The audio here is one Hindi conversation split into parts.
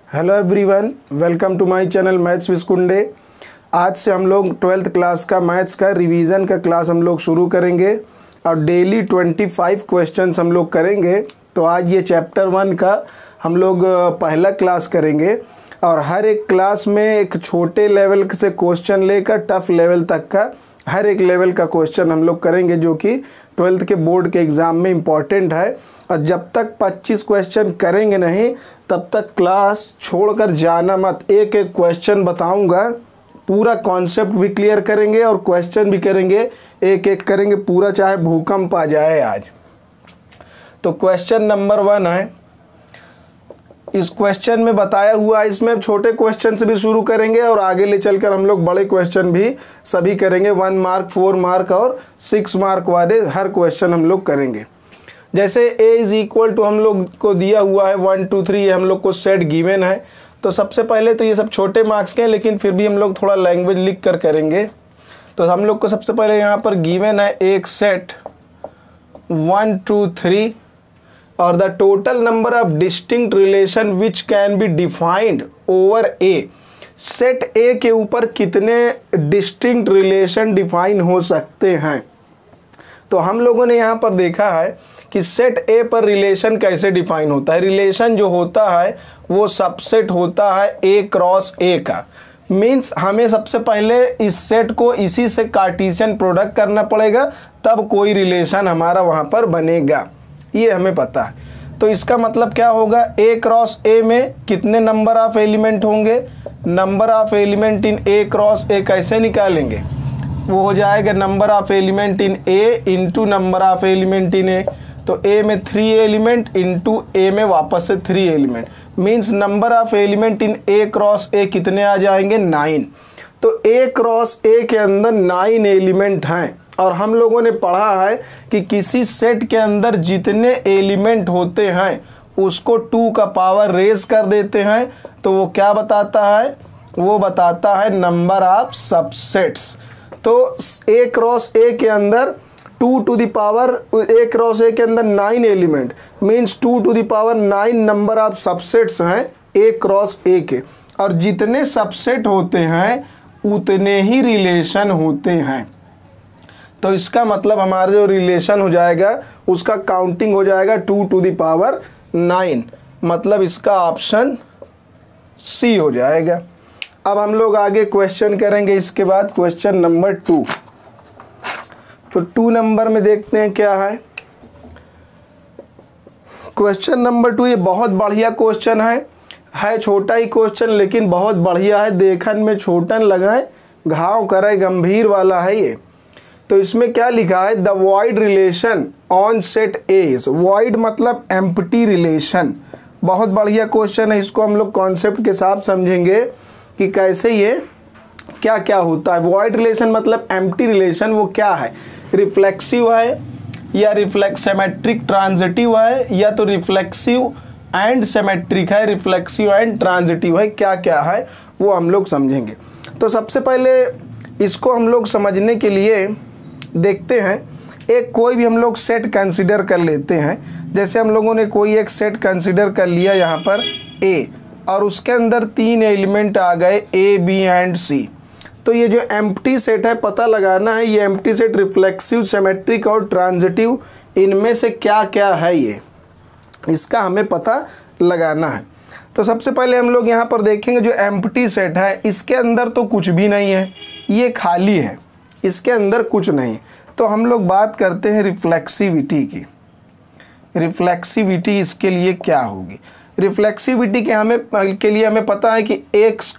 Hello everyone, welcome to my channel maths with Kunde. आज से हम लोग 12th क्लास का मैथ्स का रिवीजन का क्लास हम लोग शुरू करेंगे और डेली 25 क्वेश्चंस हम लोग करेंगे। तो आज ये चैप्टर 1 का हम लोग पहला क्लास करेंगे और हर एक क्लास में एक छोटे लेवल से क्वेश्चन लेकर टफ लेवल तक का हर एक लेवल का क्वेश्चन हम लोग करेंगे, जो कि 12th के बोर्ड के एग्ज़ाम में इम्पॉर्टेंट है। और जब तक 25 क्वेश्चन करेंगे नहीं तब तक क्लास छोड़कर जाना मत। एक एक क्वेश्चन बताऊंगा, पूरा कॉन्सेप्ट भी क्लियर करेंगे और क्वेश्चन भी करेंगे, एक एक करेंगे पूरा, चाहे भूकंप आ जाए आज। तो क्वेश्चन नंबर 1 है। इस क्वेश्चन में बताया हुआ है, इसमें छोटे क्वेश्चन से भी शुरू करेंगे और आगे ले चलकर हम लोग बड़े क्वेश्चन भी सभी करेंगे। 1 मार्क, 4 मार्क और 6 मार्क वाले हर क्वेश्चन हम लोग करेंगे। जैसे a इज इक्वल टू हम लोग को दिया हुआ है 1 2 3, ये हम लोग को सेट गिवन है। तो सबसे पहले तो ये सब छोटे मार्क्स के हैं, लेकिन फिर भी हम लोग थोड़ा लैंग्वेज लिख कर करेंगे। तो हम लोग को सबसे पहले यहाँ पर गिवन है एक सेट 1 2 3 और the total number of distinct relation which can be defined over A. Set ए के ऊपर कितने डिस्टिंक्ट रिलेशन डिफाइन हो सकते हैं। तो हम लोगों ने यहाँ पर देखा है कि सेट ए पर रिलेशन कैसे डिफाइन होता है। रिलेशन जो होता है वो सबसेट होता है ए क्रॉस ए का। मीन्स हमें सबसे पहले इस सेट को इसी से कार्टेशियन प्रोडक्ट करना पड़ेगा, तब कोई रिलेशन हमारा वहाँ पर बनेगा, ये हमें पता है। तो इसका मतलब क्या होगा, ए क्रॉस ए में कितने नंबर ऑफ एलिमेंट होंगे। Number of element in A cross A कैसे निकालेंगे, वो हो जाएगा number of element in A into number of element in A. तो ए में 3 एलिमेंट इंटू ए में वापस से 3 element, means number of element in A cross ए कितने आ जाएंगे, 9। तो ए क्रॉस ए के अंदर 9 एलिमेंट हैं और हम लोगों ने पढ़ा है कि किसी सेट के अंदर जितने एलिमेंट होते हैं उसको 2 का पावर रेज कर देते हैं। तो वो क्या बताता है, वो बताता है नंबर ऑफ सबसेट्स। तो ए क्रॉस ए के अंदर 2 to the power, A cross A के अंदर 9 element, means 2 to the power 9 number of subsets हैं ए क्रॉस ए के। और जितने सबसेट होते हैं उतने ही रिलेशन होते हैं। तो इसका मतलब हमारा जो रिलेशन हो जाएगा उसका काउंटिंग हो जाएगा 2 टू द पावर 9, मतलब इसका ऑप्शन सी हो जाएगा। अब हम लोग आगे क्वेश्चन करेंगे। इसके बाद क्वेश्चन नंबर 2। तो 2 नंबर में देखते हैं क्या है। क्वेश्चन नंबर 2 ये बहुत बढ़िया क्वेश्चन है छोटा ही क्वेश्चन लेकिन बहुत बढ़िया है। देखन में छोटन लगाए घाव करे गंभीर वाला है ये। तो इसमें क्या लिखा है, the void relation on set A is. Void मतलब एम्प्टी रिलेशन। बहुत बढ़िया क्वेश्चन है, इसको हम लोग कॉन्सेप्ट के साथ समझेंगे कि कैसे ये क्या क्या होता है। वॉइड रिलेशन मतलब एम्प्टी रिलेशन, वो क्या है, रिफ्लेक्सिव है या सेमेट्रिक ट्रांजिटिव है, या तो रिफ्लेक्सिव एंड सेमेट्रिक है, रिफ्लेक्सिव एंड ट्रांजिटिव है, क्या क्या है वो हम लोग समझेंगे। तो सबसे पहले इसको हम लोग समझने के लिए देखते हैं, एक कोई भी हम लोग सेट कंसीडर कर लेते हैं। जैसे हम लोगों ने कोई एक सेट कंसीडर कर लिया यहाँ पर ए, और उसके अंदर 3 एलिमेंट आ गए ए बी एंड सी। तो ये जो एम्प्टी सेट है पता लगाना है, ये एम्प्टी सेट रिफ्लेक्सिव, सिमेट्रिक और ट्रांजिटिव, इनमें से क्या क्या है ये, इसका हमें पता लगाना है। तो सबसे पहले हम लोग यहाँ पर देखेंगे जो एम्प्टी सेट है इसके अंदर तो कुछ भी नहीं है, ये खाली है, इसके अंदर कुछ नहीं। तो हम लोग बात करते हैं रिफ्लेक्सिविटी की। रिफ्लेक्सिविटी इसके लिए क्या होगी, रिफ्लेक्सिविटी के लिए हमें पता है कि x,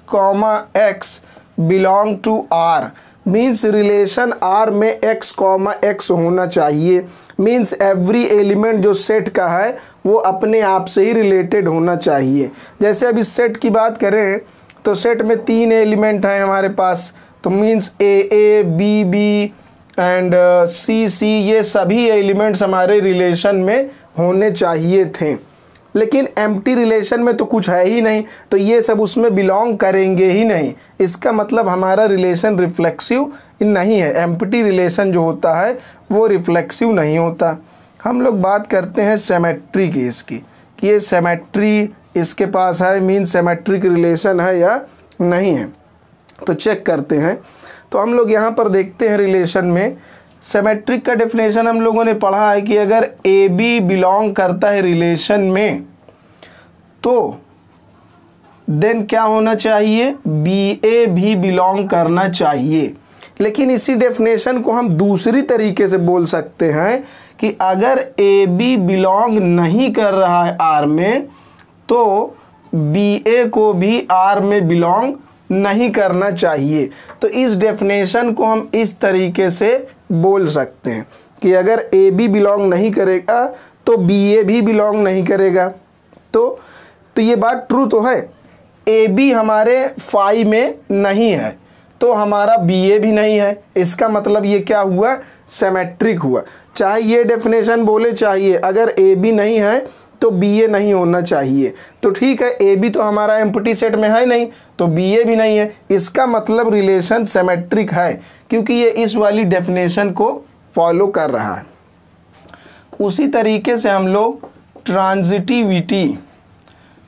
x belong to R, means relation R में x, x होना चाहिए। मीन्स एवरी एलिमेंट जो सेट का है वो अपने आप से ही रिलेटेड होना चाहिए। जैसे अब इस सेट की बात करें तो सेट में 3 एलिमेंट हैं हमारे पास, तो means A B B and C, ये सभी एलिमेंट्स हमारे रिलेशन में होने चाहिए थे। लेकिन एम्प्टी रिलेशन में तो कुछ है ही नहीं, तो ये सब उसमें बिलोंग करेंगे ही नहीं। इसका मतलब हमारा रिलेशन रिफ्लेक्सिव नहीं है। एम्प्टी रिलेशन जो होता है वो रिफ्लेक्सिव नहीं होता। हम लोग बात करते हैं सिमेट्री की, इसकी कि ये सिमेट्री इसके पास है, मीन सिमेट्रिक रिलेशन है या नहीं है। तो चेक करते हैं। तो हम लोग यहाँ पर देखते हैं रिलेशन में सिमेट्रिक का डेफिनेशन हम लोगों ने पढ़ा है कि अगर ए बी बिलोंग करता है रिलेशन में तो देन क्या होना चाहिए, बी ए भी बिलोंग करना चाहिए। लेकिन इसी डेफिनेशन को हम दूसरी तरीके से बोल सकते हैं कि अगर ए बी बिलोंग नहीं कर रहा है आर में तो बी ए को भी आर में बिलोंग नहीं करना चाहिए। तो इस डेफिनेशन को हम इस तरीके से बोल सकते हैं कि अगर ए बी बिलोंग नहीं करेगा तो बी ए भी बिलोंग नहीं करेगा। तो ये बात ट्रू तो है, ए बी हमारे फाई में नहीं है तो हमारा बी ए भी नहीं है। इसका मतलब ये क्या हुआ, सिमेट्रिक हुआ। चाहे ये डेफिनेशन बोले चाहिए अगर ए बी नहीं है तो बी ए नहीं होना चाहिए। तो ठीक है, ए बी तो हमारा एम्प्टी सेट में है नहीं तो बी ए भी नहीं है। इसका मतलब रिलेशन सिमेट्रिक है क्योंकि ये इस वाली डेफिनेशन को फॉलो कर रहा है। उसी तरीके से हम लोग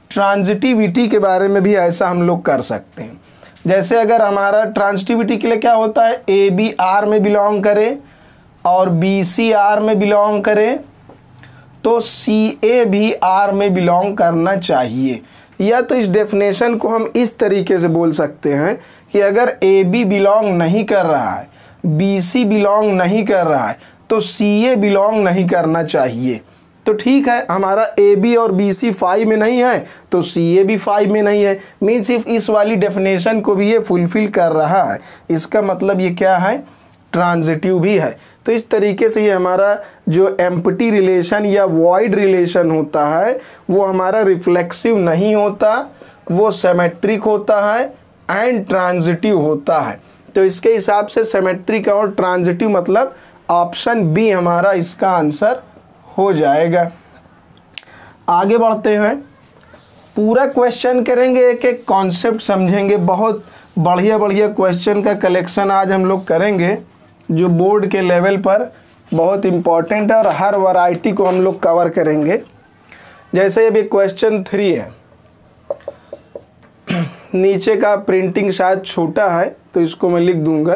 ट्रांजिटिविटी के बारे में भी ऐसा हम लोग कर सकते हैं। जैसे अगर हमारा ट्रांजिटिविटी के लिए क्या होता है, ए बी आर में बिलोंग करे और बी सी आर में बिलोंग करे तो सी ए भी आर में बिलोंग करना चाहिए। या तो इस डेफिनेशन को हम इस तरीके से बोल सकते हैं कि अगर ए बी बिलोंग नहीं कर रहा है, बी सी बिलोंग नहीं कर रहा है तो सी ए बिलोंग नहीं करना चाहिए। तो ठीक है, हमारा ए बी और बी सी फाई में नहीं है तो सी ए भी फाई में नहीं है। मीन सिर्फ इस वाली डेफिनेशन को भी ये फुलफिल कर रहा है। इसका मतलब ये क्या है, ट्रांजिटिव भी है। तो इस तरीके से ये हमारा जो एम्प्टी रिलेशन या वॉइड रिलेशन होता है वो हमारा रिफ्लेक्सिव नहीं होता, वो सिमेट्रिक होता है एंड ट्रांजिटिव होता है। तो इसके हिसाब से सिमेट्रिक और ट्रांजिटिव मतलब ऑप्शन बी हमारा इसका आंसर हो जाएगा। आगे बढ़ते हैं, पूरा क्वेश्चन करेंगे, एक एक कॉन्सेप्ट समझेंगे। बहुत बढ़िया बढ़िया क्वेश्चन का कलेक्शन आज हम लोग करेंगे जो बोर्ड के लेवल पर बहुत इम्पॉर्टेंट है और हर वैरायटी को हम लोग कवर करेंगे। जैसे अभी क्वेश्चन 3 है, नीचे का प्रिंटिंग शायद छोटा है तो इसको मैं लिख दूंगा।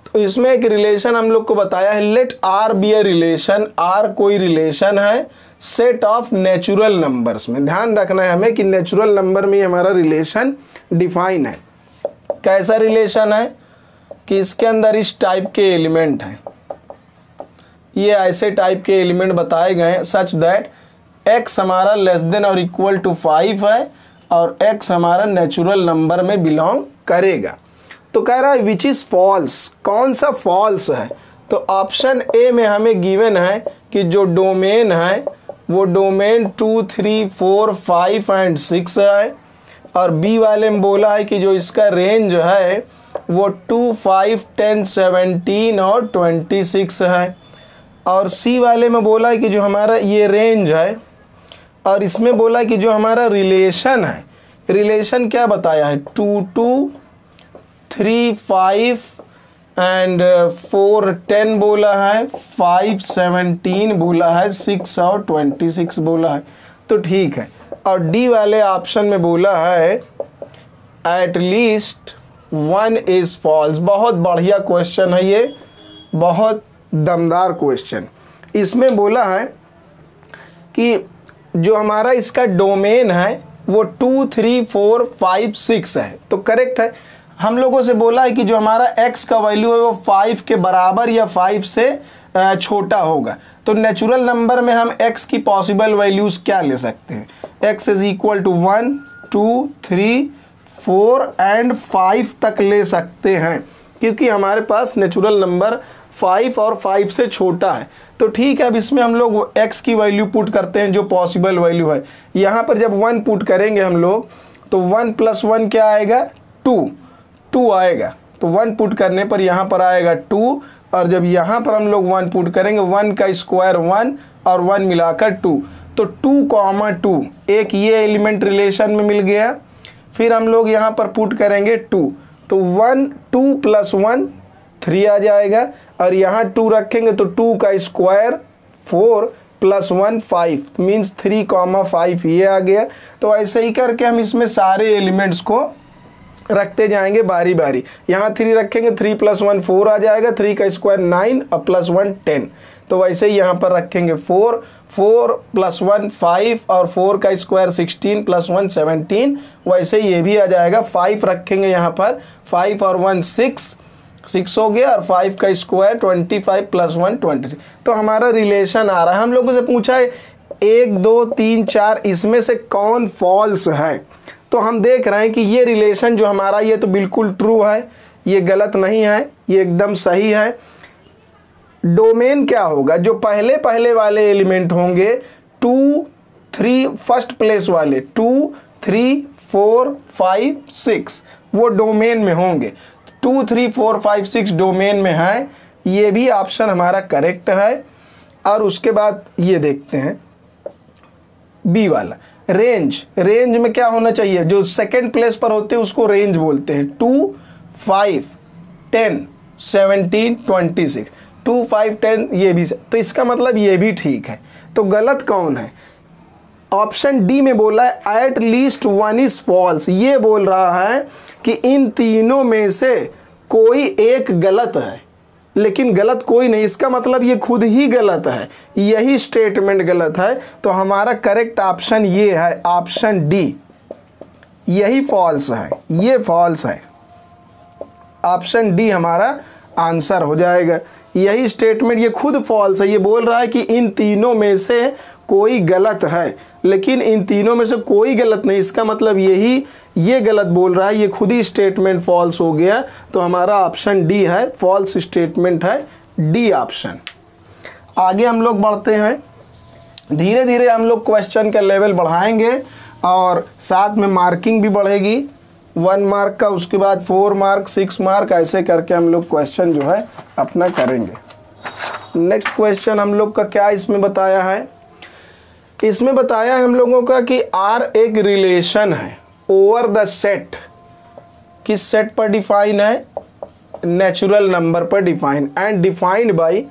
तो इसमें एक रिलेशन हम लोग को बताया है, let R be a relation. R कोई रिलेशन है सेट ऑफ नेचुरल नंबर्स में। ध्यान रखना है हमें कि नेचुरल नंबर में हमारा रिलेशन डिफाइन है। कैसा रिलेशन है कि इसके अंदर इस टाइप के एलिमेंट हैं, ये ऐसे टाइप के एलिमेंट बताए गए हैं सच दैट x हमारा लेस देन और इक्वल टू 5 है और x हमारा नेचुरल नंबर में बिलोंग करेगा। तो कह रहा है विच इज फॉल्स, कौन सा फॉल्स है। तो ऑप्शन ए में हमें गिवन है कि जो डोमेन है वो डोमेन 2, 3, 4, 5 एंड 6 है और बी वाले में बोला है कि जो इसका रेंज है वो 2, 5, 10, 17 और 26 है। और सी वाले में बोला है कि जो हमारा ये रेंज है और इसमें बोला है कि जो हमारा रिलेशन है, रिलेशन क्या बताया है, 2, 2, 3, 5 एंड 4, 10 बोला है, 5, 17 बोला है, 6 और 26 बोला है। तो ठीक है। और डी वाले ऑप्शन में बोला है एट लीस्ट 1 इज फॉल्स। बहुत बढ़िया क्वेश्चन है ये, बहुत दमदार क्वेश्चन। इसमें बोला है कि जो हमारा इसका डोमेन है वो 2, 3, 4, 5, 6 है। तो करेक्ट है। हम लोगों से बोला है कि जो हमारा x का वैल्यू है वो 5 के बराबर या 5 से छोटा होगा। तो नेचुरल नंबर में हम x की पॉसिबल वैल्यूज़ क्या ले सकते हैं, x is equal to 1, 2, 3, 4 and 5 तक ले सकते हैं क्योंकि हमारे पास नेचुरल नंबर 5 और 5 से छोटा है। तो ठीक है, अब इसमें हम लोग x की वैल्यू पुट करते हैं जो पॉसिबल वैल्यू है। यहाँ पर जब 1 पुट करेंगे हम लोग तो 1 + 1 क्या आएगा, 2 आएगा। तो 1 पुट करने पर यहाँ पर आएगा 2 और जब यहाँ पर हम लोग 1 पुट करेंगे 1 का स्क्वायर 1 और 1 मिलाकर 2, तो 2, 2 एक ये एलिमेंट रिलेशन में मिल गया। फिर हम लोग यहाँ पर पुट करेंगे 2, तो 2 + 1 3 आ जाएगा और यहाँ 2 रखेंगे तो 2 का स्क्वायर 4 +1 5 मीन्स 3,5 ये आ गया। तो ऐसे ही करके हम इसमें सारे एलिमेंट्स को रखते जाएंगे बारी बारी। यहाँ 3 रखेंगे, 3 + 1 4 आ जाएगा, 3 का स्क्वायर 9 और +1 10। तो वैसे ही यहाँ पर रखेंगे 4 + 1 5 और 4 का स्क्वायर 16 + 1 17। वैसे ये भी आ जाएगा। 5 रखेंगे यहाँ पर, 5 और 1 6 हो गया, और 5 का स्क्वायर 25 + 1 26। तो हमारा रिलेशन आ रहा है। हम लोगों से पूछा है 1 2 3 4 इसमें से कौन फॉल्स है। तो हम देख रहे हैं कि ये रिलेशन जो हमारा, ये तो बिल्कुल ट्रू है, ये गलत नहीं है, ये एकदम सही है। डोमेन क्या होगा, जो पहले पहले वाले एलिमेंट होंगे 2 3 फर्स्ट प्लेस वाले 2 3 4 5 6 वो डोमेन में होंगे। 2 3 4 5 6 डोमेन में है, ये भी ऑप्शन हमारा करेक्ट है। और उसके बाद ये देखते हैं बी वाला रेंज। रेंज में क्या होना चाहिए, जो सेकंड प्लेस पर होते हैं उसको रेंज बोलते हैं। 2 5 10 17 26 2 5 10 ये भी, तो इसका मतलब ये भी ठीक है। तो गलत कौन है, ऑप्शन डी में बोला है एट लीस्ट 1 इज फॉल्स। ये बोल रहा है कि इन तीनों में से कोई एक गलत है, लेकिन गलत कोई नहीं, इसका मतलब ये खुद ही गलत है, यही स्टेटमेंट गलत है। तो हमारा करेक्ट ऑप्शन ये है, ऑप्शन डी, यही फॉल्स है, ये फॉल्स है। ऑप्शन डी हमारा आंसर हो जाएगा। यही स्टेटमेंट ये खुद फॉल्स है। ये बोल रहा है कि इन तीनों में से कोई गलत है, लेकिन इन तीनों में से कोई गलत नहीं, इसका मतलब यही ये गलत बोल रहा है, ये खुद ही स्टेटमेंट फॉल्स हो गया। तो हमारा ऑप्शन डी है, फॉल्स स्टेटमेंट है, डी ऑप्शन। आगे हम लोग बढ़ते हैं, धीरे धीरे हम लोग क्वेश्चन का लेवल बढ़ाएंगे और साथ में मार्किंग भी बढ़ेगी, 1 मार्क का, उसके बाद 4 मार्क 6 मार्क, ऐसे करके हम लोग क्वेश्चन जो है अपना करेंगे। नेक्स्ट क्वेश्चन हम लोग का क्या इसमें बताया है, इसमें बताया है हम लोगों का कि आर एक रिलेशन है ओवर द सेट। किस सेट पर डिफाइन है, नेचुरल नंबर पर डिफाइन, एंड डिफाइंड बाय।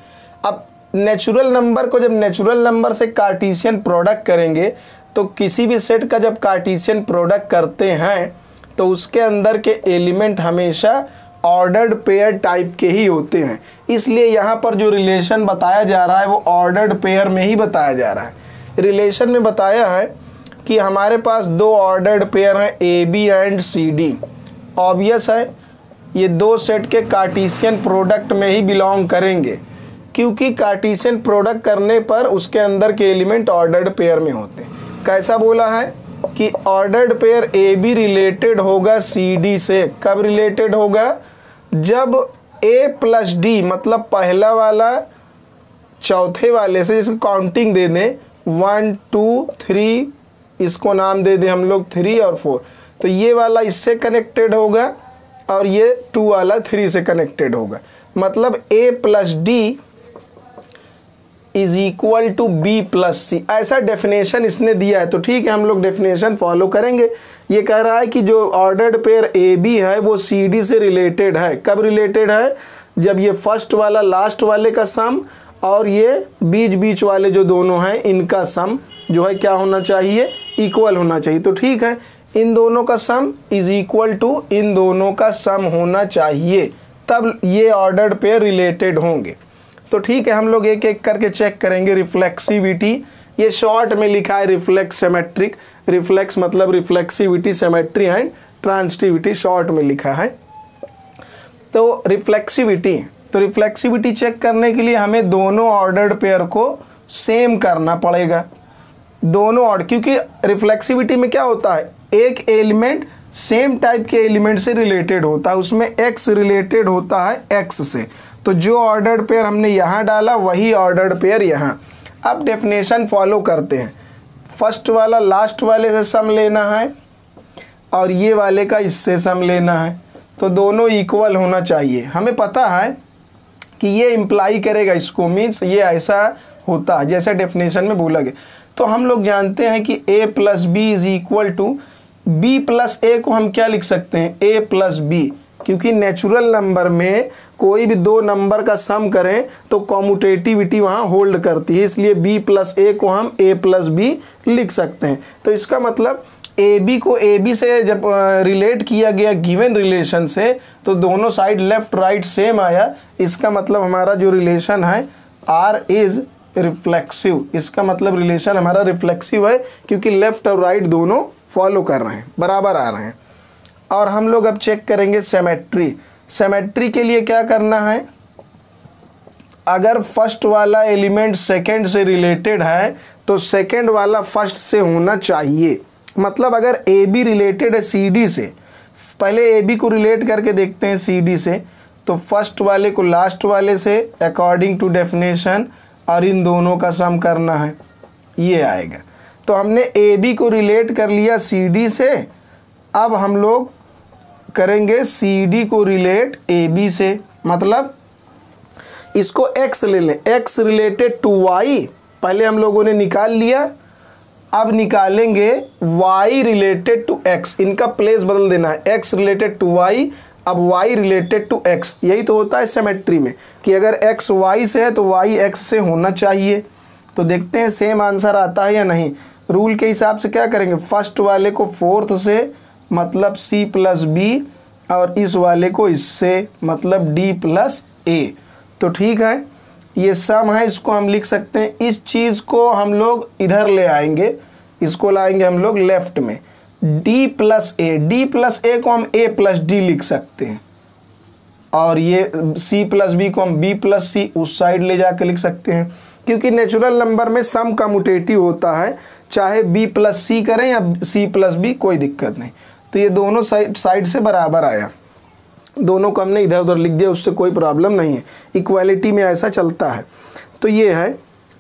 अब नेचुरल नंबर को जब नेचुरल नंबर से कार्टेशियन प्रोडक्ट करेंगे, तो किसी भी सेट का जब कार्टेशियन प्रोडक्ट करते हैं तो उसके अंदर के एलिमेंट हमेशा ऑर्डर्ड पेयर टाइप के ही होते हैं। इसलिए यहाँ पर जो रिलेशन बताया जा रहा है वो ऑर्डर्ड पेयर में ही बताया जा रहा है। रिलेशन में बताया है कि हमारे पास 2 ऑर्डर्ड पेयर हैं, A B and C D. Obvious है ये 2 सेट के कार्टेशियन प्रोडक्ट में ही बिलोंग करेंगे, क्योंकि कार्टेशियन प्रोडक्ट करने पर उसके अंदर के एलिमेंट ऑर्डर्ड पेयर में होते हैं। कैसा बोला है कि ordered pair A B related होगा सी डी से। कब रिलेटेड होगा, जब ए प्लस डी मतलब पहला वाला चौथे वाले से, जिसको काउंटिंग दे दें 1 2 3, इसको नाम दे दें हम लोग 3 और 4, तो ये वाला इससे कनेक्टेड होगा और ये 2 वाला 3 से कनेक्टेड होगा। मतलब A plus D is equal to B plus C, ऐसा डेफिनेशन इसने दिया है। तो ठीक है, हम लोग डेफिनेशन फॉलो करेंगे। ये कह रहा है कि जो ऑर्डर्ड पेयर ए बी है वो सी डी से रिलेटेड है। कब रिलेटेड है, जब ये फर्स्ट वाला लास्ट वाले का सम और ये बीच बीच वाले जो दोनों हैं इनका सम जो है क्या होना चाहिए, इक्वल होना चाहिए। तो ठीक है, इन दोनों का सम इज इक्वल टू इन दोनों का सम होना चाहिए, तब ये ऑर्डर्ड पेयर रिलेटेड होंगे। तो ठीक है, हम लोग एक एक करके चेक करेंगे। रिफ्लेक्सिविटी, ये शॉर्ट में लिखा है रिफ्लेक्स सिमेट्रिक। रिफ्लेक्स मतलब रिफ्लेक्सिविटी, सिमेट्री एंड ट्रांसिटिविटी शॉर्ट में लिखा है। तो रिफ्लेक्सिविटी चेक करने के लिए हमें दोनों ऑर्डर्ड पेयर को सेम करना पड़ेगा, दोनों ऑर्डर, क्योंकि रिफ्लेक्सिविटी में क्या होता है, एक एलिमेंट सेम टाइप के एलिमेंट से रिलेटेड होता है, उसमें एक्स रिलेटेड होता है एक्स से। तो जो ऑर्डर्ड पेयर हमने यहाँ डाला वही ऑर्डर्ड पेयर यहाँ। अब डेफिनेशन फॉलो करते हैं। फर्स्ट वाला लास्ट वाले से सम लेना है और ये वाले का इससे सम लेना है, तो दोनों इक्वल होना चाहिए। हमें पता है कि ये इम्प्लाई करेगा इसको, मीन्स ये ऐसा होता है जैसे डेफिनेशन में बोला गया। तो हम लोग जानते हैं कि a plus B is equal to b plus A को हम क्या लिख सकते हैं, a प्लस बी। क्योंकि नेचुरल नंबर में कोई भी दो नंबर का सम करें तो कॉम्यूटेटिविटी वहाँ होल्ड करती है, इसलिए b प्लस ए को हम a प्लस बी लिख सकते हैं। तो इसका मतलब ए बी को ए बी से जब रिलेट किया गया गिवन रिलेशन से तो दोनों साइड लेफ्ट राइट सेम आया, इसका मतलब हमारा जो रिलेशन है R इज़ रिफ्लेक्सिव। इसका मतलब रिलेशन हमारा रिफ्लेक्सिव है क्योंकि लेफ्ट और राइट दोनों फॉलो कर रहे हैं, बराबर आ रहे हैं। और हम लोग अब चेक करेंगे सिमेट्री। सिमेट्री के लिए क्या करना है, अगर फर्स्ट वाला एलिमेंट सेकंड से रिलेटेड है तो सेकंड वाला फर्स्ट से होना चाहिए। मतलब अगर ए बी रिलेटेड है सी डी से, पहले ए बी को रिलेट करके देखते हैं सी डी से, तो फर्स्ट वाले को लास्ट वाले से अकॉर्डिंग टू डेफिनेशन और इन दोनों का सम करना है, ये आएगा। तो हमने ए बी को रिलेट कर लिया सी डी से, अब हम लोग करेंगे सी डी को रिलेट ए बी से। मतलब इसको x ले लें, x रिलेटेड टू y पहले हम लोगों ने निकाल लिया, अब निकालेंगे y रिलेटेड टू x, इनका प्लेस बदल देना है, x रिलेटेड टू y, अब y रिलेटेड टू x। यही तो होता है सिमेट्री में कि अगर x y से है तो y x से होना चाहिए। तो देखते हैं सेम आंसर आता है या नहीं। रूल के हिसाब से क्या करेंगे, फर्स्ट वाले को फोर्थ से मतलब c प्लस बी और इस वाले को इससे मतलब d प्लस ए। तो ठीक है, ये सम है, इसको हम लिख सकते हैं। इस चीज़ को हम लोग इधर ले आएंगे, इसको लाएंगे हम लोग लेफ्ट में, d प्लस ए को हम a प्लस डी लिख सकते हैं, और ये c प्लस बी को हम b प्लस सी उस साइड ले जाकर लिख सकते हैं। क्योंकि नेचुरल नंबर में सम कम्यूटेटिव होता है, चाहे b प्लस सी करें या c प्लस बी, कोई दिक्कत नहीं। तो ये दोनों साइड से बराबर आया, दोनों को हमने इधर उधर लिख दिया, उससे कोई प्रॉब्लम नहीं है, इक्वालिटी में ऐसा चलता है। तो ये है,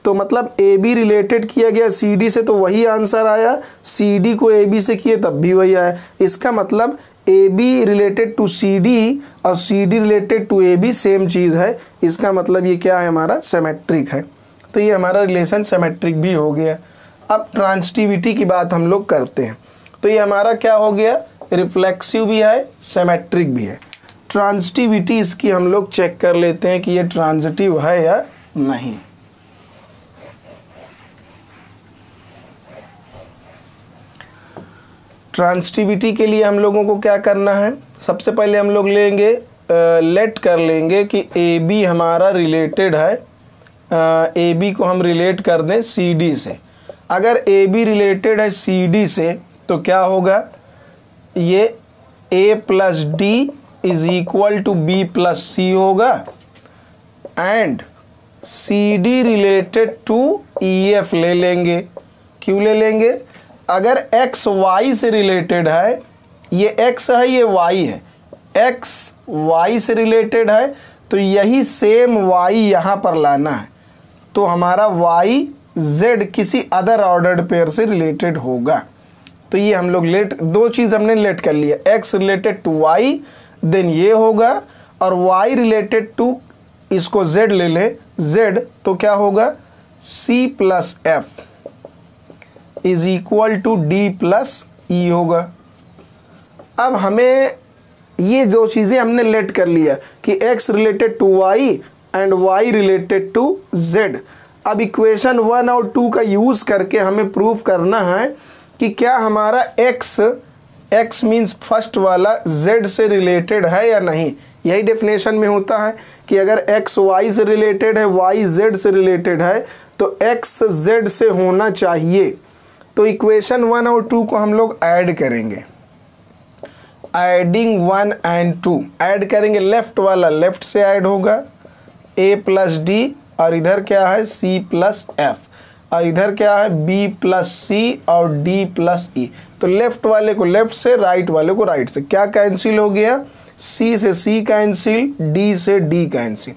तो मतलब ए बी रिलेटेड किया गया सी डी से तो वही आंसर आया, सी डी को ए बी से किए तब भी वही आया। इसका मतलब A B related to C D और C D related to A B same चीज़ है। इसका मतलब ये क्या है, हमारा सिमेट्रिक है। तो ये हमारा रिलेशन सिमेट्रिक भी हो गया। अब ट्रांजिटिविटी की बात हम लोग करते हैं। तो ये हमारा क्या हो गया, रिफ्लेक्सिव भी है, सिमेट्रिक भी है। ट्रांजिटिविटी इसकी हम लोग चेक कर लेते हैं कि ये ट्रांजिटिव है या नहीं। ट्रांजिटिविटी के लिए हम लोगों को क्या करना है, सबसे पहले हम लोग लेंगे लेट कर लेंगे कि ए बी हमारा रिलेटेड है, ए बी को हम रिलेट कर दें सी डी से। अगर ए बी रिलेटेड है सी डी से तो क्या होगा, ये a plus D is equal to B plus C होगा, and C D related to E F ले लेंगे। क्यों ले लेंगे, अगर x y से रिलेटेड है, ये x है ये y है, x y से रिलेटेड है तो यही सेम y यहाँ पर लाना है, तो हमारा y z किसी अदर ऑर्डर्ड पेयर से रिलेटेड होगा। तो ये हम लोग लेट, दो चीज़ हमने लेट कर लिया, x related to y then ये होगा, और y रिलेटेड टू इसको z ले ले, z तो क्या होगा, c plus F is equal to D plus E होगा। अब हमें ये दो चीज़ें हमने लेट कर लिया कि x related to y and y related to z। अब इक्वेशन 1 और 2 का यूज़ करके हमें प्रूव करना है कि क्या हमारा x मीन्स फर्स्ट वाला z से रिलेटेड है या नहीं। यही डेफिनेशन में होता है कि अगर x y से रिलेटेड है, y z से रिलेटेड है, तो x z से होना चाहिए। तो इक्वेशन 1 और 2 को हम लोग ऐड करेंगे, एडिंग 1 एंड 2 ऐड करेंगे, लेफ्ट वाला लेफ्ट से ऐड होगा a प्लस डी, और इधर क्या है c प्लस एफ, और इधर क्या है b प्लस सी और d प्लस ई। तो लेफ्ट वाले को लेफ्ट से, राइट वाले को राइट से, क्या कैंसिल हो गया, c से c कैंसिल, d से d cancel,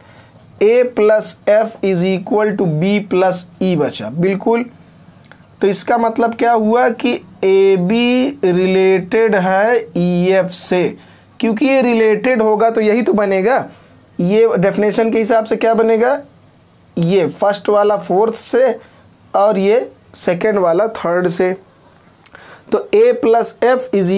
a plus F is equal to b plus E बचा, बिल्कुल। तो इसका मतलब क्या हुआ कि ए बी रिलेटेड है ई एफ से, क्योंकि ये रिलेटेड होगा तो यही तो बनेगा। ये डेफिनेशन के हिसाब से क्या बनेगा, ये फर्स्ट वाला फोर्थ से और ये सेकंड वाला थर्ड से। तो a plus F is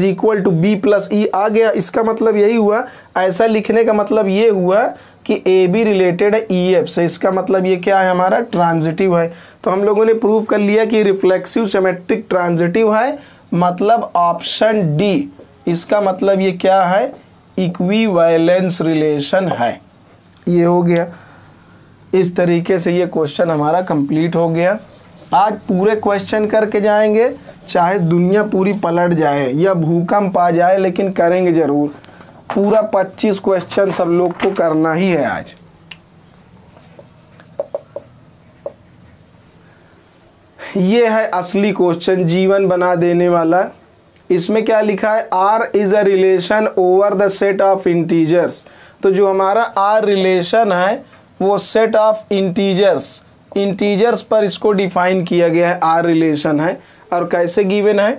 equal to B plus E आ गया। इसका मतलब यही हुआ, ऐसा लिखने का मतलब ये हुआ कि ए बी रिलेटेड है ई एफ से। इसका मतलब ये क्या है, हमारा ट्रांजिटिव है। तो हम लोगों ने प्रूव कर लिया कि रिफ्लेक्सिव सिमेट्रिक ट्रांजिटिव है, मतलब ऑप्शन डी। इसका मतलब ये क्या है, इक्विवेलेंस रिलेशन है। ये हो गया। इस तरीके से ये क्वेश्चन हमारा कंप्लीट हो गया। आज पूरे क्वेश्चन करके जाएंगे, चाहे दुनिया पूरी पलट जाए या भूकंप आ जाए, लेकिन करेंगे ज़रूर। पूरा 25 क्वेश्चन सब लोग को करना ही है आज। ये है असली क्वेश्चन, जीवन बना देने वाला। इसमें क्या लिखा है, R is a relation over the set of integers. तो जो हमारा R रिलेशन है वो सेट ऑफ इंटीजर्स पर इसको डिफाइन किया गया है, R रिलेशन है। और कैसे गिवन है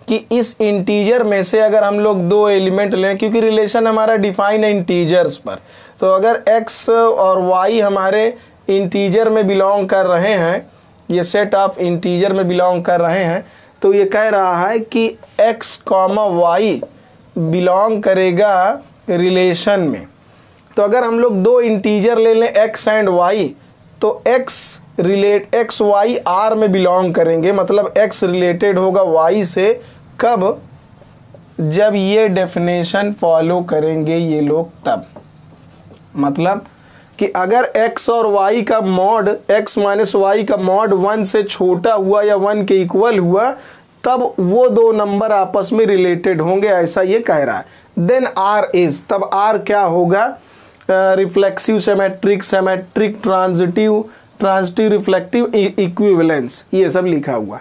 कि इस इंटीजर में से अगर हम लोग 2 एलिमेंट लें, क्योंकि रिलेशन हमारा डिफाइन है इंटीजर्स पर, तो अगर x और y हमारे इंटीजर में बिलोंग कर रहे हैं, ये सेट ऑफ इंटीजर में बिलोंग कर रहे हैं, तो ये कह रहा है कि x, y बिलोंग करेगा रिलेशन में। तो अगर हम लोग 2 इंटीजर ले लें x एंड y, तो x y R में बिलोंग करेंगे, मतलब x रिलेटेड होगा y से। कब, जब ये डेफिनेशन फॉलो करेंगे ये लोग तब। मतलब कि अगर x और y का मॉड, x माइनस y का मॉड 1 से छोटा हुआ या 1 के इक्वल हुआ, तब वो 2 नंबर आपस में रिलेटेड होंगे, ऐसा ये कह रहा है। देन R इज, तब R क्या होगा, reflexive symmetric transitive reflective equivalence, ये सब लिखा हुआ।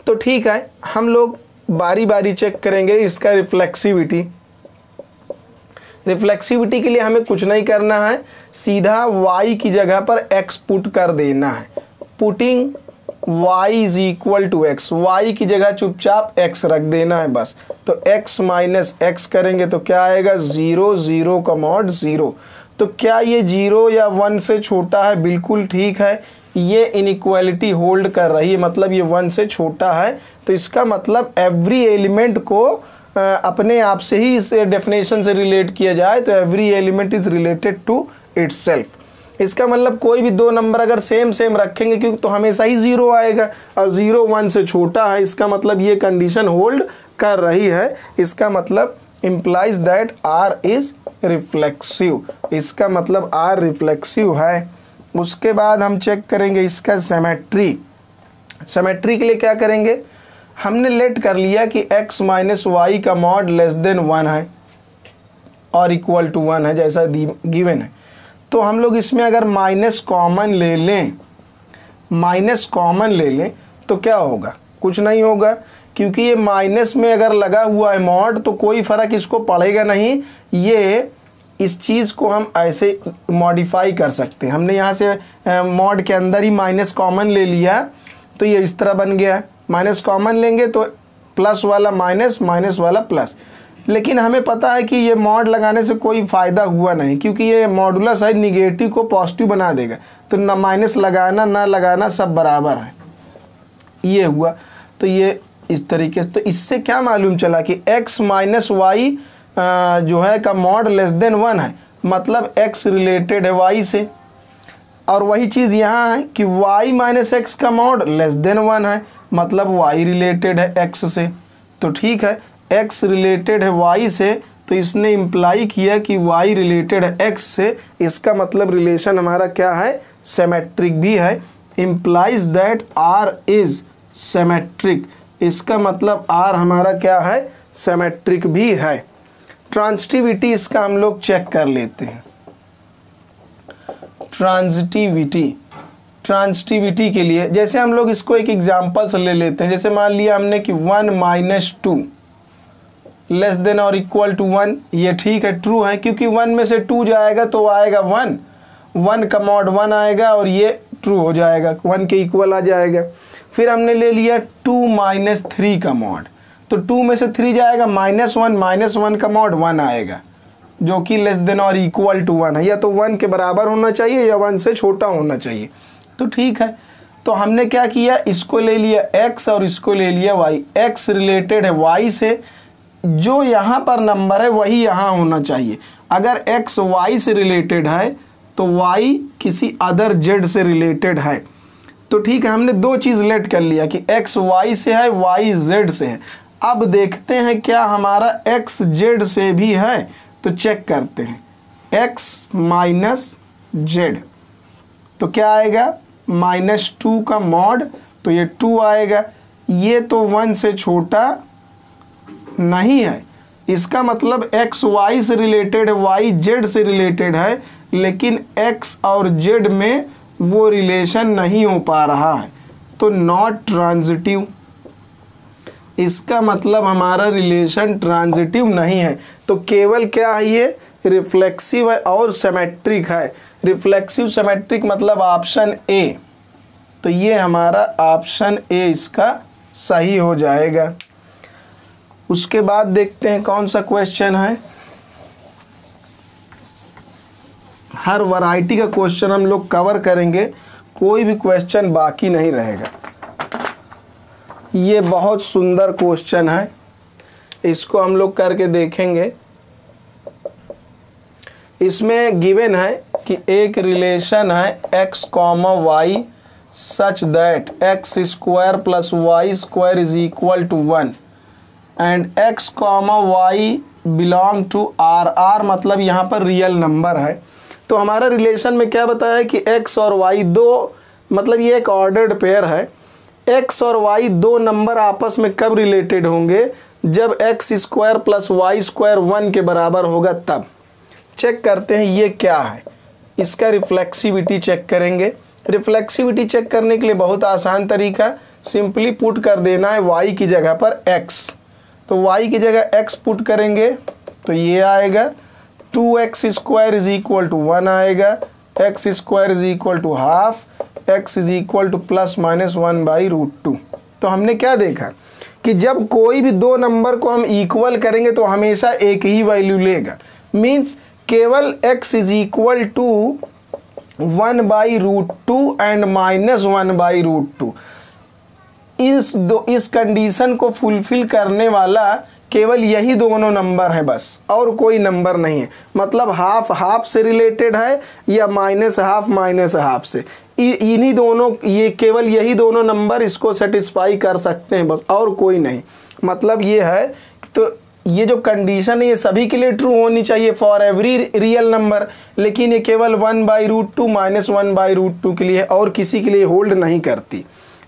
तो ठीक है, हम लोग बारी बारी चेक करेंगे इसका रिफ्लेक्सिविटी। रिफ्लेक्सिविटी के लिए हमें कुछ नहीं करना है, सीधा y की जगह पर x पुट कर देना है। Putting y is equal to x, y की जगह चुपचाप x रख देना है बस। तो x माइनस x करेंगे तो क्या आएगा, 0 0 का मॉड 0। तो क्या ये 0 या 1 से छोटा है, बिल्कुल ठीक है। ये इनइक्वालिटी होल्ड कर रही है, मतलब ये 1 से छोटा है। तो इसका मतलब एवरी एलिमेंट को अपने आप से ही इस डेफिनेशन से रिलेट किया जाए, तो every element is related to itself. इसका मतलब कोई भी 2 नंबर अगर सेम रखेंगे, क्योंकि तो हमेशा ही 0 आएगा, और 0 1 से छोटा है, इसका मतलब ये कंडीशन होल्ड कर रही है। इसका मतलब implies that R is reflexive, इसका मतलब R रिफ्लेक्सिव है। उसके बाद हम चेक करेंगे इसका सिमेट्री के लिए क्या करेंगे, हमने लेट कर लिया कि x माइनस वाई का मॉड लेस देन 1 है और इक्वल टू 1 है, जैसा गिवन है। तो हम लोग इसमें अगर माइनस कॉमन ले लें तो क्या होगा, कुछ नहीं होगा, क्योंकि ये माइनस में अगर लगा हुआ है मॉड तो कोई फ़र्क इसको पड़ेगा नहीं। ये इस चीज़ को हम ऐसे मॉडिफाई कर सकते हैं। हमने यहाँ से मॉड के अंदर ही माइनस कॉमन ले लिया, तो ये इस तरह बन गया। माइनस कॉमन लेंगे तो प्लस वाला माइनस, माइनस वाला प्लस। लेकिन हमें पता है कि ये मॉड लगाने से कोई फ़ायदा हुआ नहीं, क्योंकि ये मॉडुलस है, निगेटिव को पॉजिटिव बना देगा। तो ना माइनस लगाना ना लगाना सब बराबर है। ये हुआ, तो ये इस तरीके से। तो इससे क्या मालूम चला कि x माइनस वाई जो है का मॉड लेस देन 1 है, मतलब x रिलेटेड है y से। और वही चीज़ यहाँ है कि y माइनस एक्स का मॉड लेस देन 1 है, मतलब y रिलेटेड है x से। तो ठीक है, x रिलेटेड है y से, तो इसने इम्प्लाई किया कि y रिलेटेड है x से। इसका मतलब रिलेशन हमारा क्या है, सिमेट्रिक भी है। Implies that R is symmetric, इसका मतलब R हमारा क्या है, सिमेट्रिक भी है। ट्रांजिटिविटी इसका हम लोग चेक कर लेते हैं। ट्रांजिटिविटी के लिए जैसे हम लोग इसको एक एग्जांपल से ले लेते हैं। जैसे मान लिया हमने कि 1 माइनस 2 लेस देन और इक्वल टू 1, ये ठीक है, ट्रू है, क्योंकि 1 में से 2 जाएगा तो आएगा 1 का मॉड 1 आएगा और ये ट्रू हो जाएगा, 1 के इक्वल आ जाएगा। फिर हमने ले लिया 2 माइनस 3 का मॉड, तो 2 में से 3 जाएगा माइनस 1 का मॉड 1 आएगा, जो कि लेस देन और इक्वल टू 1 है। या तो 1 के बराबर होना चाहिए या 1 से छोटा होना चाहिए। तो ठीक है, तो हमने क्या किया, इसको ले लिया x और इसको ले लिया y। x रिलेटेड है y से, जो यहाँ पर नंबर है वही यहाँ होना चाहिए। अगर x y से रिलेटेड है तो y किसी अदर z से रिलेटेड है। तो ठीक है, हमने दो चीज़ लेट कर लिया कि x y से है, y z से है। अब देखते हैं क्या हमारा x z से भी है, तो चेक करते हैं। x माइनस z तो क्या आएगा, -2 का मॉड, तो ये 2 आएगा। ये तो 1 से छोटा नहीं है, इसका मतलब x y से रिलेटेड है, y z से रिलेटेड है, लेकिन x और z में वो रिलेशन नहीं हो पा रहा है, तो नॉट ट्रांजिटिव। इसका मतलब हमारा रिलेशन ट्रांजिटिव नहीं है। तो केवल क्या है, ये रिफ्लेक्सिव है और सिमेट्रिक है। रिफ्लेक्सिव सिमेट्रिक मतलब ऑप्शन ए। तो ये हमारा ऑप्शन ए इसका सही हो जाएगा। उसके बाद देखते हैं कौन सा क्वेश्चन है। हर वैरायटी का क्वेश्चन हम लोग कवर करेंगे, कोई भी क्वेश्चन बाकी नहीं रहेगा। ये बहुत सुंदर क्वेश्चन है, इसको हम लोग करके देखेंगे। इसमें गिवन है कि एक रिलेशन है x, y such that x square plus y square is equal to 1 and x, y belong to r। r मतलब यहाँ पर रियल नंबर है। तो हमारा रिलेशन में क्या बताया है कि x और y दो, मतलब ये एक ऑर्डर्ड पेयर है। x और y दो नंबर आपस में कब रिलेटेड होंगे, जब x square plus y square 1 के बराबर होगा तब। चेक करते हैं ये क्या है, इसका रिफ्लेक्सिविटी चेक करेंगे। रिफ्लेक्सिविटी चेक करने के लिए बहुत आसान तरीका, सिंपली पुट कर देना है y की जगह पर x। तो y की जगह x पुट करेंगे तो ये आएगा 2x square is equal to 1 आएगा, x square is equal to half, x is equal to plus minus 1/√2। तो हमने क्या देखा कि जब कोई भी दो नंबर को हम इक्वल करेंगे तो हमेशा एक ही वैल्यू लेगा। मीन्स केवल x is equal to 1/√2 and minus 1/√2। इस कंडीशन को फुलफिल करने वाला केवल यही दोनों नंबर हैं बस, और कोई नंबर नहीं है। मतलब हाफ हाफ से रिलेटेड है या माइनस हाफ से, इन्हीं दोनों, ये केवल यही दोनों नंबर इसको सेटिस्फाई कर सकते हैं बस, और कोई नहीं। मतलब ये है, तो ये जो कंडीशन है ये सभी के लिए ट्रू होनी चाहिए फॉर एवरी रियल नंबर, लेकिन ये केवल 1/√2 माइनस 1/√2 के लिए, और किसी के लिए होल्ड नहीं करती।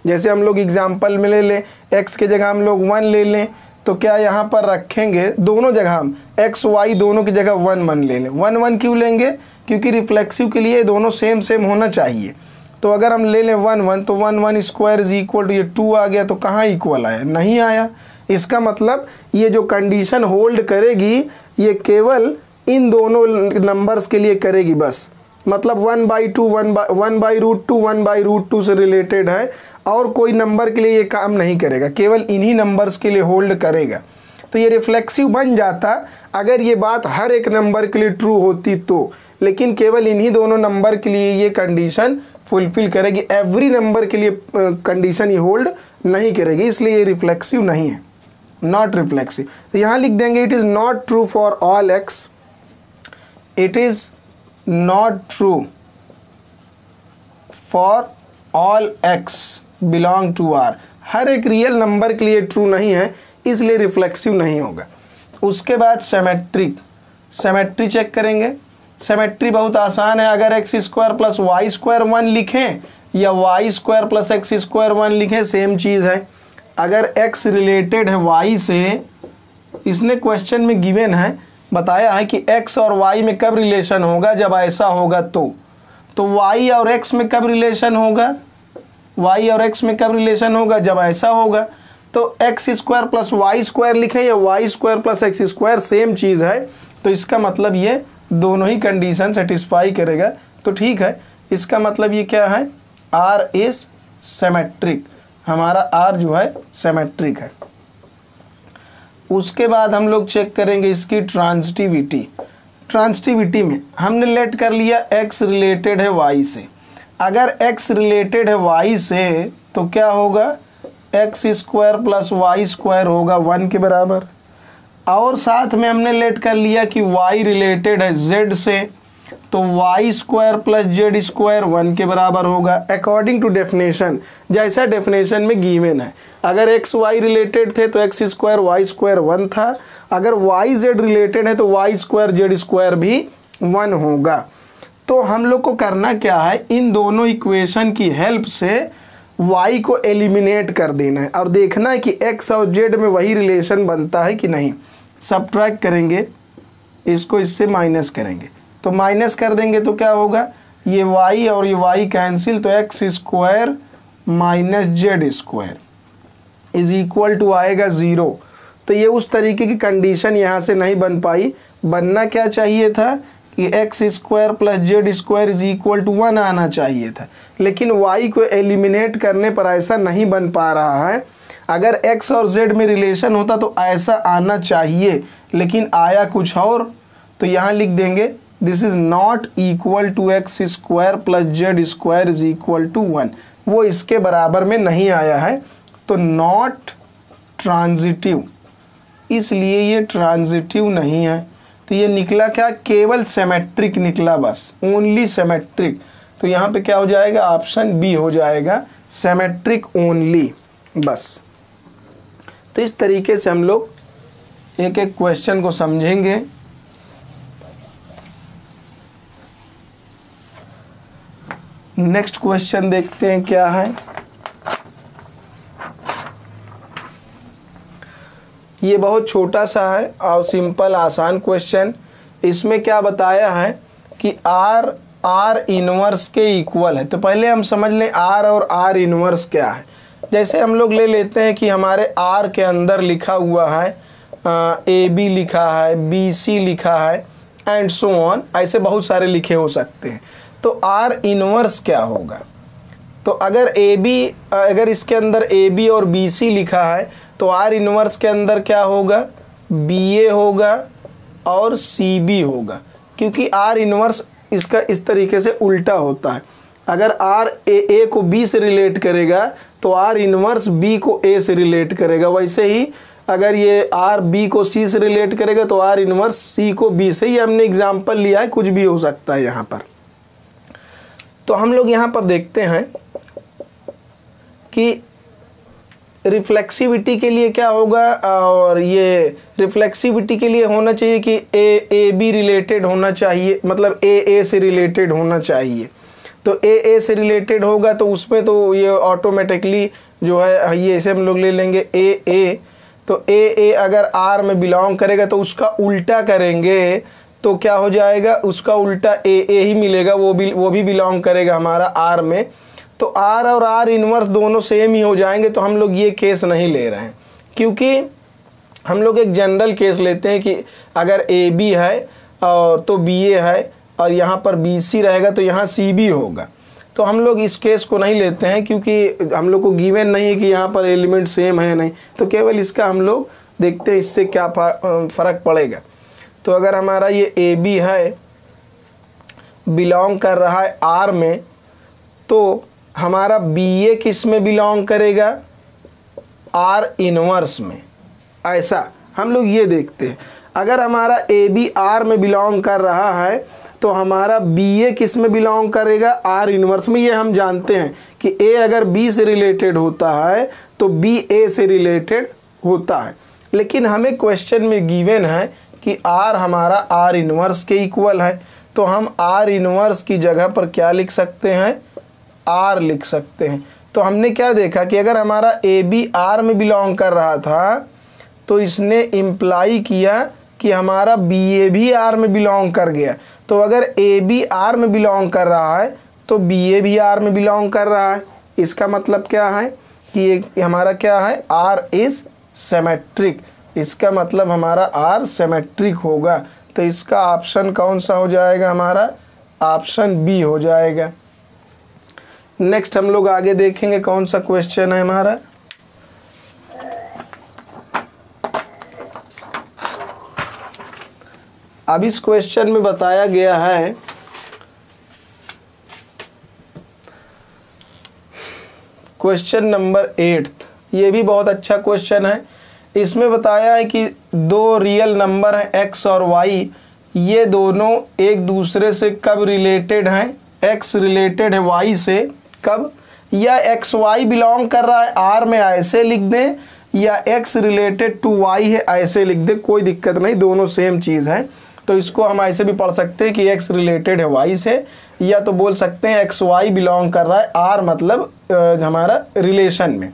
जैसे हम लोग एग्जाम्पल में ले लें, x के जगह हम लोग 1 ले लें, तो क्या यहाँ पर रखेंगे, दोनों जगह हम x y दोनों की जगह 1 ले लें। 1 क्यों लेंगे, क्योंकि रिफ्लेक्सिव के लिए दोनों सेम होना चाहिए। तो अगर हम ले लें 1 तो 1 स्क्वायर इज इक्वल टू, ये 2 आ गया, तो कहाँ इक्वल आया, नहीं आया। इसका मतलब ये जो कंडीशन होल्ड करेगी ये केवल इन दोनों नंबर्स के लिए करेगी बस। मतलब 1/√2 से रिलेटेड है, और कोई नंबर के लिए ये काम नहीं करेगा, केवल इन्हीं नंबर्स के लिए होल्ड करेगा। तो ये रिफ्लेक्सिव बन जाता अगर ये बात हर एक नंबर के लिए ट्रू होती तो, लेकिन केवल इन्हीं दोनों नंबर के लिए ये कंडीशन फुलफिल करेगी, एवरी नंबर के लिए कंडीशन ये होल्ड नहीं करेगी, इसलिए ये रिफ्लेक्सिव नहीं है, नॉट रिफ्लेक्सिव। तो यहाँ लिख देंगे it is not true for all x, it is not true for all x belong to r। हर एक रियल नंबर के लिए ट्रू नहीं है, इसलिए रिफ्लेक्सिव नहीं होगा। उसके बाद सिमेट्री चेक करेंगे। सिमेट्री बहुत आसान है, अगर x square plus Y square 1 लिखें या y square plus X square 1 लिखें, सेम चीज़ है। अगर x रिलेटेड है y से, इसने क्वेश्चन में गिवन है, बताया है कि x और y में कब रिलेशन होगा, जब ऐसा होगा तो y और x में कब रिलेशन होगा, y और x में कब रिलेशन होगा, जब ऐसा होगा। तो x square plus Y square लिखें या y square plus X square, same चीज़ है। तो इसका मतलब ये दोनों ही कंडीशन सेटिस्फाई करेगा, तो ठीक है। इसका मतलब ये क्या है, r इज सिमेट्रिक, हमारा r जो है सिमेट्रिक है। उसके बाद हम लोग चेक करेंगे इसकी ट्रांजिटिविटी। ट्रांजिटिविटी में हमने लेट कर लिया x रिलेटेड है y से, अगर x रिलेटेड है y से तो क्या होगा, X square plus Y square होगा 1 के बराबर। और साथ में हमने लेट कर लिया कि y रिलेटेड है z से, तो Y square plus Z square 1 के बराबर होगा अकॉर्डिंग टू डेफिनेशन, जैसा डेफिनेशन में गिवन है। अगर एक्स वाई रिलेटेड थे तो एक्स स्क्वायर वाई स्क्वायर 1 था, अगर वाई जेड रिलेटेड है तो वाई स्क्वायर जेड स्क्वायर भी 1 होगा। तो हम लोग को करना क्या है, इन दोनों इक्वेशन की हेल्प से y को एलिमिनेट कर देना है और देखना है कि x और z में वही रिलेशन बनता है कि नहीं। सब्ट्रैक्ट करेंगे, इसको इससे माइनस करेंगे, तो माइनस कर देंगे तो क्या होगा, ये y और ये y कैंसिल, तो X square minus Z square is equal to आएगा 0। तो ये उस तरीके की कंडीशन यहाँ से नहीं बन पाई, बनना क्या चाहिए था कि X square plus Z square is equal to 1 आना चाहिए था, लेकिन y को एलिमिनेट करने पर ऐसा नहीं बन पा रहा है। अगर x और z में रिलेशन होता तो ऐसा आना चाहिए, लेकिन आया कुछ और। तो यहाँ लिख देंगे this is not equal to X square plus Z square is equal to 1, वो इसके बराबर में नहीं आया है, तो नॉट ट्रांजिटिव, इसलिए ये ट्रांजिटिव नहीं है। तो ये निकला क्या, केवल सिमेट्रिक निकला, बस ओनली सिमेट्रिक। तो यहाँ पे क्या हो जाएगा, ऑप्शन बी हो जाएगा, सिमेट्रिक ओनली, बस। तो इस तरीके से हम लोग एक एक क्वेश्चन को समझेंगे। नेक्स्ट क्वेश्चन देखते हैं क्या है। ये बहुत छोटा सा है और सिंपल आसान क्वेश्चन। इसमें क्या बताया है कि आर इनवर्स के इक्वल है। तो पहले हम समझ लें आर और आर इनवर्स क्या है। जैसे हम लोग ले लेते हैं कि हमारे आर के अंदर लिखा हुआ है ए बी लिखा है, बी सी लिखा है एंड सो ऑन, ऐसे बहुत सारे लिखे हो सकते हैं। तो आर इनवर्स क्या होगा, तो अगर इसके अंदर ए बी और बी सी लिखा है तो आर इनवर्स के अंदर क्या होगा, बी ए होगा और सी बी होगा, क्योंकि आर इनवर्स इसका इस तरीके से उल्टा होता है। अगर आर ए को बी से रिलेट करेगा तो आर इनवर्स बी को ए से रिलेट करेगा, वैसे ही अगर ये आर बी को सी से रिलेट करेगा तो आर इनवर्स सी को बी से। ये हमने एग्जाम्पल लिया है, कुछ भी हो सकता है यहाँ पर। तो हम लोग यहाँ पर देखते हैं कि रिफ्लेक्सिविटी के लिए क्या होगा, और ये रिफ्लेक्सिविटी के लिए होना चाहिए कि ए बी रिलेटेड होना चाहिए, मतलब ए से रिलेटेड होना चाहिए। तो ए से रिलेटेड होगा तो उसमें तो ये ऑटोमेटिकली जो है ये ऐसे हम लोग ले लेंगे ए। तो ए अगर आर में बिलोंग करेगा तो उसका उल्टा करेंगे तो क्या हो जाएगा, उसका उल्टा ए ही मिलेगा, वो भी बिलोंग करेगा हमारा आर में। तो आर और आर इनवर्स दोनों सेम ही हो जाएंगे। तो हम लोग ये केस नहीं ले रहे हैं, क्योंकि हम लोग एक जनरल केस लेते हैं कि अगर ए बी है और तो बी ए है और यहाँ पर बी सी रहेगा तो यहाँ सी बी होगा। तो हम लोग इस केस को नहीं लेते हैं, क्योंकि हम लोग को गिवन नहीं है कि यहाँ पर एलिमेंट सेम है नहीं। तो केवल इसका हम लोग देखते हैं इससे क्या फ़र्क पड़ेगा। तो अगर हमारा ये ए बी है, बिलोंग कर रहा है आर में, तो हमारा बी ए किस में बिलोंग करेगा, आर इनवर्स में। ऐसा हम लोग ये देखते हैं। अगर हमारा ए बी आर में बिलोंग कर रहा है तो हमारा बी ए किस में बिलोंग करेगा, आर इनवर्स में। ये हम जानते हैं कि ए अगर बी से रिलेटेड होता है तो बी ए से रिलेटेड होता है। लेकिन हमें क्वेश्चन में गिवन है कि आर हमारा आर इनवर्स के इक्वल है, तो हम आर इनवर्स की जगह पर क्या लिख सकते हैं, आर लिख सकते हैं। तो हमने क्या देखा कि अगर हमारा ए बी आर में बिलोंग कर रहा था तो इसने इम्प्लाई किया कि हमारा बी ए भी आर में बिलोंग कर गया। तो अगर ए बी आर में बिलोंग कर रहा है तो बी ए भी आर में बिलोंग कर रहा है। इसका मतलब क्या है कि ये हमारा क्या है, आर इज सिमेट्रिक। इसका मतलब हमारा आर सिमेट्रिक होगा। तो इसका ऑप्शन कौन सा हो जाएगा, हमारा ऑप्शन बी हो जाएगा। नेक्स्ट हम लोग आगे देखेंगे कौन सा क्वेश्चन है हमारा। अब इस क्वेश्चन में बताया गया है क्वेश्चन नंबर 8, ये भी बहुत अच्छा क्वेश्चन है। इसमें बताया है कि दो रियल नंबर हैं x और y, ये दोनों एक दूसरे से कब रिलेटेड हैं। x रिलेटेड है y से कब, या एक्स वाई बिलोंग कर रहा है r में ऐसे लिख दें, या x रिलेटेड टू y है ऐसे लिख दें, कोई दिक्कत नहीं, दोनों सेम चीज़ है। तो इसको हम ऐसे भी पढ़ सकते हैं कि x रिलेटेड है y से, या तो बोल सकते हैं एक्स वाई बिलोंग कर रहा है r मतलब हमारा रिलेशन में।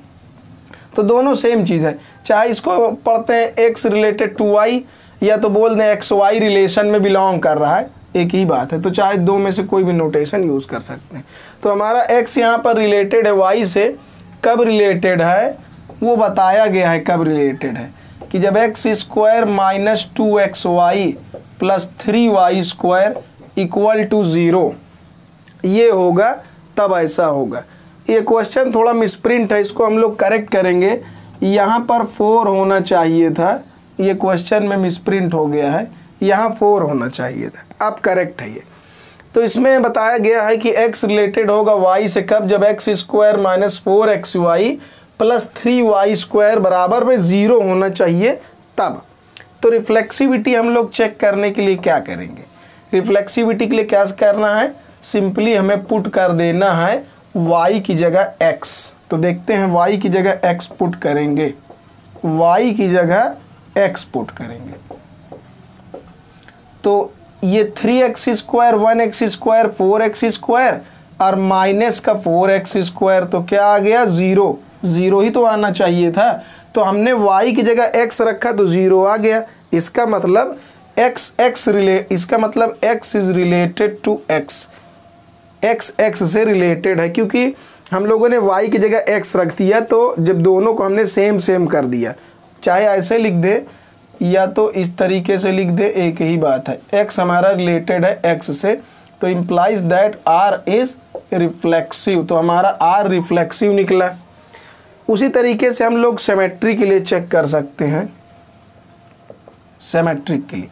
तो दोनों सेम चीज़ है, चाहे इसको पढ़ते हैं x रिलेटेड टू y, या तो बोल दें एक्स वाई रिलेशन में बिलोंग कर रहा है, एक ही बात है। तो चाहे दो में से कोई भी नोटेशन यूज़ कर सकते हैं। तो हमारा x यहाँ पर रिलेटेड है y से, कब रिलेटेड है वो बताया गया है। कब रिलेटेड है कि जब x square minus 2xy plus 3y square equal to 0 ये होगा, तब ऐसा होगा। ये क्वेश्चन थोड़ा मिसप्रिंट है, इसको हम लोग करेक्ट करेंगे। यहाँ पर 4 होना चाहिए था, ये क्वेश्चन में मिसप्रिंट हो गया है, यहाँ 4 होना चाहिए था, अब करेक्ट है ये। तो इसमें बताया गया है कि x रिलेटेड होगा y से कब, जब x square minus 4xy plus 3y square बराबर में 0 होना चाहिए तब। तो रिफ्लेक्सिविटी हम लोग चेक करने के लिए क्या करेंगे, रिफ्लेक्सिविटी के लिए क्या करना है, सिंपली हमें पुट कर देना है y की जगह x। तो देखते हैं y की जगह x पुट करेंगे, y की जगह x पुट करेंगे तो ये 3x square 1x square 4x square और माइनस का 4x स्क्वायर, तो क्या आ गया 0, 0 ही तो आना चाहिए था। तो हमने y की जगह x रखा तो 0 आ गया। इसका मतलब इसका मतलब x is related to x, x से रिलेटेड है, क्योंकि हम लोगों ने y की जगह x रख दिया, तो जब दोनों को हमने सेम सेम कर दिया, चाहे ऐसे लिख दे या तो इस तरीके से लिख दे, एक ही बात है। x हमारा रिलेटेड है x से, तो implies that r is reflexive, तो हमारा r रिफ्लेक्सिव निकला। उसी तरीके से हम लोग सिमेट्री के लिए चेक कर सकते हैं। सिमेट्रिक के लिए,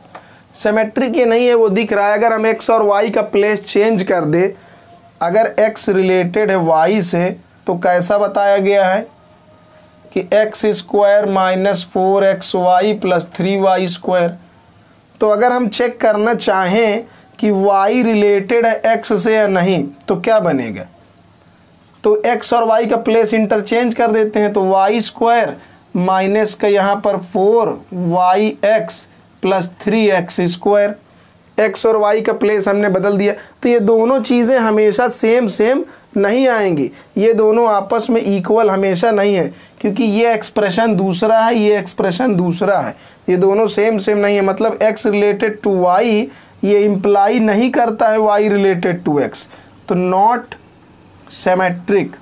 सिमेट्रिक ये नहीं है वो दिख रहा है, अगर हम x और y का प्लेस चेंज कर दे, अगर x रिलेटेड है y से तो कैसा बताया गया है कि x square minus 4xy plus 3y square. तो अगर हम चेक करना चाहें कि y रिलेटेड है x से या नहीं, तो क्या बनेगा, तो x और y का प्लेस इंटरचेंज कर देते हैं, तो y स्क्वायर माइनस का यहाँ पर 4yx plus 3x square, x और y का प्लेस हमने बदल दिया। तो ये दोनों चीज़ें हमेशा सेम सेम नहीं आएंगी, ये दोनों आपस में इक्वल हमेशा नहीं है, क्योंकि ये एक्सप्रेशन दूसरा है, ये एक्सप्रेशन दूसरा है, ये दोनों सेम सेम नहीं है। मतलब x रिलेटेड टू y ये इम्प्लाई नहीं करता है y रिलेटेड टू x, तो नॉट सिमेट्रिक।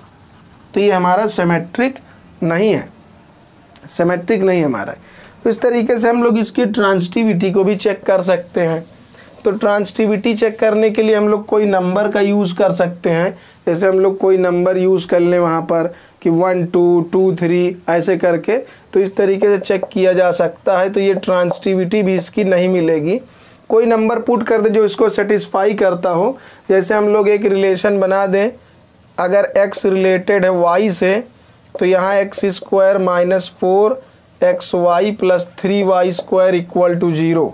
तो ये हमारा सिमेट्रिक नहीं है, सिमेट्रिक नहीं हमारा। तो इस तरीके से हम लोग इसकी ट्रांजिटिविटी को भी चेक कर सकते हैं। तो ट्रांजिटिविटी चेक करने के लिए हम लोग कोई नंबर का यूज़ कर सकते हैं, जैसे हम लोग कोई नंबर यूज़ कर लें वहाँ पर कि 1 2 2 3 ऐसे करके, तो इस तरीके से चेक किया जा सकता है। तो ये ट्रांजिटिविटी भी इसकी नहीं मिलेगी। कोई नंबर पुट कर दे जो इसको सेटिस्फाई करता हो, जैसे हम लोग एक रिलेशन बना दें, अगर x रिलेटेड है y से, तो यहाँ x square minus 4xy plus 3y square equal to 0।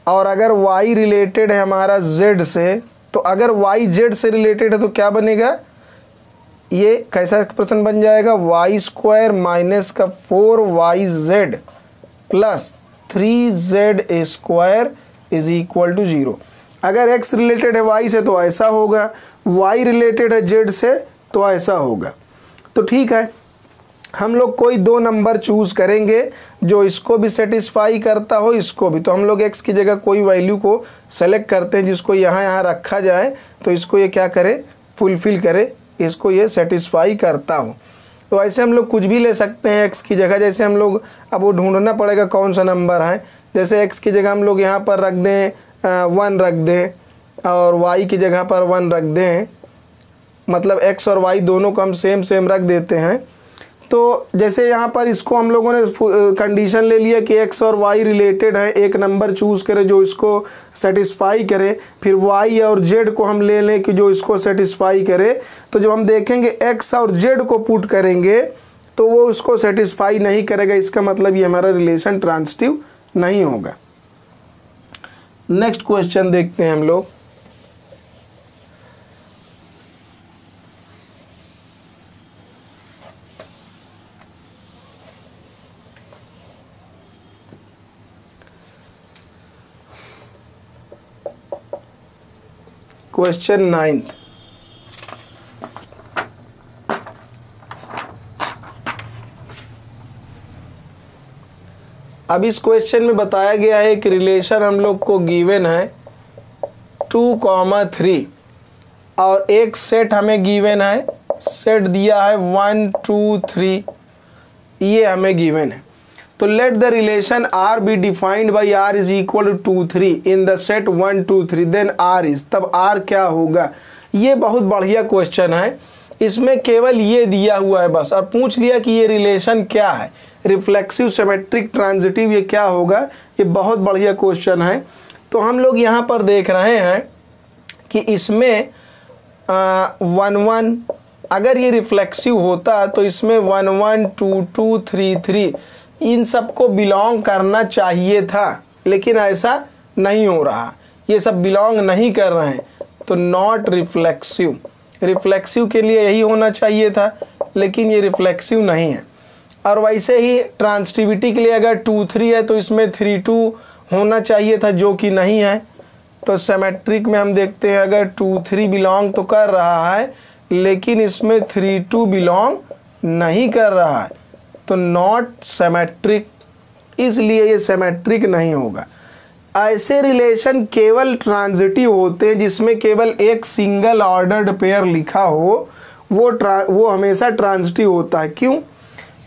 और अगर y रिलेटेड है हमारा z से, तो अगर y z से रिलेटेड है तो क्या बनेगा, ये कैसा एक्सप्रेशन बन जाएगा, y स्क्वायर माइनस का 4yz plus 3z square is equal to 0। अगर x रिलेटेड है y से तो ऐसा होगा, y रिलेटेड है z से तो ऐसा होगा। तो ठीक है, हम लोग कोई दो नंबर चूज़ करेंगे जो इसको भी सेटिस्फाई करता हो, इसको भी। तो हम लोग x की जगह कोई वैल्यू को सेलेक्ट करते हैं जिसको यहाँ रखा जाए, तो इसको ये क्या करे, फुलफ़िल करे, इसको ये सेटिस्फाई करता हो। तो ऐसे हम लोग कुछ भी ले सकते हैं x की जगह, जैसे हम लोग अब वो ढूंढना पड़ेगा कौन सा नंबर है। जैसे x की जगह हम लोग यहाँ पर रख दें 1 रख दें, और y की जगह पर 1 रख दें, मतलब x और y दोनों को हम सेम सेम रख देते हैं। तो जैसे यहाँ पर इसको हम लोगों ने कंडीशन ले लिया कि x और y रिलेटेड है, एक नंबर चूज़ करें जो इसको सेटिस्फाई करे, फिर y और z को हम ले लें कि जो इसको सेटिस्फाई करे। तो जब हम देखेंगे x और z को पुट करेंगे तो वो उसको सेटिस्फाई नहीं करेगा, इसका मतलब ये हमारा रिलेशन ट्रांजिटिव नहीं होगा। नेक्स्ट क्वेश्चन देखते हैं हम लोग। क्वेश्चन 9। अब इस क्वेश्चन में बताया गया है कि रिलेशन हम लोग को गिवन है 2,3 और एक सेट हमें गिवन है, सेट दिया है 1 2 3, ये हमें गिवन है। तो let the relation R be defined by R is equal to 2 3 in the set 1 2 3, then R is, तब R क्या होगा। ये बहुत बढ़िया क्वेश्चन है, इसमें केवल ये दिया हुआ है बस, और पूछ लिया कि ये रिलेशन क्या है, रिफ्लेक्सिव सिमेट्रिक ट्रांजिटिव, ये क्या होगा। ये बहुत बढ़िया क्वेश्चन है। तो हम लोग यहाँ पर देख रहे हैं कि इसमें 1 1, अगर ये रिफ्लेक्सिव होता तो इसमें 1 1 2 2 3 3 इन सबको बिलोंग करना चाहिए था, लेकिन ऐसा नहीं हो रहा, ये सब बिलोंग नहीं कर रहे हैं, तो नॉट रिफ्लेक्सिव। रिफ्लेक्सिव के लिए यही होना चाहिए था, लेकिन ये रिफ्लेक्सिव नहीं है। और वैसे ही ट्रांजिटिविटी के लिए अगर 2 3 है तो इसमें 3 2 होना चाहिए था, जो कि नहीं है। तो सिमेट्रिक में हम देखते हैं अगर 2 3 बिलोंग तो कर रहा है, लेकिन इसमें 3 2 बिलोंग नहीं कर रहा है, तो नॉट सिमेट्रिक, इसलिए ये सिमेट्रिक नहीं होगा। ऐसे रिलेशन केवल ट्रांजिटिव होते हैं जिसमें केवल एक सिंगल ऑर्डर्ड पेयर लिखा हो, वो हमेशा ट्रांजिटिव होता है। क्यों?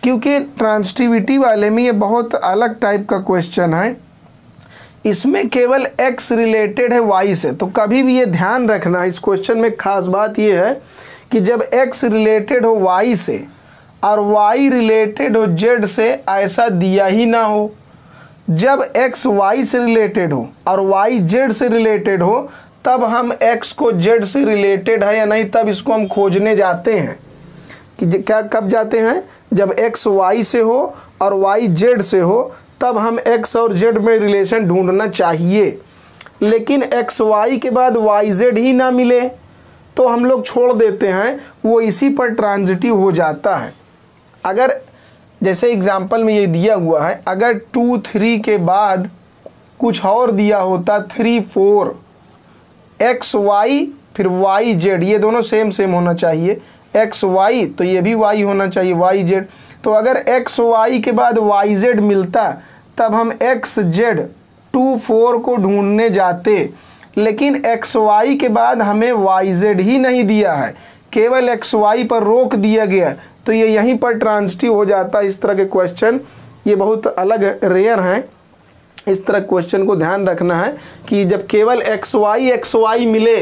क्योंकि ट्रांजिटिविटी वाले में ये बहुत अलग टाइप का क्वेश्चन है, इसमें केवल x रिलेटेड है y से। तो कभी भी ये ध्यान रखना, इस क्वेश्चन में खास बात ये है कि जब x रिलेटेड हो y से और y रिलेटेड हो z से, ऐसा दिया ही ना हो। जब x y से रिलेटेड हो और y z से रिलेटेड हो, तब हम x को z से रिलेटेड है या नहीं, तब इसको हम खोजने जाते हैं कि क्या, कब जाते हैं, जब x y से हो और y z से हो, तब हम x और z में रिलेशन ढूंढना चाहिए। लेकिन x y के बाद y z ही ना मिले तो हम लोग छोड़ देते हैं, वो इसी पर ट्रांजिटिव हो जाता है। अगर जैसे एग्जाम्पल में ये दिया हुआ है, अगर 2 3 के बाद कुछ और दिया होता 3 4, x y फिर y z, ये दोनों सेम होना चाहिए, x y तो ये भी y होना चाहिए, y z। तो अगर x y के बाद y z मिलता तब हम x z 2 4 को ढूंढने जाते, लेकिन x y के बाद हमें y z ही नहीं दिया है, केवल x y पर रोक दिया गया, तो ये यहीं पर ट्रांजिटिव हो जाता है। इस तरह के क्वेश्चन ये बहुत अलग रेयर हैं, इस तरह क्वेश्चन को ध्यान रखना है कि जब केवल x y मिले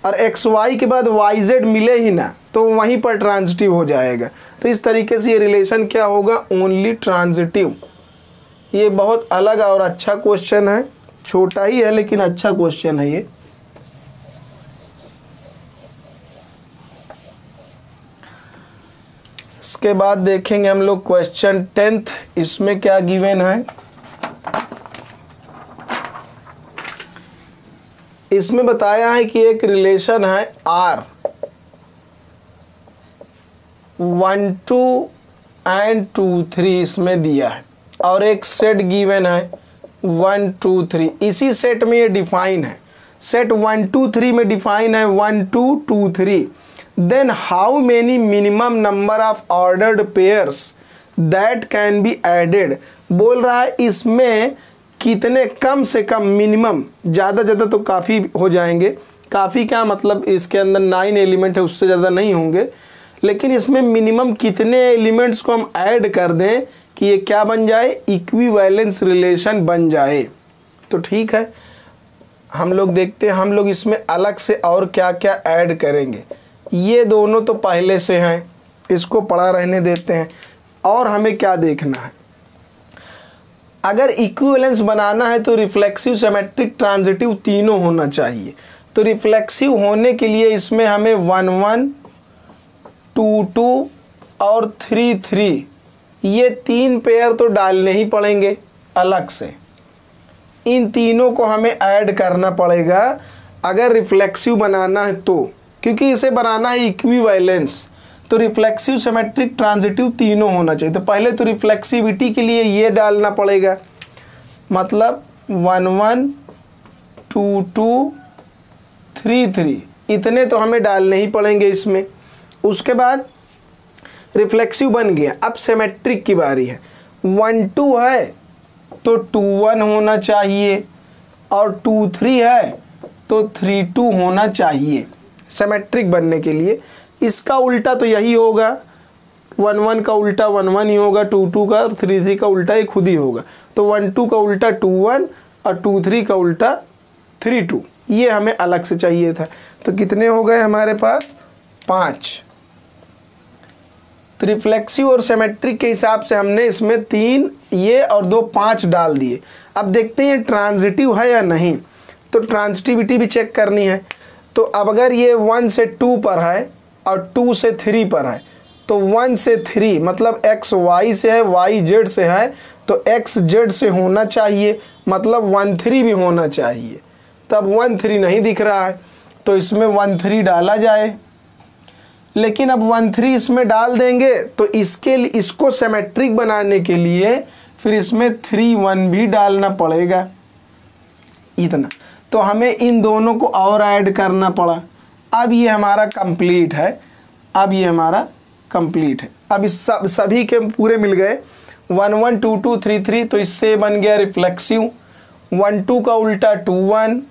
और x y के बाद y z मिले ही ना, तो वहीं पर ट्रांजिटिव हो जाएगा। तो इस तरीके से ये रिलेशन क्या होगा, ओनली ट्रांजिटिव। ये बहुत अलग और अच्छा क्वेश्चन है, छोटा ही है लेकिन अच्छा क्वेश्चन है ये। इसके बाद देखेंगे हम लोग क्वेश्चन 10th, इसमें क्या गिवन है। इसमें बताया है कि एक रिलेशन है R 1 2 एंड 2 3 इसमें दिया है, और एक सेट गिवन है 1 2 3, इसी सेट में ये डिफाइन है, सेट 1 2 3 में डिफाइन है 1 2 2 3। Then how many minimum number of ordered pairs that can be added, बोल रहा है इसमें कितने कम से कम, मिनिमम, ज़्यादा तो काफ़ी हो जाएंगे, काफ़ी क्या मतलब इसके अंदर 9 एलिमेंट है, उससे ज़्यादा नहीं होंगे, लेकिन इसमें मिनिमम कितने एलिमेंट्स को हम ऐड कर दें कि ये क्या बन जाए, इक्विवेलेंस रिलेशन बन जाए। तो ठीक है, हम लोग देखते हैं हम लोग इसमें अलग से और क्या क्या ऐड करेंगे। ये दोनों तो पहले से हैं, इसको पड़ा रहने देते हैं। और हमें क्या देखना है, अगर इक्विवेलेंस बनाना है तो रिफ्लेक्सिव, सिमेट्रिक, ट्रांजिटिव तीनों होना चाहिए। तो रिफ्लेक्सिव होने के लिए इसमें हमें 1 1 2 2 और 3 3 ये 3 पेयर तो डालने ही पड़ेंगे अलग से। इन तीनों को हमें ऐड करना पड़ेगा अगर रिफ्लेक्सिव बनाना है तो, क्योंकि इसे बनाना है इक्विवेलेंस। तो रिफ्लेक्सिव, सिमेट्रिक, ट्रांजिटिव तीनों होना चाहिए। तो पहले तो रिफ्लेक्सिविटी के लिए ये डालना पड़ेगा, मतलब 1 1 2 2 3 3 इतने तो हमें डालने ही पड़ेंगे इसमें। उसके बाद रिफ्लेक्सिव बन गया। अब सिमेट्रिक की बारी है। 1 2 है तो 2 1 होना चाहिए, और 2 3 है तो 3 2 होना चाहिए सिमेट्रिक बनने के लिए। इसका उल्टा तो यही होगा, 1 1 का उल्टा 1 1 ही होगा, 2 2 का और 3 3 का उल्टा ही खुद ही होगा। तो 1 2 का उल्टा 2 1 और 2 3 का उल्टा 3 2, ये हमें अलग से चाहिए था। तो कितने हो गए हमारे पास? 5। तो रिफ्लेक्सिव और सिमेट्रिक के हिसाब से हमने इसमें 3 ये और 2 5 डाल दिए। अब देखते हैं ट्रांजिटिव है या नहीं। तो ट्रांजिटिविटी भी चेक करनी है। तो अब अगर ये 1 से 2 पर है और 2 से 3 पर है, तो 1 से 3 मतलब x y से है, y z से है, तो x z से होना चाहिए, मतलब 1 3 भी होना चाहिए। तब 1 3 नहीं दिख रहा है तो इसमें 1 3 डाला जाए। लेकिन अब 1 3 इसमें डाल देंगे तो इसको सिमेट्रिक बनाने के लिए फिर इसमें 3 1 भी डालना पड़ेगा, इतना। तो हमें इन दोनों को और ऐड करना पड़ा। अब ये हमारा कंप्लीट है। अब ये हमारा कंप्लीट है। अब इस सभी के पूरे मिल गए। 1 1 2 2 3 3 तो इससे बन गया रिफ्लेक्सिव। 1 2 का उल्टा 2 1,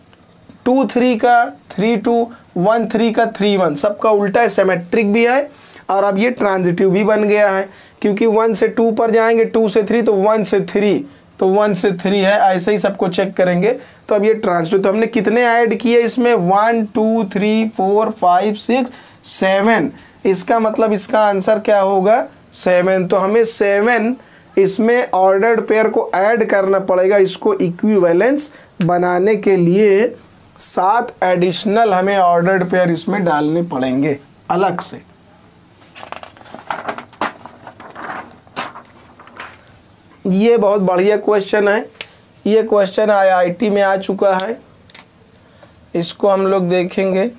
2 3 का 3 2, 1 3 का 3 1, सबका उल्टा है, सिमेट्रिक भी है। और अब ये ट्रांजिटिव भी बन गया है, क्योंकि 1 से 2 पर जाएंगे, 2 से 3 तो 1 से 3, तो 1 से 3 है। ऐसे ही सबको चेक करेंगे। तो अब ये ट्रांजिटिव, तो हमने कितने ऐड किए इसमें? 1 2 3 4 5 6 7। इसका मतलब इसका आंसर क्या होगा? 7। तो हमें 7 इसमें ऑर्डर्ड पेयर को ऐड करना पड़ेगा। इसको इक्विवेलेंस बनाने के लिए 7 एडिशनल हमें ऑर्डर्ड पेयर इसमें डालने पड़ेंगे अलग से। ये बहुत बढ़िया क्वेश्चन है। ये क्वेश्चन IIT में आ चुका है। इसको हम लोग देखेंगे।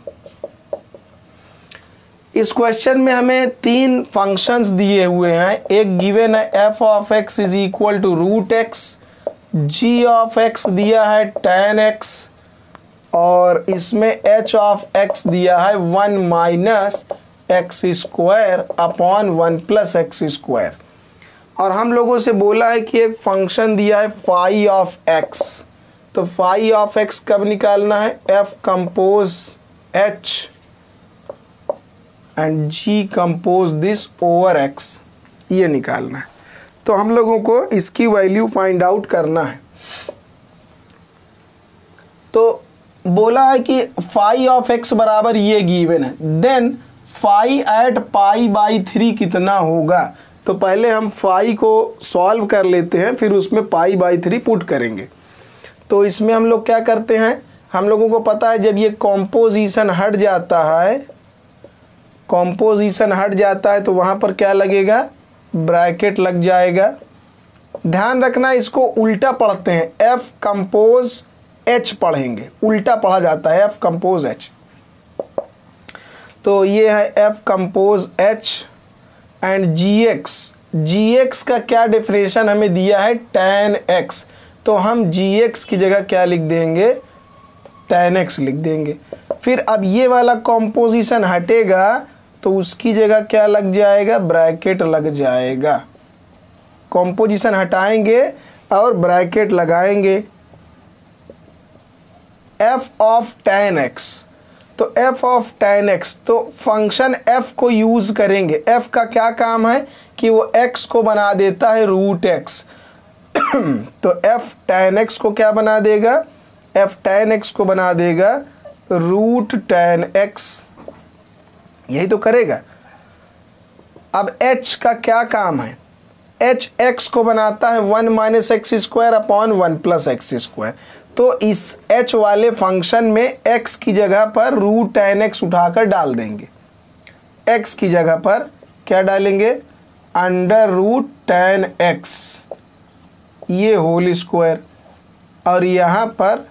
इस क्वेश्चन में हमें 3 फंक्शंस दिए हुए हैं। एक गिवन है f of x is equal to root X, g of x दिया है tan x, और इसमें h ऑफ x दिया है 1 minus x square upon 1 plus X square. और हम लोगों से बोला है कि एक फंक्शन दिया है फाई ऑफ x। तो फाई ऑफ x कब निकालना है? f compose h and g compose this over x, ये निकालना है। तो हम लोगों को इसकी वैल्यू फाइंड आउट करना है। तो बोला है कि फाई ऑफ x बराबर ये गिवन है, then phi at pi by 3 कितना होगा? तो पहले हम फाई को सॉल्व कर लेते हैं, फिर उसमें पाई बाई 3 पुट करेंगे। तो इसमें हम लोग क्या करते हैं, हम लोगों को पता है जब ये कॉम्पोजिशन हट जाता है, कॉम्पोजिशन हट जाता है तो वहाँ पर क्या लगेगा? ब्रैकेट लग जाएगा। ध्यान रखना इसको उल्टा पढ़ते हैं, f कंपोज h पढ़ेंगे, उल्टा पढ़ा जाता है f कंपोज h। तो ये है f compose h and gx का क्या डेफिनेशन हमें दिया है? tan x। तो हम gx की जगह क्या लिख देंगे? tan x लिख देंगे। फिर अब ये वाला कॉम्पोजिशन हटेगा तो उसकी जगह क्या लग जाएगा? ब्रैकेट लग जाएगा। कॉम्पोजिशन हटाएंगे और ब्रैकेट लगाएंगे। f ऑफ tan x, तो f ऑफ tan x, तो फंक्शन f को यूज करेंगे। f का क्या काम है कि वो x को बना देता है रूट x। तो f tan x को क्या बना देगा? f tan x को बना देगा रूट tan x, यही तो करेगा। अब h का क्या काम है? एच एक्स को बनाता है 1 minus x square upon 1 plus X square. तो इस एच वाले फंक्शन में एक्स की जगह पर रूट टेन एक्स उठाकर डाल देंगे। एक्स की जगह पर क्या डालेंगे, अंडर रूट टेन एक्स ये होल स्क्वायर, और यहाँ पर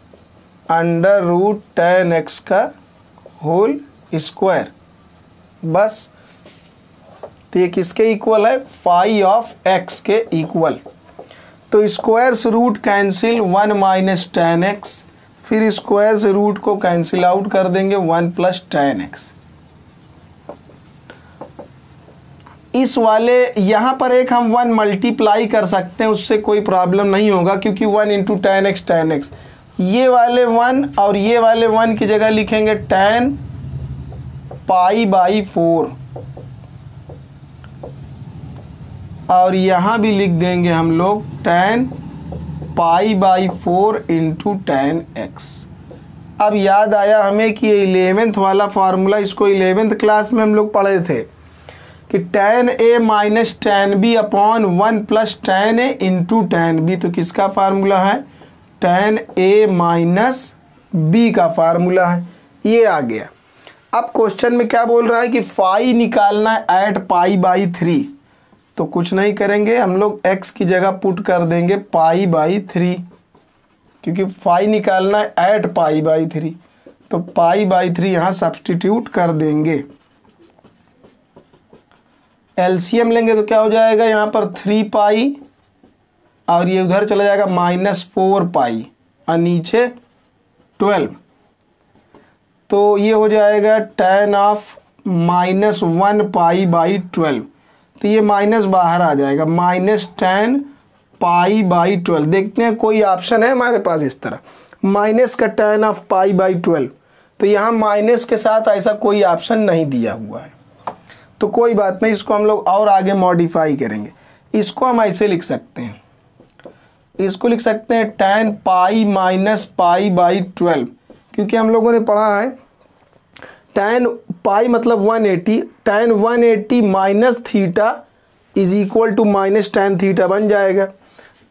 अंडर रूट टेन एक्स का होल स्क्वायर। बस, तो ये किसके इक्वल है, फाई ऑफ एक्स के इक्वल। तो स्क्वायर से root cancel 1 minus ten X, फिर स्क्वायर से रूट को कैंसिल आउट कर देंगे 1 प्लस टेन एक्स। इस वाले यहाँ पर एक हम 1 मल्टीप्लाई कर सकते हैं, उससे कोई प्रॉब्लम नहीं होगा क्योंकि 1 इंटू टेन एक्स। ये वाले 1 और ये वाले 1 की जगह लिखेंगे टेन पाई बाई 4, और यहाँ भी लिख देंगे हम लोग ten pi by 4 into ten x. अब याद आया हमें कि 11th वाला फार्मूला, इसको 11th क्लास में हम लोग पढ़े थे कि ten A minus ten B upon 1 plus ten A into ten B. तो किसका फार्मूला है, टेन ए माइनस बी का फार्मूला है, ये आ गया। अब क्वेश्चन में क्या बोल रहा है कि फाई निकालना है एट पाई बाई 3। तो कुछ नहीं करेंगे, हम लोग x की जगह पुट कर देंगे पाई बाई 3, क्योंकि फाई निकालना है एट पाई बाई 3। तो पाई बाई 3 यहाँ सब्सटीट्यूट कर देंगे। एलसीएम लेंगे तो क्या हो जाएगा, यहाँ पर 3 पाई और ये उधर चला जाएगा -4 पाई और नीचे 12। तो ये हो जाएगा tan ऑफ -1 पाई बाई 12। तो ये माइनस बाहर आ जाएगा, -10 पाई बाई 12। देखते हैं कोई ऑप्शन है हमारे पास इस तरह, माइनस का tan ऑफ पाई बाई 12। तो यहाँ माइनस के साथ ऐसा कोई ऑप्शन नहीं दिया हुआ है, तो कोई बात नहीं, इसको हम लोग और आगे मॉडिफाई करेंगे। इसको हम ऐसे लिख सकते हैं, इसको लिख सकते हैं tan pi minus pi by 12, क्योंकि हम लोगों ने पढ़ा है tan पाई मतलब 180, tan 180 minus theta is equal to minus tan theta बन जाएगा।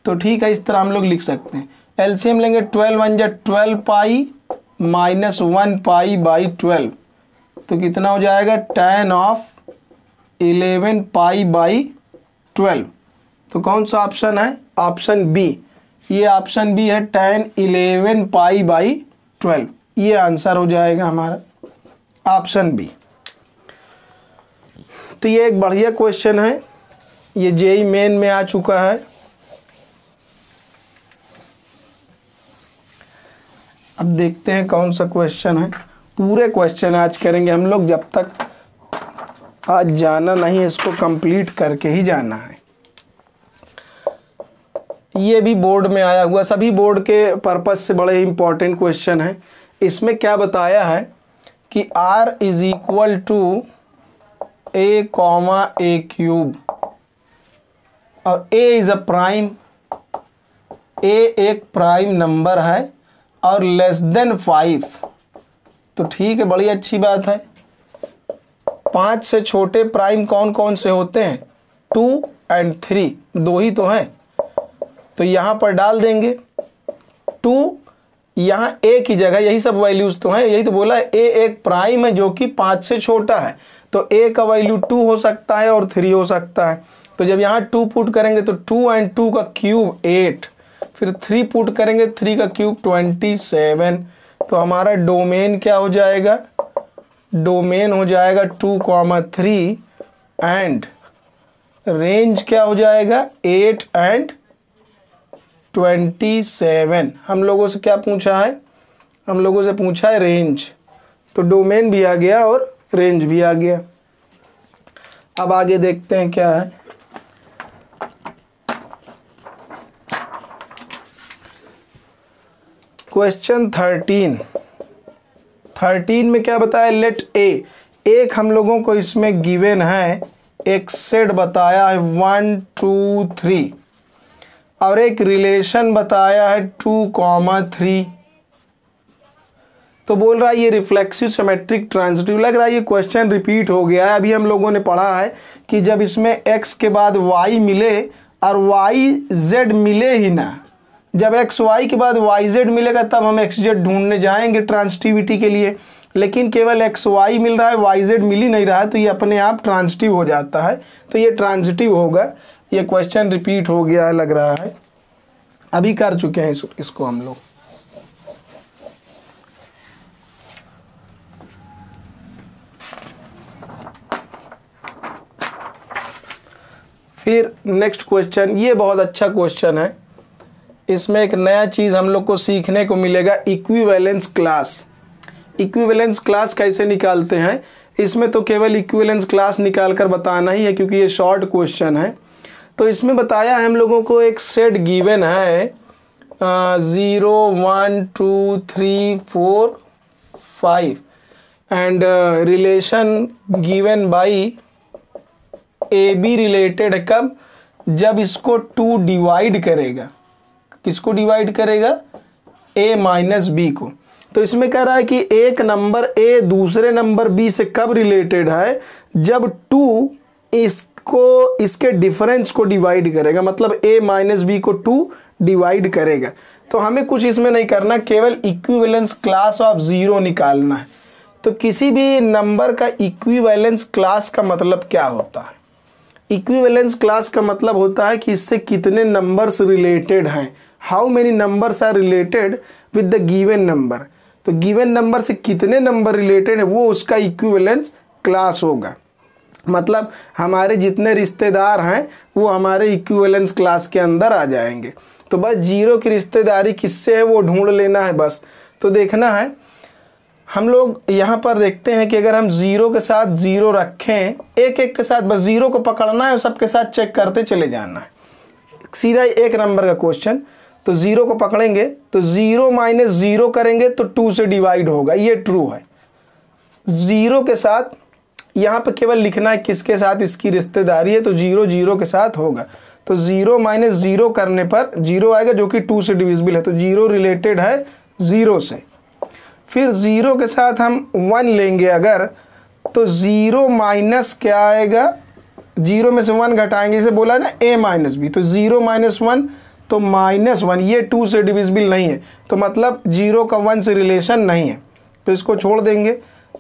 तो ठीक है, इस तरह हम लोग लिख सकते हैं। एलसीएम लेंगे 12 1 जा 12 पाई माइनस 1 पाई बाई 12। तो कितना हो जाएगा, tan ऑफ 11 पाई बाई 12। तो कौन सा ऑप्शन है, ऑप्शन बी। ये ऑप्शन बी है, tan 11 पाई बाई 12। ये आंसर हो जाएगा हमारा ऑप्शन बी। तो ये एक बढ़िया क्वेश्चन है, ये जेई मेन में आ चुका है। अब देखते हैं कौन सा क्वेश्चन है। पूरे क्वेश्चन आज करेंगे हम लोग, जब तक आज जाना नहीं इसको कंप्लीट करके ही जाना है। ये भी बोर्ड में आया हुआ, सभी बोर्ड के पर्पज से बड़े ही इंपॉर्टेंट क्वेश्चन है। इसमें क्या बताया है कि r is equal to a comma a cube, और a is a prime, a एक प्राइम नंबर है और लेस देन 5। तो ठीक है, बड़ी अच्छी बात है। 5 से छोटे प्राइम कौन कौन से होते हैं, 2 और 3, 2 ही तो हैं। तो यहाँ पर डाल देंगे 2, यहाँ a की जगह, यही सब वैल्यूज तो हैं, यही तो बोला है a एक प्राइम है जो कि 5 से छोटा है। तो a का वैल्यू 2 हो सकता है और 3 हो सकता है। तो जब यहाँ 2 पुट करेंगे तो 2 और 2 का क्यूब 8, फिर 3 पुट करेंगे 3 का क्यूब 27। तो हमारा डोमेन क्या हो जाएगा, डोमेन हो जाएगा 2,3 एंड रेंज क्या हो जाएगा 8 एंड 27। हम लोगों से क्या पूछा है, हम लोगों से पूछा है रेंज। तो डोमेन भी आ गया और रेंज भी आ गया। अब आगे देखते हैं क्या है। क्वेश्चन 13 में क्या बताया, लेट ए, एक हम लोगों को इसमें गिवन है, एक सेट बताया है 1 2 3 और एक रिलेशन बताया है 2,3। तो बोल रहा है ये रिफ्लेक्सिव सिमेट्रिक ट्रांजिटिव। लग रहा है ये क्वेश्चन रिपीट हो गया है। अभी हम लोगों ने पढ़ा है कि जब इसमें x के बाद y मिले और वाई जेड मिले ही ना, जब एक्स वाई के बाद वाई जेड मिलेगा तब हम एक्स जेड ढूंढने जाएंगे ट्रांसिटिविटी के लिए, लेकिन केवल एक्स वाई मिल रहा है, वाई जेड मिल ही नहीं रहा है, तो ये अपने आप ट्रांसिटिव हो जाता है, तो ये ट्रांसिटिव होगा। ये क्वेश्चन रिपीट हो गया है लग रहा है, अभी कर चुके हैं इसको हम लोग। फिर नेक्स्ट क्वेश्चन, ये बहुत अच्छा क्वेश्चन है, इसमें एक नया चीज़ हम लोग को सीखने को मिलेगा, इक्विवेलेंस क्लास। इक्विवेलेंस क्लास कैसे निकालते हैं, इसमें तो केवल इक्विवेलेंस क्लास निकाल कर बताना ही है क्योंकि ये शॉर्ट क्वेश्चन है। तो इसमें बताया है हम लोगों को एक सेट गिवन है 0 1 2 3 4 5 and relation given by A B related है कब, जब इसको 2 डिवाइड करेगा, किसको डिवाइड करेगा, a माइनस बी को। तो इसमें कह रहा है कि एक नंबर a दूसरे नंबर b से कब रिलेटेड है, जब 2 इसको इसके डिफरेंस को डिवाइड करेगा, मतलब a माइनस बी को 2 डिवाइड करेगा। तो हमें कुछ इसमें नहीं करना, केवल इक्विवेलेंस क्लास ऑफ 0 निकालना है। तो किसी भी नंबर का इक्विवेलेंस क्लास का मतलब क्या होता है, इक्विवेलेंस क्लास का मतलब होता है कि इससे कितने नंबर्स रिलेटेड हैं, how many numbers are related with the given number. तो गिवन नंबर से कितने नंबर रिलेटेड है वो उसका इक्विवेलेंस क्लास होगा, मतलब हमारे जितने रिश्तेदार हैं वो हमारे इक्विवेलेंस क्लास के अंदर आ जाएंगे। तो बस 0 की रिश्तेदारी किससे है वो ढूंढ लेना है बस। तो देखना है, हम लोग यहाँ पर देखते हैं कि अगर हम 0 के साथ 0 रखें, एक एक के साथ बस 0 को पकड़ना है और सबके साथ चेक करते चले जाना है, सीधा एक नंबर का क्वेश्चन। तो 0 को पकड़ेंगे तो 0 माइनस 0 करेंगे तो 2 से डिवाइड होगा, ये ट्रू है। 0 के साथ यहाँ पे केवल लिखना है किसके साथ इसकी रिश्तेदारी है, तो 0 0 के साथ होगा। तो 0 माइनस 0 करने पर 0 आएगा जो कि 2 से डिविजिबल है, तो 0 रिलेटेड है 0 से। फिर 0 के साथ हम 1 लेंगे अगर, तो 0 माइनस क्या आएगा, 0 में से 1 घटाएंगे, इसे बोला है ना a माइनस बी, तो 0 माइनस 1 तो -1, ये 2 से डिविजिबल नहीं है, तो मतलब 0 का 1 से रिलेशन नहीं है, तो इसको छोड़ देंगे।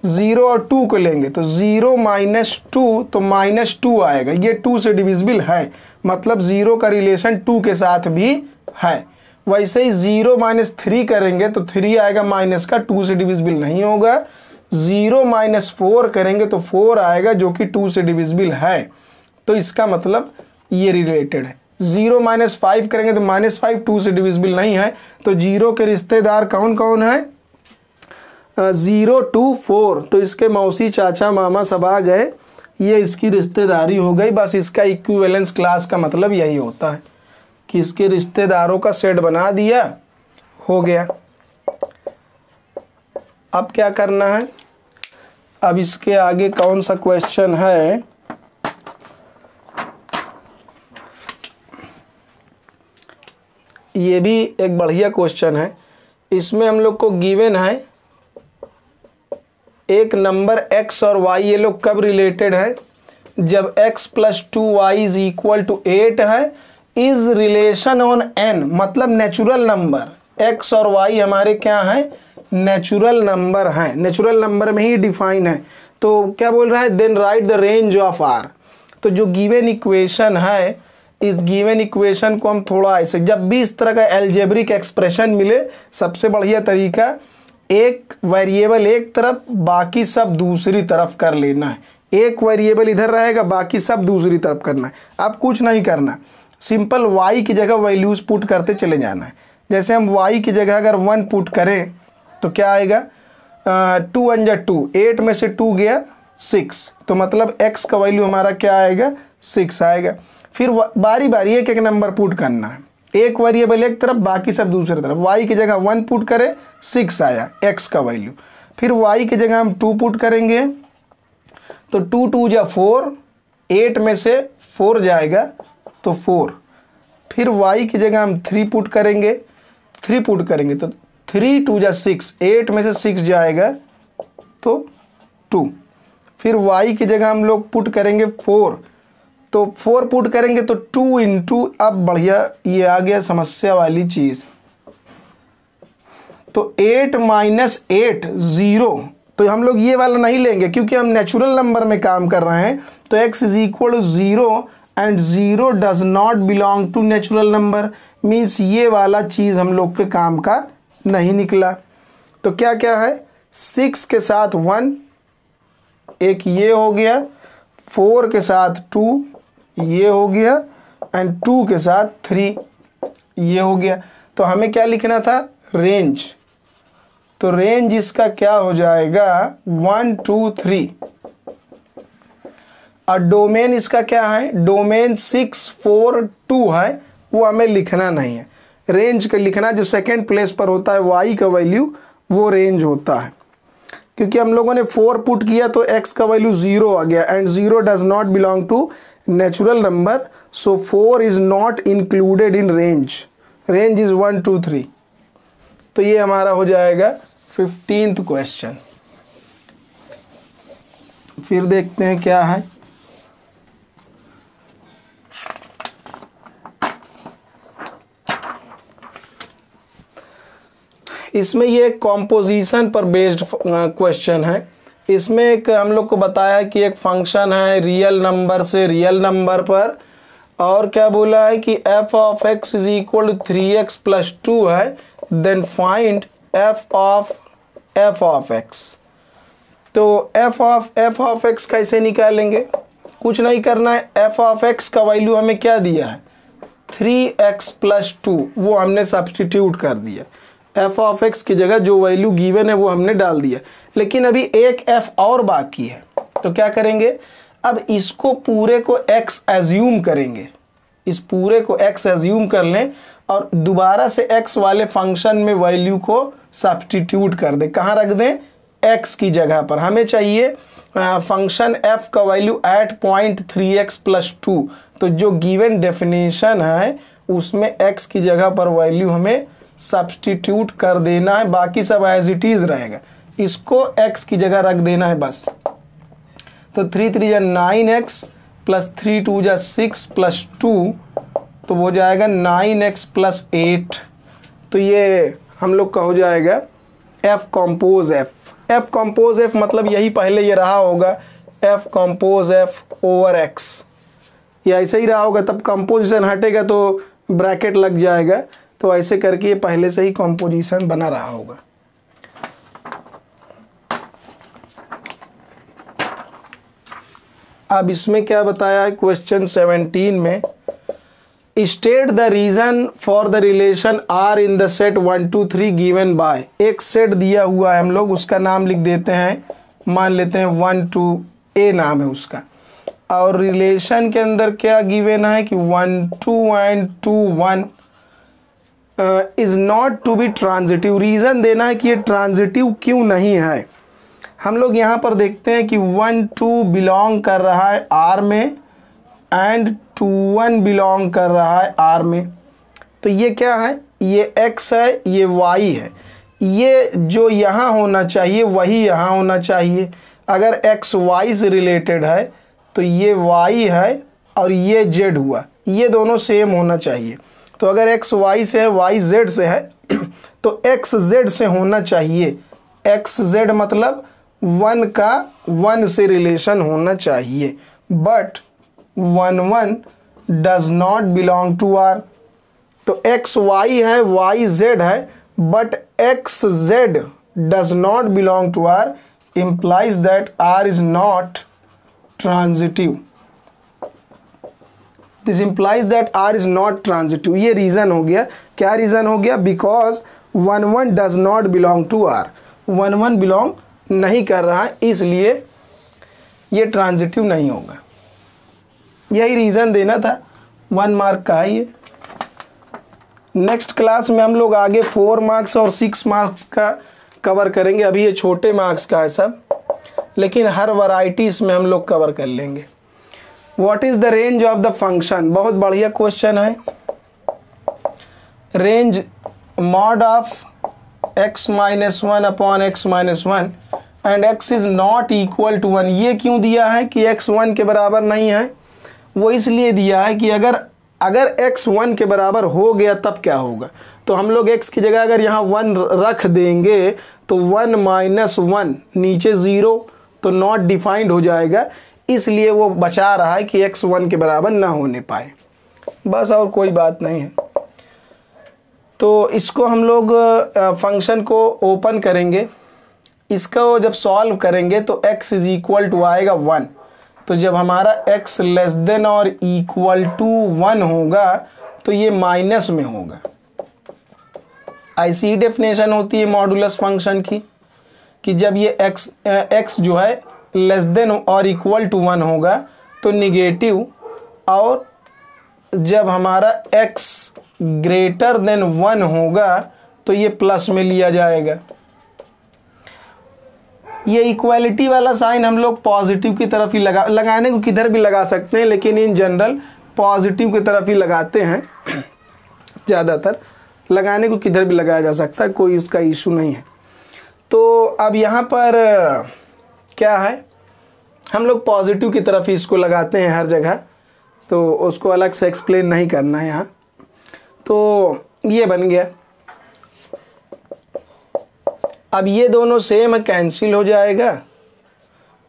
0 और 2 को लेंगे तो 0 माइनस 2 तो -2 आएगा, ये 2 से डिविजिबल है, मतलब 0 का रिलेशन 2 के साथ भी है। वैसे ही 0 माइनस 3 करेंगे तो 3 आएगा माइनस का, 2 से डिविजिबल नहीं होगा। 0 माइनस 4 करेंगे तो 4 आएगा जो कि 2 से डिविजिबल है, तो इसका मतलब ये रिलेटेड है। 0 माइनस 5 करेंगे तो -5 2 से डिविजिबल नहीं है, तो 0 के रिश्तेदार कौन कौन है, 0 2 4, तो इसके मौसी चाचा मामा सब आ गए, ये इसकी रिश्तेदारी हो गई। बस इसका इक्विवेलेंस क्लास का मतलब यही होता है कि इसके रिश्तेदारों का सेट बना दिया, हो गया। अब क्या करना है, अब इसके आगे कौन सा क्वेश्चन है, ये भी एक बढ़िया क्वेश्चन है। इसमें हम लोग को गिवन है एक नंबर x और y, ये लोग कब रिलेटेड है, जब x plus 2y is equal to 8 है, इज रिलेशन ऑन n, मतलब नेचुरल नंबर। x और y हमारे क्या हैं, नेचुरल नंबर हैं, नेचुरल नंबर में ही डिफाइन है। तो क्या बोल रहा है, then write the range of r। तो जो गिवन इक्वेशन है, इस गिवन इक्वेशन को हम थोड़ा ऐसे, जब भी इस तरह का एल्जेब्रिक एक्सप्रेशन मिले, सबसे बढ़िया तरीका एक वेरिएबल एक तरफ बाकी सब दूसरी तरफ कर लेना है। एक वेरिएबल इधर रहेगा, बाकी सब दूसरी तरफ करना है। अब कुछ नहीं करना, सिंपल y की जगह वैल्यूज पुट करते चले जाना है। जैसे हम y की जगह अगर 1 पुट करें तो क्या आएगा, 2 1 जा 2, 8 में से 2 गया 6, तो मतलब x का वैल्यू हमारा क्या आएगा, 6 आएगा। फिर बारी बारी एक एक नंबर पुट करना है, एक वेरिएबल एक तरफ बाकी सब दूसरी तरफ। y की जगह 1 पुट करें, 6 आया x का वैल्यू। फिर y की जगह हम 2 पुट करेंगे तो 2 2 जा 4, 8 में से 4 जाएगा तो 4। फिर y की जगह हम 3 पुट करेंगे, 3 पुट करेंगे तो 3 2 जा 6, 8 में से 6 जाएगा तो 2। फिर y की जगह हम लोग पुट करेंगे 4, तो 4 पुट करेंगे तो 2 इंटू, अब बढ़िया ये आ गया समस्या वाली चीज़, तो 8 माइनस 8 0, तो हम लोग ये वाला नहीं लेंगे क्योंकि हम नेचुरल नंबर में काम कर रहे हैं। तो x is equal to 0 and 0 does not belong to natural number, means ये वाला चीज़ हम लोग के काम का नहीं निकला। तो क्या क्या है, 6 के साथ 1, एक ये हो गया, 4 के साथ 2 ये हो गया, एंड 2 के साथ 3 ये हो गया। तो हमें क्या लिखना था, रेंज। तो रेंज इसका क्या हो जाएगा, 1 2 3। और डोमेन इसका क्या है, डोमेन 6 4 2 है, वो हमें लिखना नहीं है। रेंज का लिखना जो सेकेंड प्लेस पर होता है y का वैल्यू, वो रेंज होता है। क्योंकि हम लोगों ने 4 पुट किया तो x का वैल्यू 0 आ गया, and 0 does not belong to natural number, so 4 is not included in range. Range is 1 2 3। तो ये हमारा हो जाएगा 15th क्वेश्चन। फिर देखते हैं क्या है। इसमें ये कॉम्पोजिशन पर बेस्ड क्वेश्चन है। इसमें एक हम लोग को बताया कि एक फंक्शन है रियल नंबर से रियल नंबर पर, और क्या बोला है कि f of x is equal to 3x plus 2 है, then find f of x। तो f ऑफ x कैसे निकालेंगे, कुछ नहीं करना है। f ऑफ x का वैल्यू हमें क्या दिया है, 3x प्लस 2, वो हमने सब्स्टिट्यूट कर दिया। f ऑफ x की जगह जो वैल्यू गिवन है वो हमने डाल दिया, लेकिन अभी एक f और बाकी है। तो क्या करेंगे, अब इसको पूरे को x एज्यूम करेंगे, इस पूरे को x एज्यूम कर लें और दोबारा से x वाले फंक्शन में वैल्यू को सब्स्टिट्यूट कर दें। कहाँ रख दें, x की जगह पर। हमें चाहिए फंक्शन f का value at point 3x plus 2। तो जो गिवन डेफिनेशन है उसमें x की जगह पर वैल्यू हमें सब्स्टिट्यूट कर देना है, बाकी सब एज इट इज रहेगा, इसको x की जगह रख देना है बस। तो 3 3 जा 9x प्लस 3 2 जा 6 प्लस 2, तो वो जाएगा 9x प्लस 8। तो ये हम लोग का हो जाएगा f compose f। f compose f मतलब यही पहले ये रहा होगा f compose f over x, ये ऐसे ही रहा होगा, तब कंपोजिशन हटेगा तो ब्रैकेट लग जाएगा। तो ऐसे करके ये पहले से ही कॉम्पोजिशन बना रहा होगा। अब इसमें क्या बताया है क्वेश्चन 17 में, state the reason for the relation R in the set 1 2 3 given by. एक सेट दिया हुआ है, हम लोग उसका नाम लिख देते हैं, मान लेते हैं 1 2 ए नाम है उसका, और रिलेशन के अंदर क्या गिवन है कि 1 2 and 2 1 is not to be transitive. Reason देना है कि ये ट्रांजिटिव क्यों नहीं है। हम लोग यहाँ पर देखते हैं कि 1 2 बिलोंग कर रहा है R में एंड 2 1 बिलोंग कर रहा है R में। तो ये क्या है, ये x है, ये y है, ये जो यहाँ होना चाहिए वही यहाँ होना चाहिए। अगर x y से रिलेटेड है तो ये y है और ये z हुआ, ये दोनों सेम होना चाहिए। तो अगर x y से है, y z से है, तो x z से होना चाहिए। x z मतलब 1 का 1 से रिलेशन होना चाहिए, but 1 1 does not belong to R। तो x y है, y z है, but x z does not belong to R, implies that R is not transitive. This implies that R is not transitive. ये रीज़न हो गया। क्या रीज़न हो गया, because 1 1 does not belong to R, 1 1 belong नहीं कर रहा है, इसलिए ये ट्रांजिटिव नहीं होगा। यही रीज़न देना था, 1 मार्क का है ये। नेक्स्ट क्लास में हम लोग आगे 4 मार्क्स और 6 मार्क्स का कवर करेंगे। अभी ये छोटे मार्क्स का है सब, लेकिन हर वैरायटी इसमें हम लोग कवर कर लेंगे। What is the range of the function, बहुत बढ़िया क्वेश्चन है। Range mod of x minus 1 upon x minus 1 and x is not equal to 1। ये क्यों दिया है कि x 1 के बराबर नहीं है, वो इसलिए दिया है कि अगर x 1 के बराबर हो गया तब क्या होगा। तो हम लोग x की जगह अगर यहाँ 1 रख देंगे तो 1 माइनस 1 नीचे 0 तो नॉट डिफाइंड हो जाएगा, इसलिए वो बचा रहा है कि x 1 के बराबर ना होने पाए, बस और कोई बात नहीं है। तो इसको हम लोग फंक्शन को ओपन करेंगे, इसको जब सॉल्व करेंगे तो x इज इक्वल टू आएगा 1। तो जब हमारा x लेस देन और इक्वल टू 1 होगा तो ये माइनस में होगा। ऐसी डेफिनेशन होती है मॉडुलस फंक्शन की कि जब ये x जो है लेस देन और इक्वल टू 1 होगा तो निगेटिव, और जब हमारा x ग्रेटर देन 1 होगा तो ये प्लस में लिया जाएगा। ये इक्वालिटी वाला साइन हम लोग पॉजिटिव की तरफ ही लगाने को किधर भी लगा सकते हैं, लेकिन इन जनरल पॉजिटिव की तरफ ही लगाते हैं, ज़्यादातर लगाने को किधर भी लगाया जा सकता है, कोई इसका इशू नहीं है। तो अब यहाँ पर क्या है, हम लोग पॉजिटिव की तरफ ही इसको लगाते हैं हर जगह, तो उसको अलग से एक्सप्लेन नहीं करना है यहाँ। तो ये बन गया। अब ये दोनों सेम कैंसिल हो जाएगा,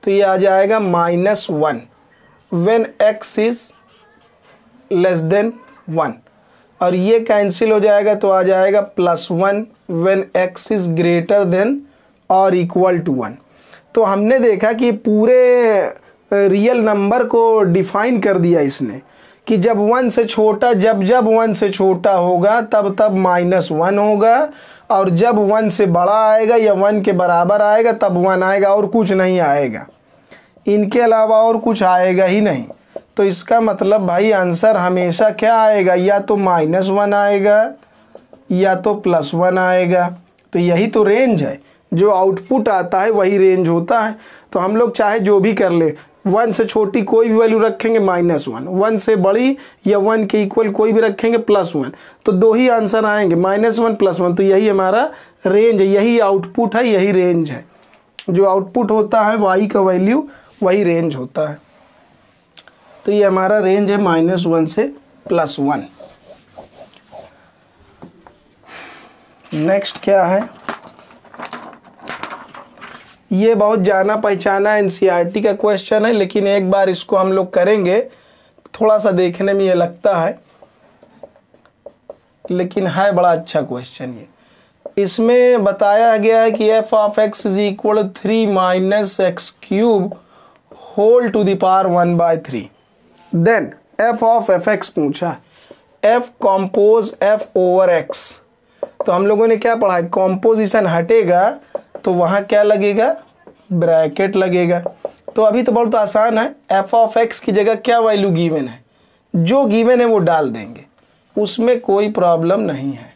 तो ये आ जाएगा -1 when x is less than 1, और ये कैंसिल हो जाएगा तो आ जाएगा +1 when x is greater than और इक्वल टू 1। तो हमने देखा कि पूरे रियल नंबर को डिफाइन कर दिया इसने कि जब 1 से छोटा जब 1 से छोटा होगा तब -1 होगा, और जब 1 से बड़ा आएगा या 1 के बराबर आएगा तब 1 आएगा, और कुछ नहीं आएगा, इनके अलावा और कुछ आएगा ही नहीं। तो इसका मतलब भाई आंसर हमेशा क्या आएगा, या तो -1 आएगा या तो +1 आएगा। तो यही तो रेंज है, जो आउटपुट आता है वही रेंज होता है। तो हम लोग चाहे जो भी कर ले, 1 से छोटी कोई भी वैल्यू रखेंगे -1, 1 से बड़ी या 1 के इक्वल कोई भी रखेंगे +1, तो दो ही आंसर आएंगे, -1 +1। तो यही हमारा रेंज है, यही आउटपुट है, यही रेंज है। जो आउटपुट होता है y का वैल्यू वही रेंज होता है। तो ये हमारा रेंज है -1 से +1। नेक्स्ट क्या है, ये बहुत जाना पहचाना एनसीईआरटी का क्वेश्चन है, लेकिन एक बार इसको हम लोग करेंगे, थोड़ा सा देखने में ये लगता है, लेकिन है बड़ा अच्छा क्वेश्चन ये। इसमें बताया गया है कि f of x is equal 3 minus x cube whole to the power 1/3। Then f of fx पूछा, f compose f over x। तो हम लोगों ने क्या पढ़ा है, कॉम्पोजिशन हटेगा तो वहाँ क्या लगेगा, ब्रैकेट लगेगा। तो अभी तो बहुत आसान है, f ऑफ x की जगह क्या वैल्यू गिवन है, जो गिवन है वो डाल देंगे, उसमें कोई प्रॉब्लम नहीं है।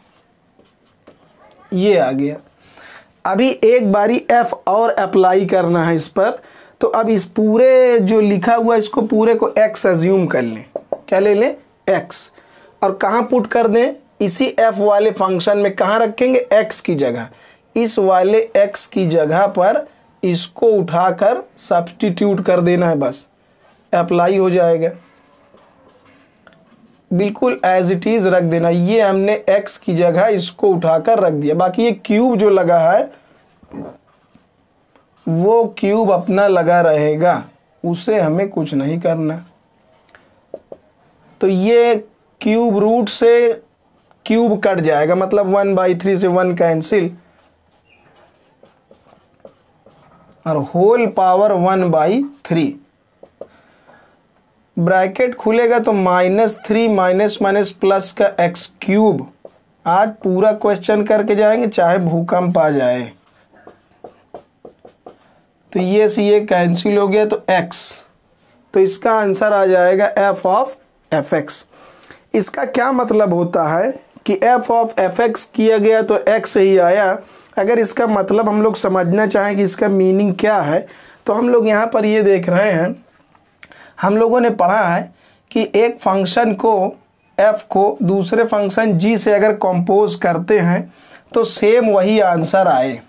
ये आ गया। अभी एक बारी f और अप्लाई करना है इस पर। तो अब इस पूरे जो लिखा हुआ है इसको पूरे को x अज्यूम कर लें। क्या ले लें, x, और कहाँ पुट कर दें, इसी f वाले फंक्शन में कहाँ रखेंगे, x की जगह। इस वाले x की जगह पर इसको उठाकर सब्स्टिट्यूट कर देना है, बस अप्लाई हो जाएगा। बिल्कुल एज इट इज रख देना। ये हमने x की जगह इसको उठाकर रख दिया, बाकी ये क्यूब जो लगा है वो क्यूब अपना लगा रहेगा, उसे हमें कुछ नहीं करना। तो ये क्यूब रूट से क्यूब कट जाएगा, मतलब 1/3 से 1 कैंसिल, और होल पावर 1/3। ब्रैकेट खुलेगा तो -3 माइनस माइनस प्लस का x क्यूब। आज पूरा क्वेश्चन करके जाएंगे चाहे भूकंप आ जाए। तो ये से ये कैंसिल हो गया तो x, तो इसका आंसर आ जाएगा f ऑफ fx। इसका क्या मतलब होता है कि f ऑफ fx किया गया तो x ही आया। अगर इसका मतलब हम लोग समझना चाहें कि इसका मीनिंग क्या है, तो हम लोग यहाँ पर ये देख रहे हैं, हम लोगों ने पढ़ा है कि एक फंक्शन को f को दूसरे फंक्शन g से अगर कंपोज करते हैं तो सेम वही आंसर आए।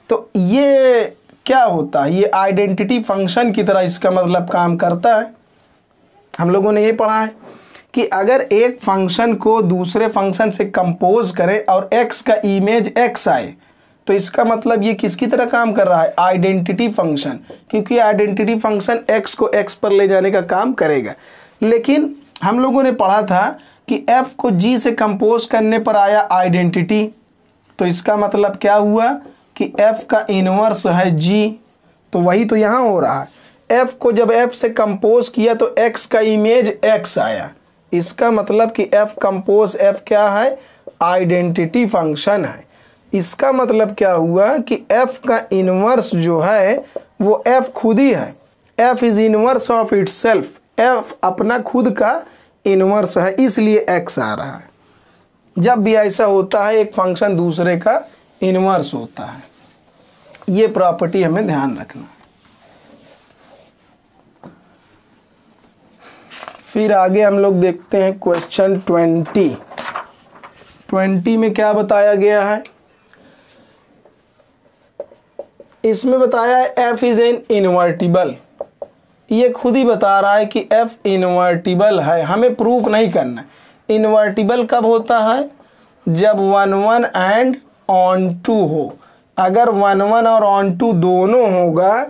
तो ये क्या होता है, ये आइडेंटिटी फंक्शन की तरह इसका मतलब काम करता है। हम लोगों ने ये पढ़ा है कि अगर एक फंक्शन को दूसरे फंक्शन से कंपोज करें और x का इमेज x आए तो इसका मतलब ये किसकी तरह काम कर रहा है, आइडेंटिटी फंक्शन, क्योंकि आइडेंटिटी फंक्शन x को x पर ले जाने का काम करेगा। लेकिन हम लोगों ने पढ़ा था कि f को g से कंपोज करने पर आया आइडेंटिटी, तो इसका मतलब क्या हुआ कि f का इन्वर्स है g, तो वही तो यहाँ हो रहा है। f को जब f से कंपोज किया तो x का इमेज x आया, इसका मतलब कि f कंपोज f क्या है, आइडेंटिटी फंक्शन है। इसका मतलब क्या हुआ कि f का इन्वर्स जो है वो f खुद ही है, f is inverse of itself, f अपना खुद का इन्वर्स है, इसलिए x आ रहा है। जब भी ऐसा होता है एक फंक्शन दूसरे का इन्वर्स होता है, ये प्रॉपर्टी हमें ध्यान रखना है। फिर आगे हम लोग देखते हैं क्वेश्चन 20 में क्या बताया गया है। इसमें बताया है f इज एन इन्वर्टिबल, ये खुद ही बता रहा है कि f इन्वर्टिबल है, हमें प्रूफ नहीं करना। इन्वर्टिबल कब होता है, जब 1 1 एंड ऑन 2 हो। अगर 1 1 और ऑन 2 दोनों होगा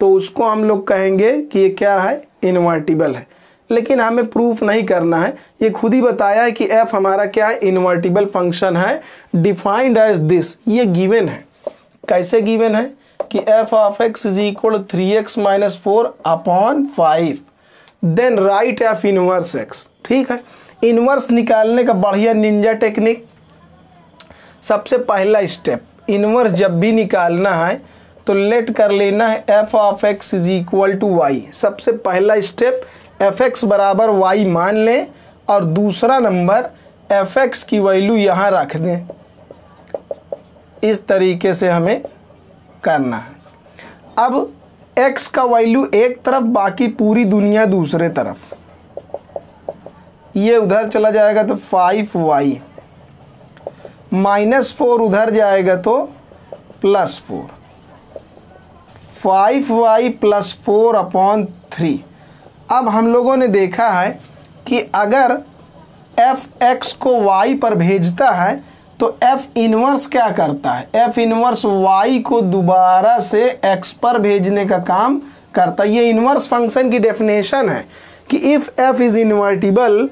तो उसको हम लोग कहेंगे कि ये क्या है, इन्वर्टिबल है। लेकिन हमें प्रूफ नहीं करना है, ये खुद ही बताया है कि f हमारा क्या है, इन्वर्टिबल फंक्शन है, डिफाइंड एज दिस, ये गिवन है। कैसे गिवन है कि f of x is equal 3x minus 4 upon 5, then right f inverse x। ठीक है, इनवर्स निकालने का बढ़िया निंजा टेक्निक। सबसे पहला स्टेप, इनवर्स जब भी निकालना है तो लेट कर लेना है f of x is equal to y। सबसे पहला स्टेप fx बराबर y मान लें और दूसरा नंबर fx की वैल्यू यहाँ रख दें। इस तरीके से हमें करना है। अब x का वैल्यू एक तरफ, बाकी पूरी दुनिया दूसरे तरफ, ये उधर चला जाएगा तो 5y, -4 उधर जाएगा तो +4, 5y + 4 अपॉन 3। अब हम लोगों ने देखा है कि अगर f(x) को y पर भेजता है तो f इनवर्स क्या करता है, f इनवर्स y को दोबारा से x पर भेजने का काम करता है। ये इनवर्स फंक्शन की डेफिनेशन है कि इफ़ f इज़ इन्वर्टिबल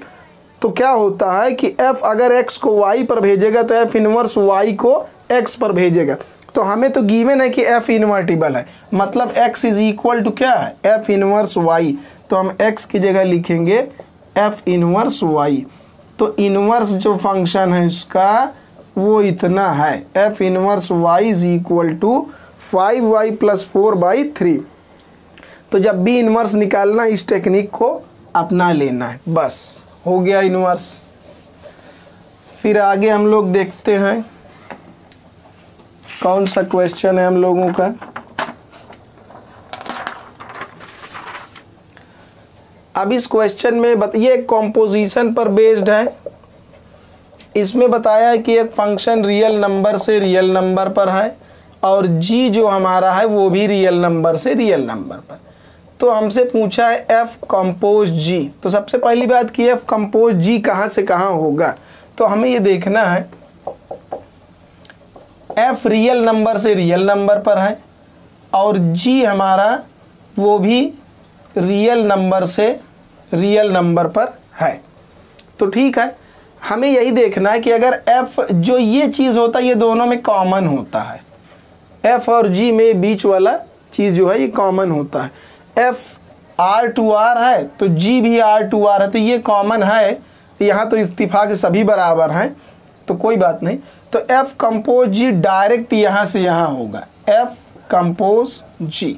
तो क्या होता है कि f अगर x को y पर भेजेगा तो f इनवर्स y को x पर भेजेगा। तो हमें तो गिवन है कि f इन्वर्टिबल है, मतलब x इज इक्वल टू क्या है, f इनवर्स y। तो हम x की जगह लिखेंगे f इनवर्स y। तो इनवर्स जो फंक्शन है उसका वो इतना है, f inverse y is equal to 5y + 4/3। तो जब भी इनवर्स निकालना इस टेक्निक को अपना लेना है, बस हो गया इनवर्स। फिर आगे हम लोग देखते हैं कौन सा क्वेश्चन है हम लोगों का। अब इस क्वेश्चन में ये कॉम्पोजिशन पर बेस्ड है। इसमें बताया है कि एक फंक्शन रियल नंबर से रियल नंबर पर है और g जो हमारा है वो भी रियल नंबर से रियल नंबर पर। तो हमसे पूछा है f कंपोज g। तो सबसे पहली बात कि f कंपोज g कहाँ से कहाँ होगा, तो हमें ये देखना है f रियल नंबर से रियल नंबर पर है और g हमारा वो भी रियल नंबर से रियल नंबर पर है। तो ठीक है, हमें यही देखना है कि अगर f जो ये चीज़ होता है ये दोनों में कॉमन होता है, f और g में बीच वाला चीज़ जो है ये कॉमन होता है। f r/r है तो g भी r/r है, तो ये कॉमन है। यहाँ तो इत्तिफाक सभी बराबर हैं तो कोई बात नहीं। तो f कंपोज g डायरेक्ट यहाँ से यहाँ होगा, f कंपोज g।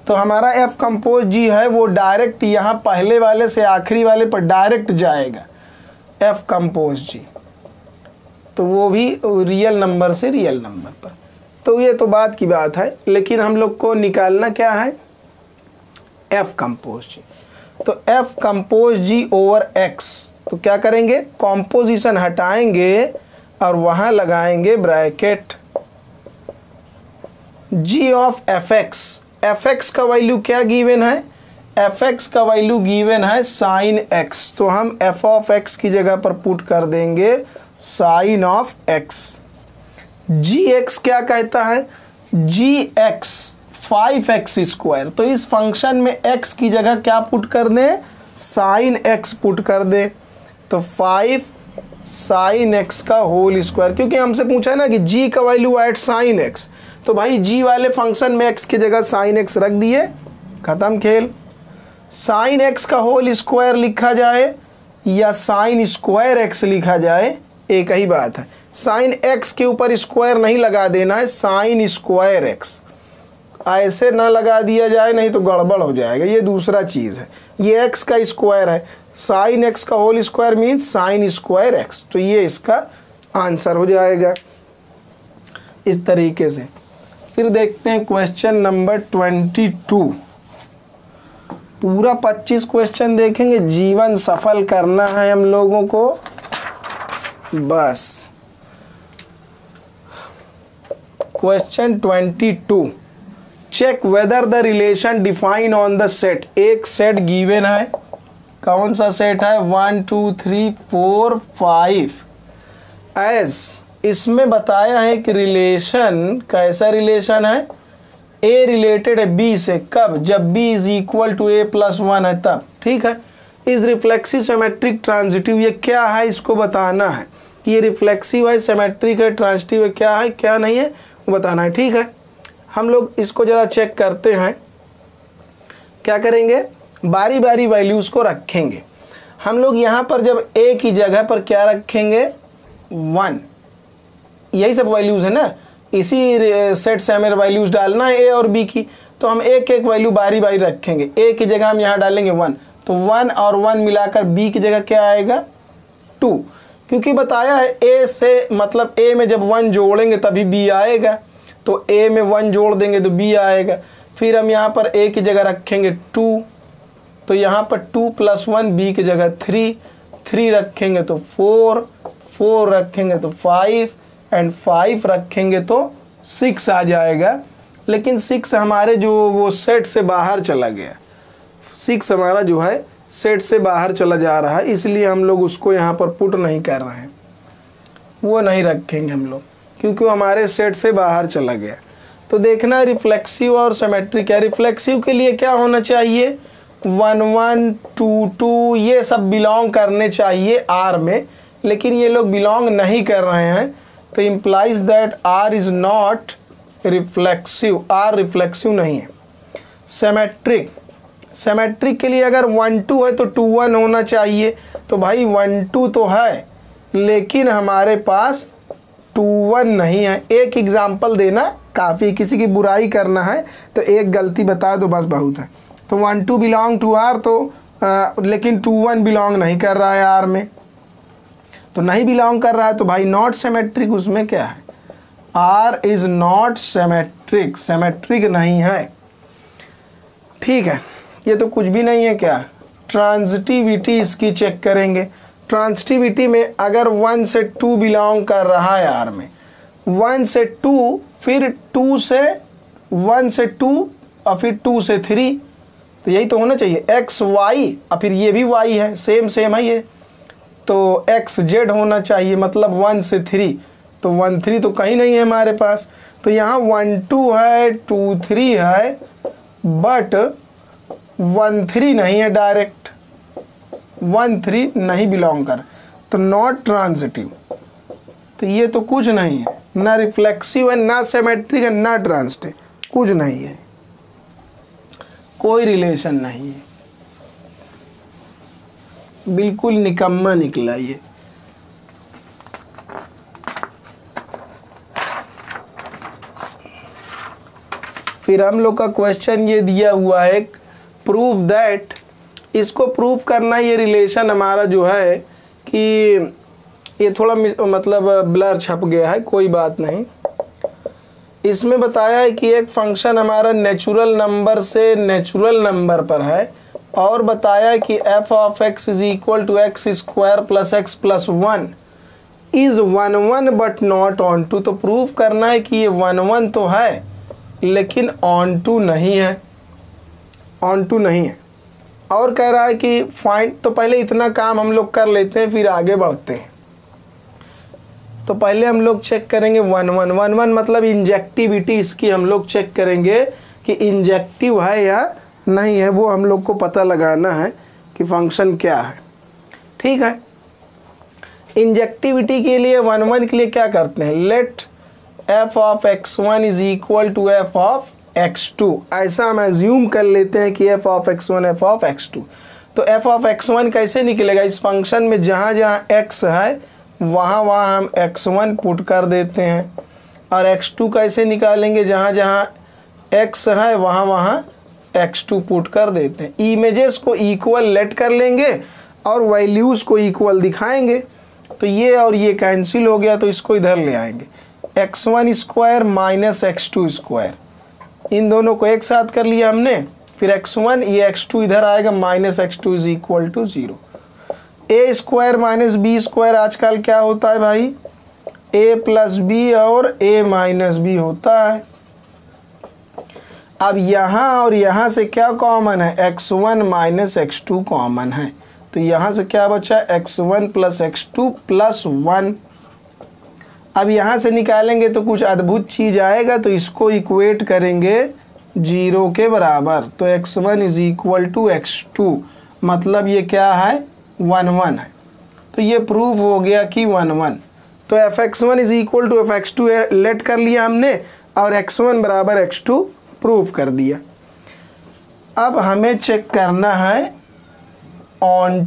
तो हमारा f कंपोज g है वो डायरेक्ट यहाँ पहले वाले से आखिरी वाले पर डायरेक्ट जाएगा, f कंपोज g। तो वो भी रियल नंबर से रियल नंबर पर। तो ये तो बात की बात है, लेकिन हम लोग को निकालना क्या है, f कंपोज g। तो f compose g over x। तो क्या करेंगे, कॉम्पोजिशन हटाएंगे और वहाँ लगाएंगे bracket g of fx। fx का वैल्यू क्या गिवन है, एफ एक्स का वैल्यू गिवन है साइन एक्स, तो हम एफ ऑफ एक्स की जगह पर पुट कर देंगे sine of x. G x क्या कहता है, जी एक्स 5x², तो इस फंक्शन में x की जगह क्या पुट कर दें, साइन x पुट कर दें, तो 5 साइन x का होल स्क्वायर, क्योंकि हमसे पूछा है ना कि g का वैल्यू एट साइन x, तो भाई g वाले फंक्शन में x की जगह साइन x रख दिए, खत्म खेल। साइन x का होल स्क्वायर लिखा जाए या साइन स्क्वायर x लिखा जाए, एक ही बात है। साइन x के ऊपर स्क्वायर नहीं लगा देना है, साइन स्क्वायर x ऐसे ना लगा दिया जाए, नहीं तो गड़बड़ हो जाएगा, ये दूसरा चीज़ है। ये x का स्क्वायर है, साइन x का whole square means sine square x, तो ये इसका आंसर हो जाएगा इस तरीके से। फिर देखते हैं क्वेश्चन नंबर 22। पूरा 25 क्वेश्चन देखेंगे, जीवन सफल करना है हम लोगों को बस। Question 22, check whether the relation define on the set. एक सेट गिवन है, कौन सा सेट है, 1 2 3 4 5, एज इसमें बताया है कि रिलेशन कैसा रिलेशन है, ए रिलेटेड है बी से, कब, जब b is equal to a plus 1 है तब, ठीक है। इस रिफ्लेक्सिव सिमेट्रिक ट्रांजिटिव, ये क्या है इसको बताना है कि ये रिफ्लेक्सिव है, सिमेट्रिक है, ट्रांजिटिव है, क्या है क्या नहीं है वो बताना है, ठीक है। हम लोग इसको ज़रा चेक करते हैं, क्या करेंगे, बारी बारी वैल्यूज़ को रखेंगे। हम लोग यहाँ पर जब ए की जगह पर क्या रखेंगे, 1, यही सब वैल्यूज़ है ना, इसी सेट से हमें वैल्यूज़ डालना है ए और बी की, तो हम एक एक वैल्यू बारी बारी रखेंगे। ए की जगह हम यहाँ डालेंगे 1, तो 1 और 1 मिलाकर बी की जगह क्या आएगा, 2, क्योंकि बताया है ए से, मतलब ए में जब 1 जोड़ेंगे तभी बी आएगा, तो ए में 1 जोड़ देंगे तो बी आएगा। फिर हम यहाँ पर ए की जगह रखेंगे 2, तो यहाँ पर 2 + 1, बी की जगह 3, 3 रखेंगे तो 4, 4 रखेंगे तो 5 एंड 5 रखेंगे तो 6 आ जाएगा। लेकिन 6 हमारे जो वो सेट से बाहर चला गया, 6 हमारा जो है सेट से बाहर चला जा रहा है, इसलिए हम लोग उसको यहाँ पर पुट नहीं कर रहे हैं, वो नहीं रखेंगे हम लोग, क्योंकि वो हमारे सेट से बाहर चला गया। तो देखना है रिफ्लेक्सिव और सिमेट्रिक है। रिफ्लेक्सिव के लिए क्या होना चाहिए, 1 1 2 2 ये सब बिलोंग करने चाहिए आर में, लेकिन ये लोग बिलोंग नहीं कर रहे हैं, तो implies that R is not reflexive, R reflexive नहीं है। सिमेट्रिक, सिमेट्रिक के लिए अगर 1 2 है तो 2 1 होना चाहिए, तो भाई 1 2 तो है लेकिन हमारे पास 2 1 नहीं है। एक एग्जाम्पल देना काफ़ी, किसी की बुराई करना है तो एक गलती बता दो बस, बहुत है। तो 1 2 बिलोंग टू आर, तो लेकिन 2 1 बिलोंग नहीं कर रहा है आर में, तो नहीं बिलोंग कर रहा है, तो भाई नॉट सिमेट्रिक, उसमें क्या है, R is not symmetric, symmetric नहीं है, ठीक है। ये तो कुछ भी नहीं है क्या। ट्रांजिटिविटी इसकी चेक करेंगे। ट्रांजिटिविटी में अगर 1 से 2 बिलोंग कर रहा है आर में, 1 से 2, फिर 2 से 1 से 2 और फिर 2 से 3, तो यही तो होना चाहिए, एक्स वाई और फिर ये भी वाई है, सेम सेम है ये, तो एक्स जेड होना चाहिए, मतलब 1 से 3, तो 1 3 तो कहीं नहीं है हमारे पास, तो यहाँ 1 2 है, 2 3 है, बट 1 3 नहीं है, डायरेक्ट 1 3 नहीं बिलोंग कर, तो नॉट ट्रांजिटिव। तो ये तो कुछ नहीं है, ना रिफ्लेक्सिव है, ना सिमेट्रिक है, ना ट्रांजिटिव, कुछ नहीं है, कोई रिलेशन नहीं है, बिल्कुल निकम्मा निकला ये। फिर हम लोग का क्वेश्चन ये दिया हुआ है, प्रूव दैट, इसको प्रूव करना, ये रिलेशन हमारा जो है कि ये थोड़ा मतलब ब्लर छप गया है, कोई बात नहीं। इसमें बताया है कि एक फंक्शन हमारा नेचुरल नंबर से नेचुरल नंबर पर है, और बताया है कि f of x is equal to x square plus x plus 1 is 1 1 but not onto. तो प्रूव करना है कि ये 1 1 तो है लेकिन ऑन टू नहीं है, ऑन टू नहीं है। और कह रहा है कि फाइंड, तो पहले इतना काम हम लोग कर लेते हैं फिर आगे बढ़ते हैं। तो पहले हम लोग चेक करेंगे 1 1 1 1 मतलब इंजेक्टिविटी इसकी हम लोग चेक करेंगे कि इंजेक्टिव है या नहीं है, वो हम लोग को पता लगाना है कि फंक्शन क्या है। ठीक है, इंजेक्टिविटी के लिए 1 1 के लिए क्या करते हैं, let f of x1 is equal to f of x2, ऐसा हम एज्यूम कर लेते हैं कि f of x1 f of x2। तो f ऑफ x1 कैसे निकलेगा, इस फंक्शन में जहाँ जहाँ x है वहाँ वहाँ हम x1 पुट कर देते हैं, और x2 कैसे निकालेंगे, जहाँ जहाँ x है वहाँ वहाँ x2 पुट कर देते हैं। इमेजेस को इक्वल लेट कर लेंगे और वैल्यूज़ को इक्वल दिखाएंगे। तो ये और ये कैंसिल हो गया, तो इसको इधर ले आएंगे, x1 square minus x2 square, इन दोनों को एक साथ कर लिया हमने। फिर x1 ये x2 इधर आएगा, minus x2 is equal to 0। a square minus b square आजकल क्या होता है भाई, a प्लस बी और a माइनस बी होता है। अब यहाँ और यहाँ से क्या कॉमन है, x1 माइनस x2 कॉमन है, तो यहाँ से क्या बचा, x1 प्लस x2 प्लस 1। अब यहाँ से निकालेंगे तो कुछ अद्भुत चीज़ आएगा, तो इसको इक्वेट करेंगे 0 के बराबर, तो x1 is equal to x2, मतलब ये क्या है 1 1 है। तो ये प्रूफ हो गया कि 1 1। तो fx1 is equal to fx2 late कर लिया हमने, और x1 बराबर x2 प्रूफ कर दिया। अब हमें चेक करना है ऑन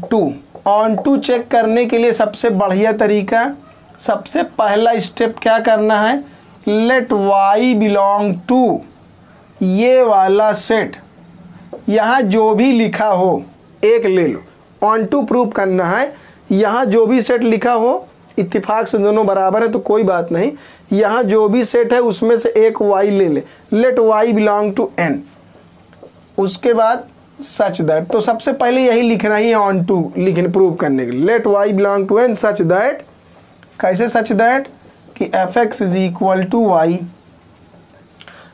टू चेक करने के लिए सबसे बढ़िया तरीका, सबसे पहला स्टेप क्या करना है, लेट y बिलोंग टू ये वाला सेट, यहाँ जो भी लिखा हो एक ले लो, ऑन टू प्रूव करना है। यहाँ जो भी सेट लिखा हो, इत्तेफाक से दोनों बराबर है तो कोई बात नहीं, यहाँ जो भी सेट है उसमें से एक y ले ले, let y belong to n। उसके बाद सच दैट, तो सबसे पहले यही लिखना ही है ऑन टू लिखने प्रूव करने के लिए, let y belong to n such that, कैसे सच दैट कि fx is equal to y।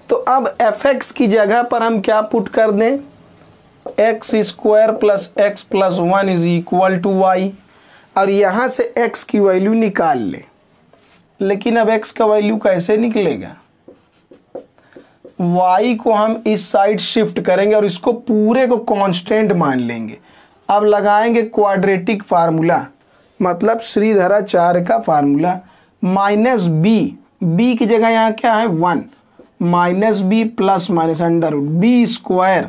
तो अब fx की जगह पर हम क्या पुट कर दें, x square plus x plus 1 is equal to y, और यहाँ से x की वैल्यू निकाल ले। लेकिन अब x का वैल्यू कैसे निकलेगा, y को हम इस साइड शिफ्ट करेंगे और इसको पूरे को कांस्टेंट मान लेंगे। अब लगाएंगे क्वाड्रेटिक फार्मूला, मतलब श्रीधराचार्य का फार्मूला, माइनस b की जगह यहाँ क्या है 1, minus b plus minus under root b square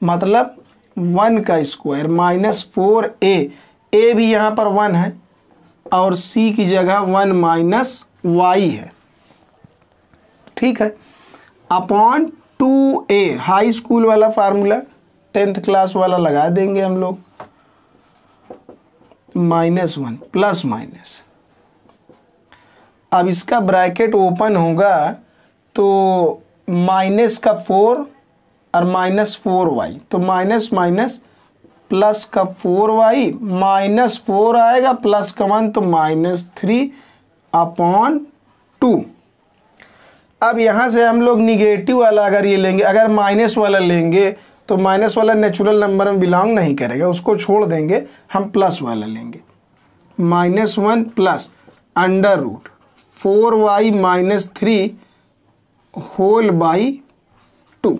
मतलब 1 का स्क्वायर माइनस 4a भी यहाँ पर 1 है, और c की जगह 1 माइनस y है। ठीक है, अपॉन 2a हाई स्कूल वाला फार्मूला, 10th क्लास वाला लगा देंगे हम लोग, -1 प्लस माइनस। अब इसका ब्रैकेट ओपन होगा तो माइनस का 4 और माइनस 4y, तो माइनस माइनस प्लस का 4y, माइनस 4 आएगा प्लस का 1 तो -3 अपॉन 2। अब यहाँ से हम लोग निगेटिव वाला अगर ये लेंगे, अगर माइनस वाला लेंगे तो माइनस वाला नेचुरल नंबर में बिलोंग नहीं करेगा, उसको छोड़ देंगे, हम प्लस वाला लेंगे, -1 plus under root 4y minus 3 whole by 2।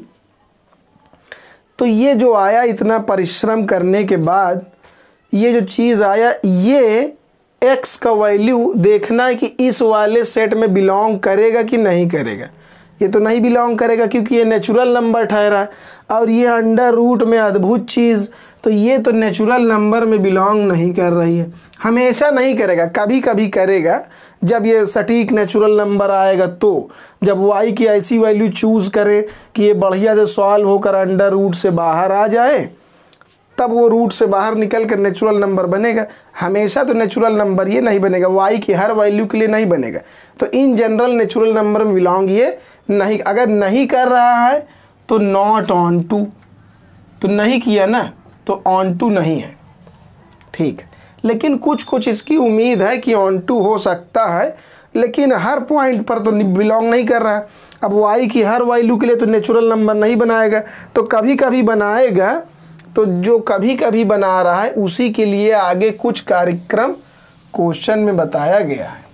तो ये जो आया इतना परिश्रम करने के बाद ये जो चीज़ आया, ये x का वैल्यू देखना है कि इस वाले सेट में बिलोंग करेगा कि नहीं करेगा। ये तो नहीं बिलोंग करेगा क्योंकि ये नेचुरल नंबर ठहरा, और ये अंडर रूट में अद्भुत चीज़, तो ये तो नेचुरल नंबर में बिलोंग नहीं कर रही है। हमेशा नहीं करेगा, कभी कभी करेगा जब ये सटीक नेचुरल नंबर आएगा, तो जब y की ऐसी वैल्यू चूज़ करे कि ये बढ़िया से सॉल्व होकर अंडर रूट से बाहर आ जाए, तब वो रूट से बाहर निकल कर नेचुरल नंबर बनेगा। हमेशा तो नेचुरल नंबर ये नहीं बनेगा, y की हर वैल्यू के लिए नहीं बनेगा। तो इन जनरल नेचुरल नंबर में बिलोंग ये नहीं, अगर नहीं कर रहा है तो नॉट ऑन टू, तो नहीं किया ना, तो ऑन टू नहीं है। ठीक है, लेकिन कुछ कुछ इसकी उम्मीद है कि ऑन टू हो सकता है, लेकिन हर पॉइंट पर तो बिलोंग नहीं कर रहा है। अब y की हर वैल्यू के लिए तो नेचुरल नंबर नहीं बनाएगा, तो कभी कभी बनाएगा तो जो कभी कभी बना रहा है उसी के लिए आगे कुछ कार्यक्रम क्वेश्चन में बताया गया है।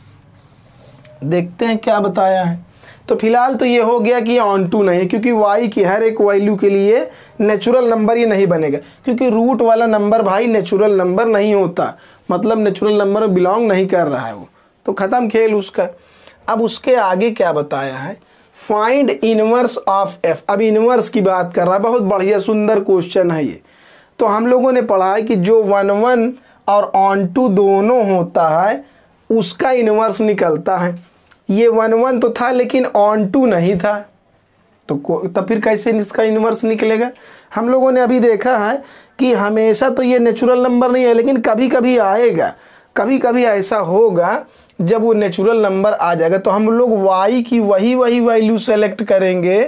देखते हैं क्या बताया है। तो फिलहाल तो ये हो गया कि ये ऑन टू नहीं है, क्योंकि y की हर एक वैल्यू के लिए नेचुरल नंबर ये नहीं बनेगा, क्योंकि रूट वाला नंबर भाई नेचुरल नंबर नहीं होता, मतलब नेचुरल नंबर में बिलोंग नहीं कर रहा है वो, तो ख़त्म खेल उसका। अब उसके आगे क्या बताया है, फाइंड इनवर्स ऑफ f। अब इनवर्स की बात कर रहा है, बहुत बढ़िया सुंदर क्वेश्चन है ये। तो हम लोगों ने पढ़ा है कि जो 1 1 और ऑन टू दोनों होता है उसका इनवर्स निकलता है। ये 1 1 तो था लेकिन ऑन टू नहीं था, तो तब फिर कैसे इसका इनवर्स निकलेगा। हम लोगों ने अभी देखा है कि हमेशा तो ये नेचुरल नंबर नहीं है, लेकिन कभी कभी आएगा, कभी कभी ऐसा होगा जब वो नेचुरल नंबर आ जाएगा तो हम लोग y की वही वैल्यू सेलेक्ट करेंगे।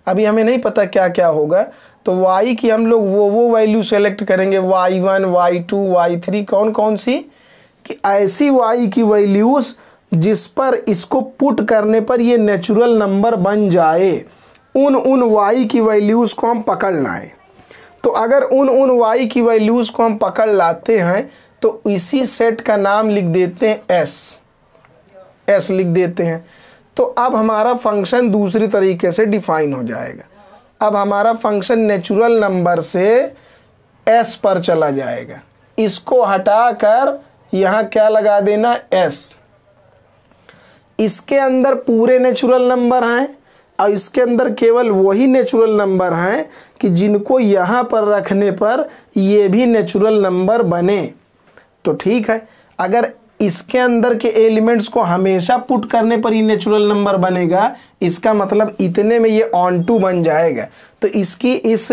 अभी हमें नहीं पता क्या क्या होगा, तो y की हम लोग वो वैल्यू सेलेक्ट करेंगे, y1 y2 y3, कौन कौन सी, कि ऐसी y की वैल्यूज़ जिस पर इसको पुट करने पर ये नेचुरल नंबर बन जाए, उन y की वैल्यूज़ को हम पकड़ लाएं। तो अगर उन y की वैल्यूज़ को हम पकड़ लाते हैं तो इसी सेट का नाम लिख देते हैं s लिख देते हैं। तो अब हमारा फंक्शन दूसरी तरीके से डिफाइन हो जाएगा। अब हमारा फंक्शन नेचुरल नंबर से s पर चला जाएगा, इसको हटाकर यहाँ क्या लगा देना, s। इसके अंदर पूरे नेचुरल नंबर हैं और इसके अंदर केवल वही नेचुरल नंबर हैं कि जिनको यहाँ पर रखने पर ये भी नेचुरल नंबर बने। तो ठीक है, अगर इसके अंदर के एलिमेंट्स को हमेशा पुट करने पर ही नेचुरल नंबर बनेगा, इसका मतलब इतने में ये ऑन टू बन जाएगा। तो इसकी इस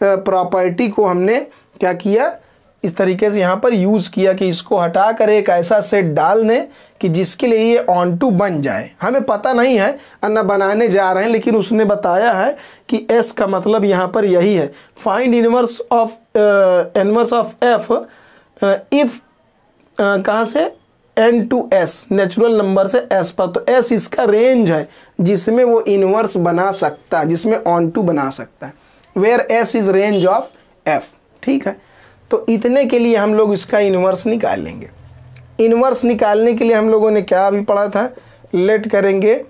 प्रॉपर्टी को हमने क्या किया, इस तरीके से यहाँ पर यूज़ किया कि इसको हटा कर एक ऐसा सेट डाल दें कि जिसके लिए ये ऑन टू बन जाए। हमें पता नहीं है अन्ना बनाने जा रहे हैं, लेकिन उसने बताया है कि s का मतलब यहाँ पर यही है, find inverse of f if कहाँ से, n to s, natural number से s पर। तो s इसका रेंज है जिसमें वो इनवर्स बना सकता है, जिसमें ऑन टू बना सकता है, where s is range of f। ठीक है, तो इतने के लिए हम लोग इसका इनवर्स निकालेंगे। इनवर्स निकालने के लिए हम लोगों ने क्या अभी पढ़ा था, लेट करेंगे।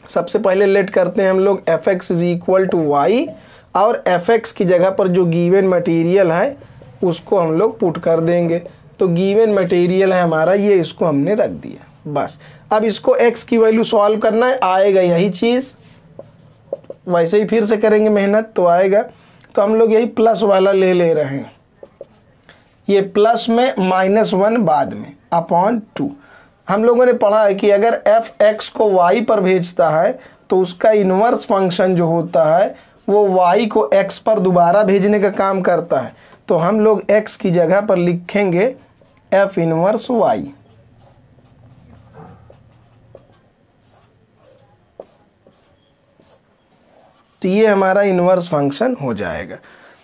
सबसे पहले लेट करते हैं हम लोग fx is equal to y, और fx की जगह पर जो गिवन मटेरियल है उसको हम लोग पुट कर देंगे। तो गिवन मटेरियल है हमारा ये, इसको हमने रख दिया बस। अब इसको x की वैल्यू सॉल्व करना है, आएगा यही चीज़, वैसे ही फिर से करेंगे मेहनत तो आएगा। तो हम लोग यही प्लस वाला ले रहे हैं, ये प्लस में -1 बाद में अपॉन 2। हम लोगों ने पढ़ा है कि अगर f(x) को y पर भेजता है तो उसका इन्वर्स फंक्शन जो होता है वो y को x पर दोबारा भेजने का काम करता है। तो हम लोग x की जगह पर लिखेंगे f इनवर्स y। तो ये हमारा इन्वर्स फंक्शन हो जाएगा।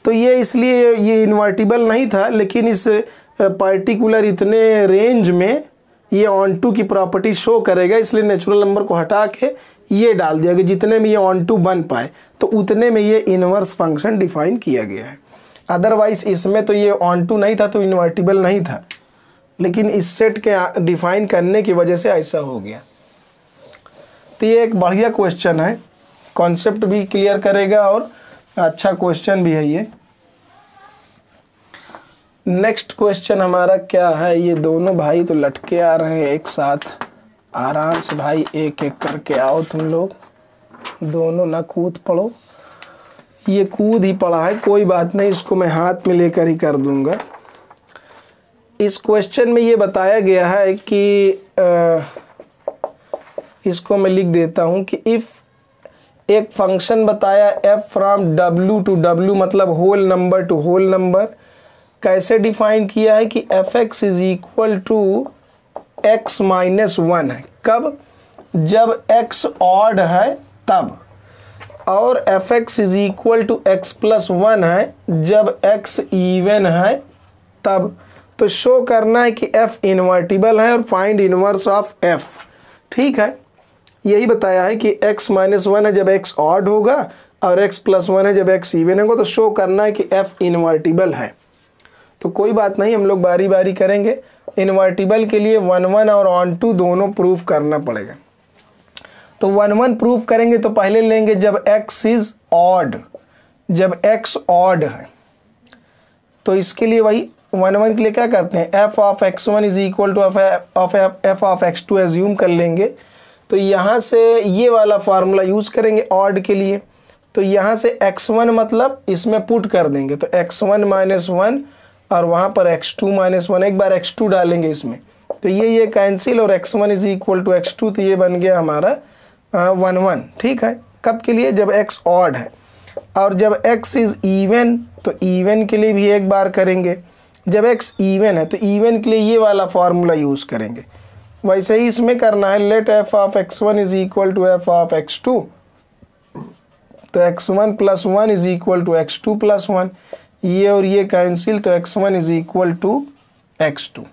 तो ये इसलिए ये इन्वर्टिबल नहीं था, लेकिन इस पर्टिकुलर इतने रेंज में ये ऑन टू की प्रॉपर्टी शो करेगा, इसलिए नेचुरल नंबर को हटा के ये डाल दिया कि जितने में ये ऑन टू बन पाए तो उतने में ये इन्वर्स फंक्शन डिफाइन किया गया है। अदरवाइज इसमें तो ये ऑन टू नहीं था तो इन्वर्टिबल नहीं था, लेकिन इस सेट के डिफाइन करने की वजह से ऐसा हो गया। तो ये एक बढ़िया क्वेश्चन है, कॉन्सेप्ट भी क्लियर करेगा और अच्छा क्वेश्चन भी है ये। नेक्स्ट क्वेश्चन हमारा क्या है, ये दोनों भाई तो लटके आ रहे हैं एक साथ, आराम से भाई एक एक करके आओ तुम लोग, दोनों ना कूद पड़ो। ये कूद ही पड़ा है, कोई बात नहीं, इसको मैं हाथ में लेकर ही कर दूंगा। इस क्वेश्चन में ये बताया गया है कि इसको मैं लिख देता हूँ कि इफ़ एक फंक्शन बताया f from w to w, मतलब whole number to whole number, कैसे डिफाइन किया है कि fx is equal to x minus 1 है। कब, जब x ऑड है तब, और fx is equal to x plus 1 है जब x इवन है तब। तो शो करना है कि f इन्वर्टिबल है और फाइंड इनवर्स ऑफ f। ठीक है, यही बताया है कि x माइनस 1 है जब x ऑड होगा और x प्लस 1 है, जब x इवन होगा तो शो करना है कि f इन्वर्टिबल है। तो कोई बात नहीं, हम लोग बारी बारी करेंगे। इन्वर्टिबल के लिए 1 1 और ऑन टू दोनों प्रूफ करना पड़ेगा। तो 1 1 प्रूफ करेंगे तो पहले लेंगे जब x इज ऑड, जब x ऑड है तो इसके लिए वही 1 1 के लिए क्या करते हैं, f of x1 is equal to f of x2 assume कर लेंगे। तो यहाँ से ये वाला फार्मूला यूज़ करेंगे ऑड के लिए। तो यहाँ से x1 मतलब इसमें पुट कर देंगे, तो x1 माइनस 1 और वहाँ पर x2 माइनस 1, एक बार x2 डालेंगे इसमें तो ये कैंसिल और x1 is equal to x2, तो ये बन गया हमारा 1 1। ठीक है, कब के लिए, जब x ऑड है। और जब x इज इवन तो इवन के लिए भी एक बार करेंगे। जब x इवन है तो इवन के लिए ये वाला फार्मूला यूज़ करेंगे। वैसे ही इसमें करना है, let f of x1 is equal to f of x2, तो x1 plus 1 is equal to x2 plus 1, ये और ये कैंसिल, तो x1 is equal to x2,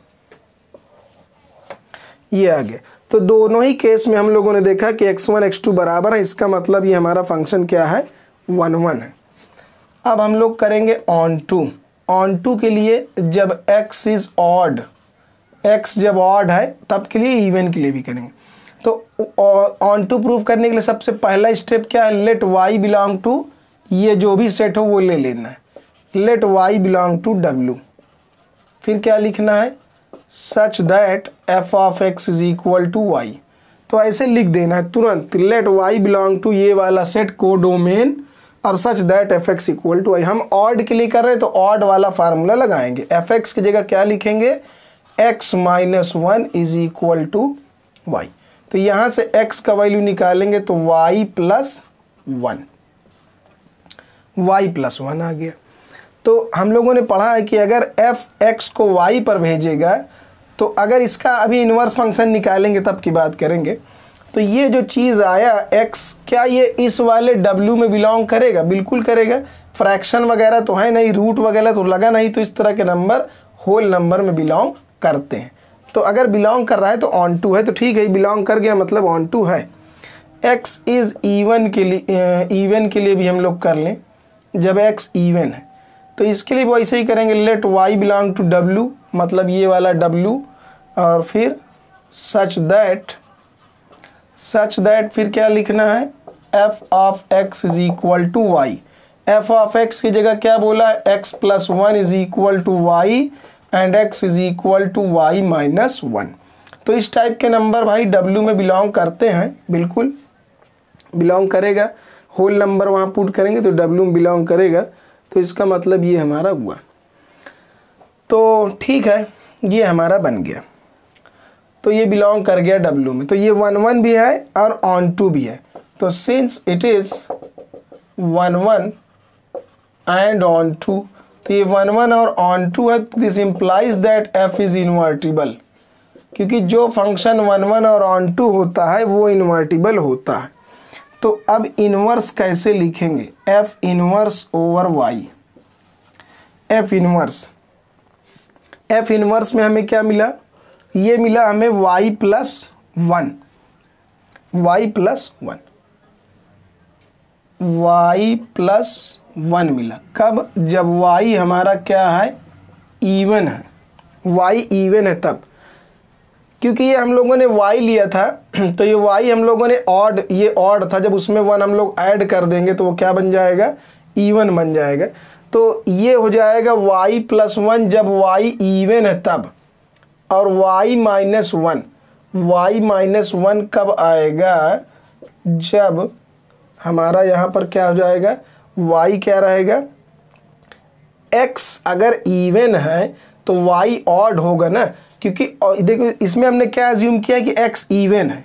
ये आ गया। तो दोनों ही केस में हम लोगों ने देखा कि x1 x2 बराबर है, इसका मतलब ये हमारा फंक्शन क्या है, 1 1 है। अब हम लोग करेंगे ऑन टू। ऑन टू के लिए जब x इज ऑड, x जब ऑड है तब के लिए, इवन के लिए भी करेंगे। तो ऑन टू प्रूफ करने के लिए सबसे पहला स्टेप क्या है, लेट y बिलोंग टू, ये जो भी सेट हो वो ले लेना है, let y belong to w। फिर क्या लिखना है, such that f of x is equal to y। तो ऐसे लिख देना है तुरंत, लेट y बिलोंग टू ये वाला सेट कोडोमेन और such that f x equal to y. हम ऑड के लिए कर रहे हैं तो ऑड वाला फार्मूला लगाएंगे। एफ एक्स की जगह क्या लिखेंगे, x minus 1 is equal to y. तो यहाँ से x का वैल्यू निकालेंगे तो y प्लस 1, y प्लस 1 आ गया। तो हम लोगों ने पढ़ा है कि अगर एफ एक्स को y पर भेजेगा तो अगर इसका अभी इन्वर्स फंक्शन निकालेंगे तब की बात करेंगे। तो ये जो चीज़ आया x, क्या ये इस वाले w में बिलोंग करेगा, बिल्कुल करेगा। फ्रैक्शन वगैरह तो है नहीं, रूट वगैरह तो लगा नहीं, तो इस तरह के नंबर होल नंबर में बिलोंग करते हैं। तो अगर बिलोंग कर रहा है तो ऑन टू है, तो ठीक है, बिलोंग कर गया मतलब ऑन टू है। x इज इवन के लिए भी हम लोग कर लें, जब x इवन है तो इसके लिए वैसे ही करेंगे, let y belong to w, मतलब ये वाला w, और फिर सच दैट फिर क्या लिखना है, f of x is equal to y. f of x की जगह क्या बोला है, x plus 1 is equal to y and x is equal to y minus 1। तो इस टाइप के नंबर भाई w में बिलोंग करते हैं, बिल्कुल बिलोंग करेगा। होल नंबर वहाँ पुट करेंगे तो w में बिलोंग करेगा, तो इसका मतलब ये हमारा हुआ। तो ठीक है, ये हमारा बन गया, तो ये बिलोंग कर गया w में। तो ये 1 1 भी है और ऑन टू भी है। तो since it is 1 1 and onto, तो ये 1 1 और ऑन टू है, this implies that f is invertible, क्योंकि जो फंक्शन 1 1 और ऑन टू होता है वो इन्वर्टिबल होता है। तो अब इन्वर्स कैसे लिखेंगे, f inverse over y। f inverse में हमें क्या मिला, ये मिला हमें y प्लस 1, y प्लस 1 मिला। कब, जब y हमारा क्या है, इवन है, y इवन है तब, क्योंकि ये हम लोगों ने y लिया था तो ये y हम लोगों ने ऑड, ये ऑड था, जब उसमें 1 हम लोग ऐड कर देंगे तो वो क्या बन जाएगा, इवन बन जाएगा। तो ये हो जाएगा y प्लस 1 जब y इवन है तब, और y माइनस 1 कब आएगा, जब हमारा यहाँ पर क्या हो जाएगा, y क्या रहेगा, x अगर इवन है तो y ऑड होगा ना, क्योंकि देखो इसमें हमने क्या अज्यूम किया कि x इवन है।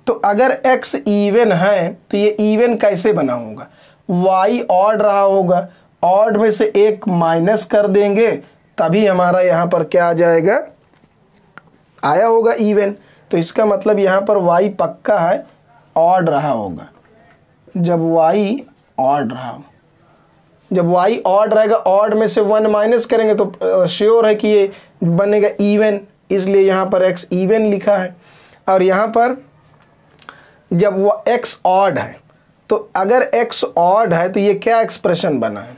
तो अगर x इवन है तो ये इवन कैसे बना होगा, y ऑड रहा होगा, ऑड में से एक माइनस कर देंगे तभी हमारा यहाँ पर क्या आ जाएगा, आया होगा इवन। तो इसका मतलब यहाँ पर y पक्का है ऑड रहा होगा, जब y ऑड रहा हो। जब y ऑड रहेगा, ऑड में से 1 माइनस करेंगे तो श्योर है कि ये बनेगा इवन, इसलिए यहाँ पर x इवन लिखा है। और यहाँ पर जब वो x ऑड है तो अगर x ऑड है तो ये क्या एक्सप्रेशन बना है,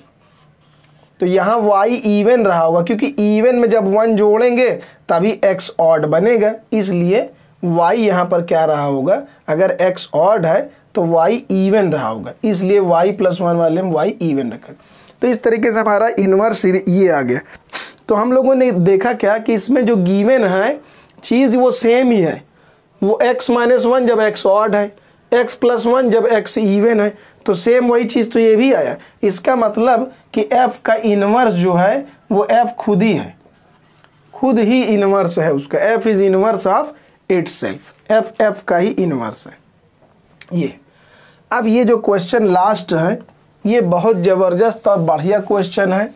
तो यहाँ y इवन रहा होगा, क्योंकि इवन में जब 1 जोड़ेंगे तभी x ऑड बनेगा, इसलिए y यहाँ पर क्या रहा होगा, अगर x ऑड है तो y इवन रहा होगा, इसलिए y + 1 वाले में y इवन रखा। तो इस तरीके से हमारा इन्वर्स ये आ गया। तो हम लोगों ने देखा क्या कि इसमें जो गिवन है चीज़ वो सेम ही है, वो x - 1 जब x ऑड है, x + 1 जब x इवन है, तो सेम वही चीज़ तो ये भी आया। इसका मतलब कि f का इन्वर्स जो है वो f खुद ही है, खुद ही इन्वर्स है उसका, f is inverse of itself, f का ही इन्वर्स है ये। अब ये जो क्वेश्चन लास्ट है ये बहुत ज़बरदस्त और बढ़िया क्वेश्चन है,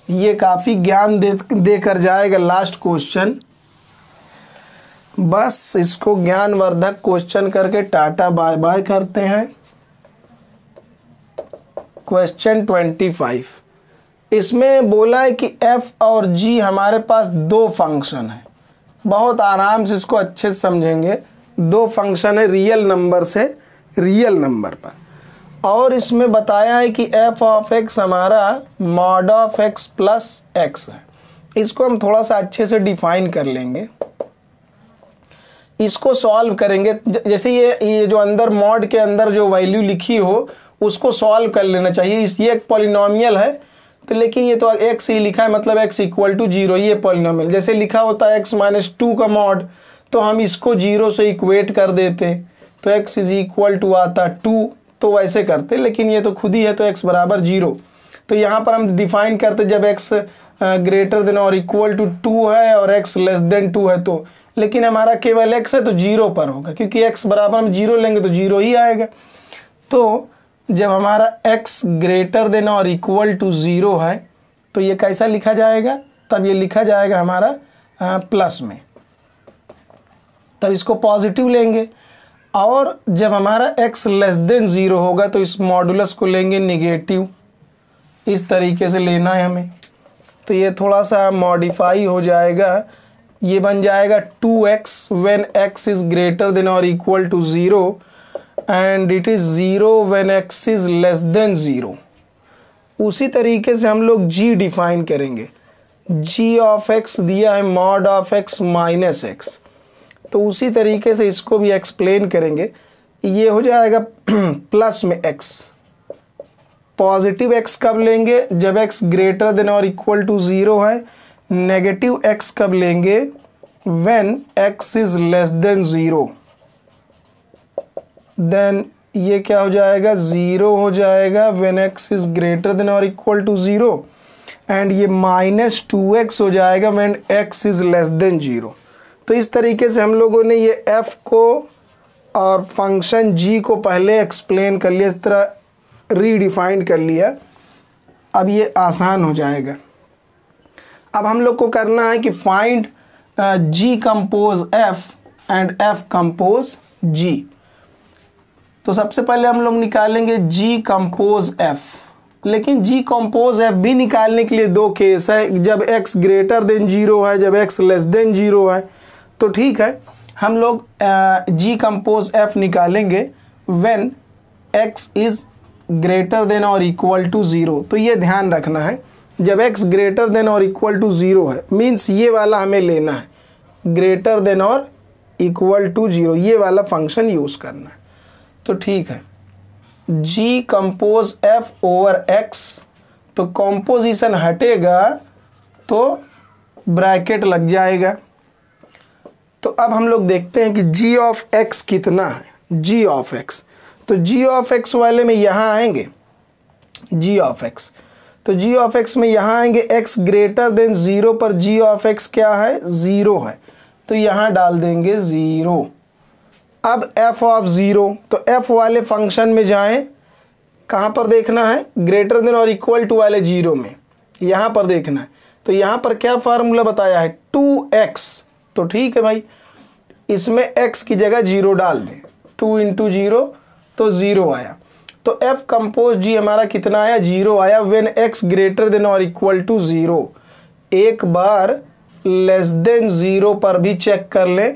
ये काफ़ी ज्ञान दे कर जाएगा लास्ट क्वेश्चन। बस इसको ज्ञानवर्धक क्वेश्चन करके टाटा बाय बाय करते हैं। क्वेश्चन 25, इसमें बोला है कि f और g हमारे पास दो फंक्शन है, बहुत आराम से इसको अच्छे से समझेंगे। दो फंक्शन है रियल नंबर से रियल नंबर पर, और इसमें बताया है कि f ऑफ x हमारा mod of x plus x है। इसको हम थोड़ा सा अच्छे से डिफाइन कर लेंगे, इसको सॉल्व करेंगे। जैसे ये जो अंदर मॉड के अंदर जो वैल्यू लिखी हो उसको सॉल्व कर लेना चाहिए। ये एक पॉलिनोमियल है तो, लेकिन ये तो x ही लिखा है, मतलब x = 0, ये पॉलिनोमियल। जैसे लिखा होता है x - 2 का मॉड, तो हम इसको 0 से इक्वेट कर देते तो x = आता 2, तो वैसे करते, लेकिन ये तो खुद ही है तो x = 0। तो यहाँ पर हम डिफाइन करते जब x > 2 है और x < 2 है तो, लेकिन हमारा केवल x है तो 0 पर होगा, क्योंकि x बराबर हम 0 लेंगे तो 0 ही आएगा। तो जब हमारा x > 0 है तो ये कैसा लिखा जाएगा, तब ये लिखा जाएगा हमारा प्लस में, तब इसको पॉजिटिव लेंगे। और जब हमारा x < 0 होगा तो इस मॉडुलस को लेंगे नेगेटिव, इस तरीके से लेना है हमें। तो ये थोड़ा सा मॉडिफाई हो जाएगा, ये बन जाएगा 2x when x is greater than or equal to 0 and it is 0 when x is less than 0। उसी तरीके से हम लोग g डिफाइन करेंगे। g ऑफ x दिया है mod of x minus x, तो उसी तरीके से इसको भी एक्सप्लेन करेंगे। ये हो जाएगा प्लस में x, पॉजिटिव x कब लेंगे, जब x ग्रेटर देन और इक्वल टू 0 है। नेगेटिव x कब लेंगे, when x is less than 0, then ये क्या हो जाएगा, 0 हो जाएगा when x is greater than or equal to 0, and ये -2x हो जाएगा when x is less than 0। तो इस तरीके से हम लोगों ने ये f को और फंक्शन g को पहले एक्सप्लेन कर लिया, इस तरह रीडिफाइन कर लिया। अब ये आसान हो जाएगा। अब हम लोग को करना है कि find g compose f and f compose g। तो सबसे पहले हम लोग निकालेंगे g कंपोज f, लेकिन g कंपोज f भी निकालने के लिए दो केस है, जब x ग्रेटर देन 0 है, जब x लेस देन 0 है। तो ठीक है, हम लोग g कंपोज f निकालेंगे when x is greater than और इक्वल टू 0। तो ये ध्यान रखना है, जब x ग्रेटर देन और इक्वल टू 0 है, मीन्स ये वाला हमें लेना है, ग्रेटर देन और इक्वल टू 0, ये वाला फंक्शन यूज़ करना है। तो ठीक है, g compose f over x, तो कॉम्पोजिशन हटेगा तो ब्रैकेट लग जाएगा। तो अब हम लोग देखते हैं कि g ऑफ x कितना है, g ऑफ x। तो g ऑफ x वाले में यहाँ आएंगे, g ऑफ x, तो g ऑफ x में यहाँ आएंगे, x ग्रेटर देन 0 पर g ऑफ x क्या है, 0 है, तो यहाँ डाल देंगे 0। अब f ऑफ 0, तो f वाले फंक्शन में जाएं, कहाँ पर देखना है, ग्रेटर देन और इक्वल टू वाले 0 में, यहाँ पर देखना है। तो यहाँ पर क्या फार्मूला बताया है, 2x। तो ठीक है भाई, इसमें x की जगह 0 डाल दें, 2 × 0 तो 0 आया। तो f कंपोज g हमारा कितना आया, 0 आया व्हेन x ग्रेटर देन और इक्वल टू 0। एक बार लेस देन 0 पर भी चेक कर ले,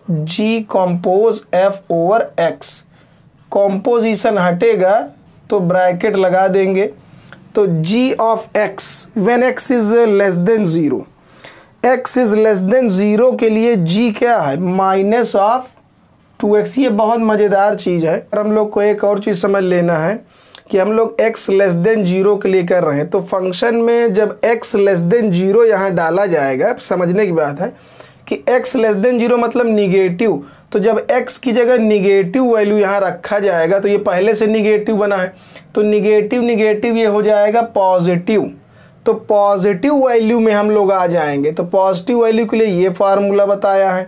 g compose f over x। Composition हटेगा तो ब्रैकेट लगा देंगे। तो g of x when x is less than 0, x is less than 0 के लिए g क्या है, माइनस ऑफ 2x। ये बहुत मज़ेदार चीज़ है। और हम लोग को एक और चीज़ समझ लेना है कि हम लोग x लेस देन 0 के लिए कर रहे हैं, तो फंक्शन में जब x लेस देन 0 यहाँ डाला जाएगा, समझने की बात है कि x लेस देन 0 मतलब निगेटिव, तो जब x की जगह निगेटिव वैल्यू यहाँ रखा जाएगा तो ये पहले से निगेटिव बना है, तो निगेटिव निगेटिव ये हो जाएगा पॉजिटिव। तो पॉजिटिव वैल्यू में हम लोग आ जाएंगे। तो पॉजिटिव वैल्यू के लिए ये फार्मूला बताया है,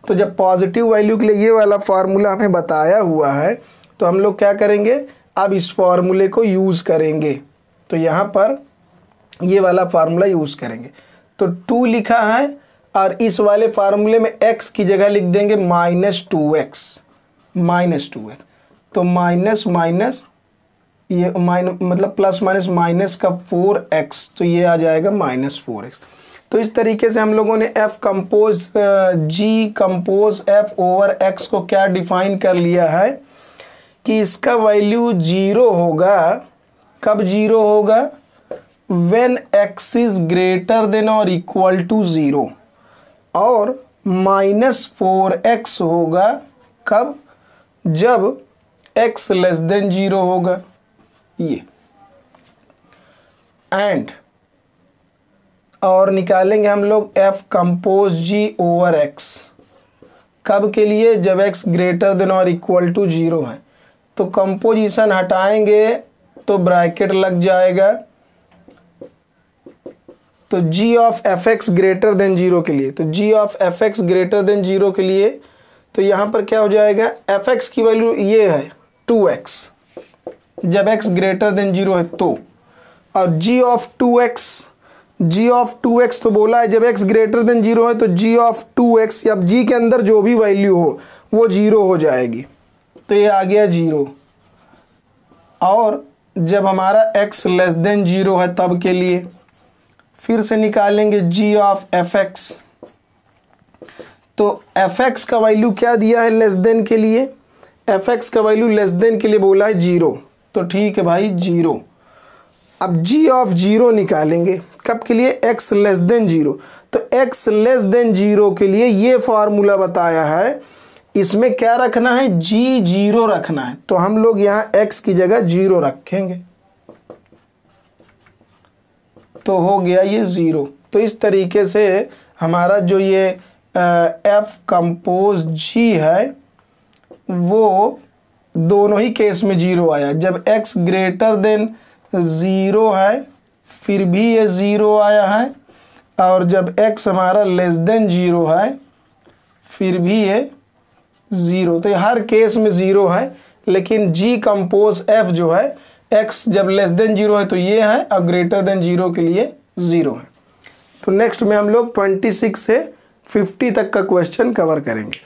तो जब पॉजिटिव वैल्यू के लिए ये वाला फार्मूला हमें बताया हुआ है तो हम लोग क्या करेंगे, अब इस फार्मूले को यूज़ करेंगे। तो यहाँ पर ये वाला फार्मूला यूज़ करेंगे। तो 2 लिखा है और इस वाले फार्मूले में x की जगह लिख देंगे -2x। तो माइनस माइनस ये मतलब प्लस माइनस माइनस का 4x, तो ये आ जाएगा -4x। तो इस तरीके से हम लोगों ने g compose f over x को क्या डिफाइन कर लिया है कि इसका वैल्यू 0 होगा। कब 0 होगा, when x is greater than और इक्वल टू 0, और -4x होगा कब, जब x लेस देन 0 होगा। ये एंड और निकालेंगे हम लोग f compose g over x कब के लिए, जब x ग्रेटर देन और इक्वल टू 0 है। तो कंपोजिशन हटाएंगे तो ब्रैकेट लग जाएगा। तो g of fx greater than 0 के लिए, तो g of fx greater than 0 के लिए तो यहाँ पर क्या हो जाएगा, fx की वैल्यू ये है 2x जब x ग्रेटर देन 0 है तो, और g ऑफ 2x तो बोला है जब x ग्रेटर देन 0 है तो g ऑफ 2x, अब g के अंदर जो भी वैल्यू हो वो 0 हो जाएगी। तो ये आ गया 0। और जब हमारा x लेस देन 0 है तब के लिए फिर से निकालेंगे g ऑफ fx। तो fx का वैल्यू क्या दिया है लेस देन के लिए, fx का वैल्यू लेस देन के लिए बोला है 0, तो ठीक है भाई 0। अब g ऑफ 0 निकालेंगे कब के लिए, x लेस देन 0। तो x लेस देन 0 के लिए ये फार्मूला बताया है, इसमें क्या रखना है, g 0 रखना है। तो हम लोग यहाँ x की जगह 0 रखेंगे तो हो गया ये 0। तो इस तरीके से हमारा जो ये f कंपोज g है वो दोनों ही केस में 0 आया। जब x ग्रेटर देन 0 है फिर भी ये 0 आया है, और जब x हमारा लेस देन 0 है फिर भी ये 0। तो हर केस में 0 है, लेकिन g कंपोज f जो है x जब लेस देन 0 है तो ये है, और ग्रेटर देन 0 के लिए 0 है। तो नेक्स्ट में हम लोग 26 से 50 तक का क्वेश्चन कवर करेंगे।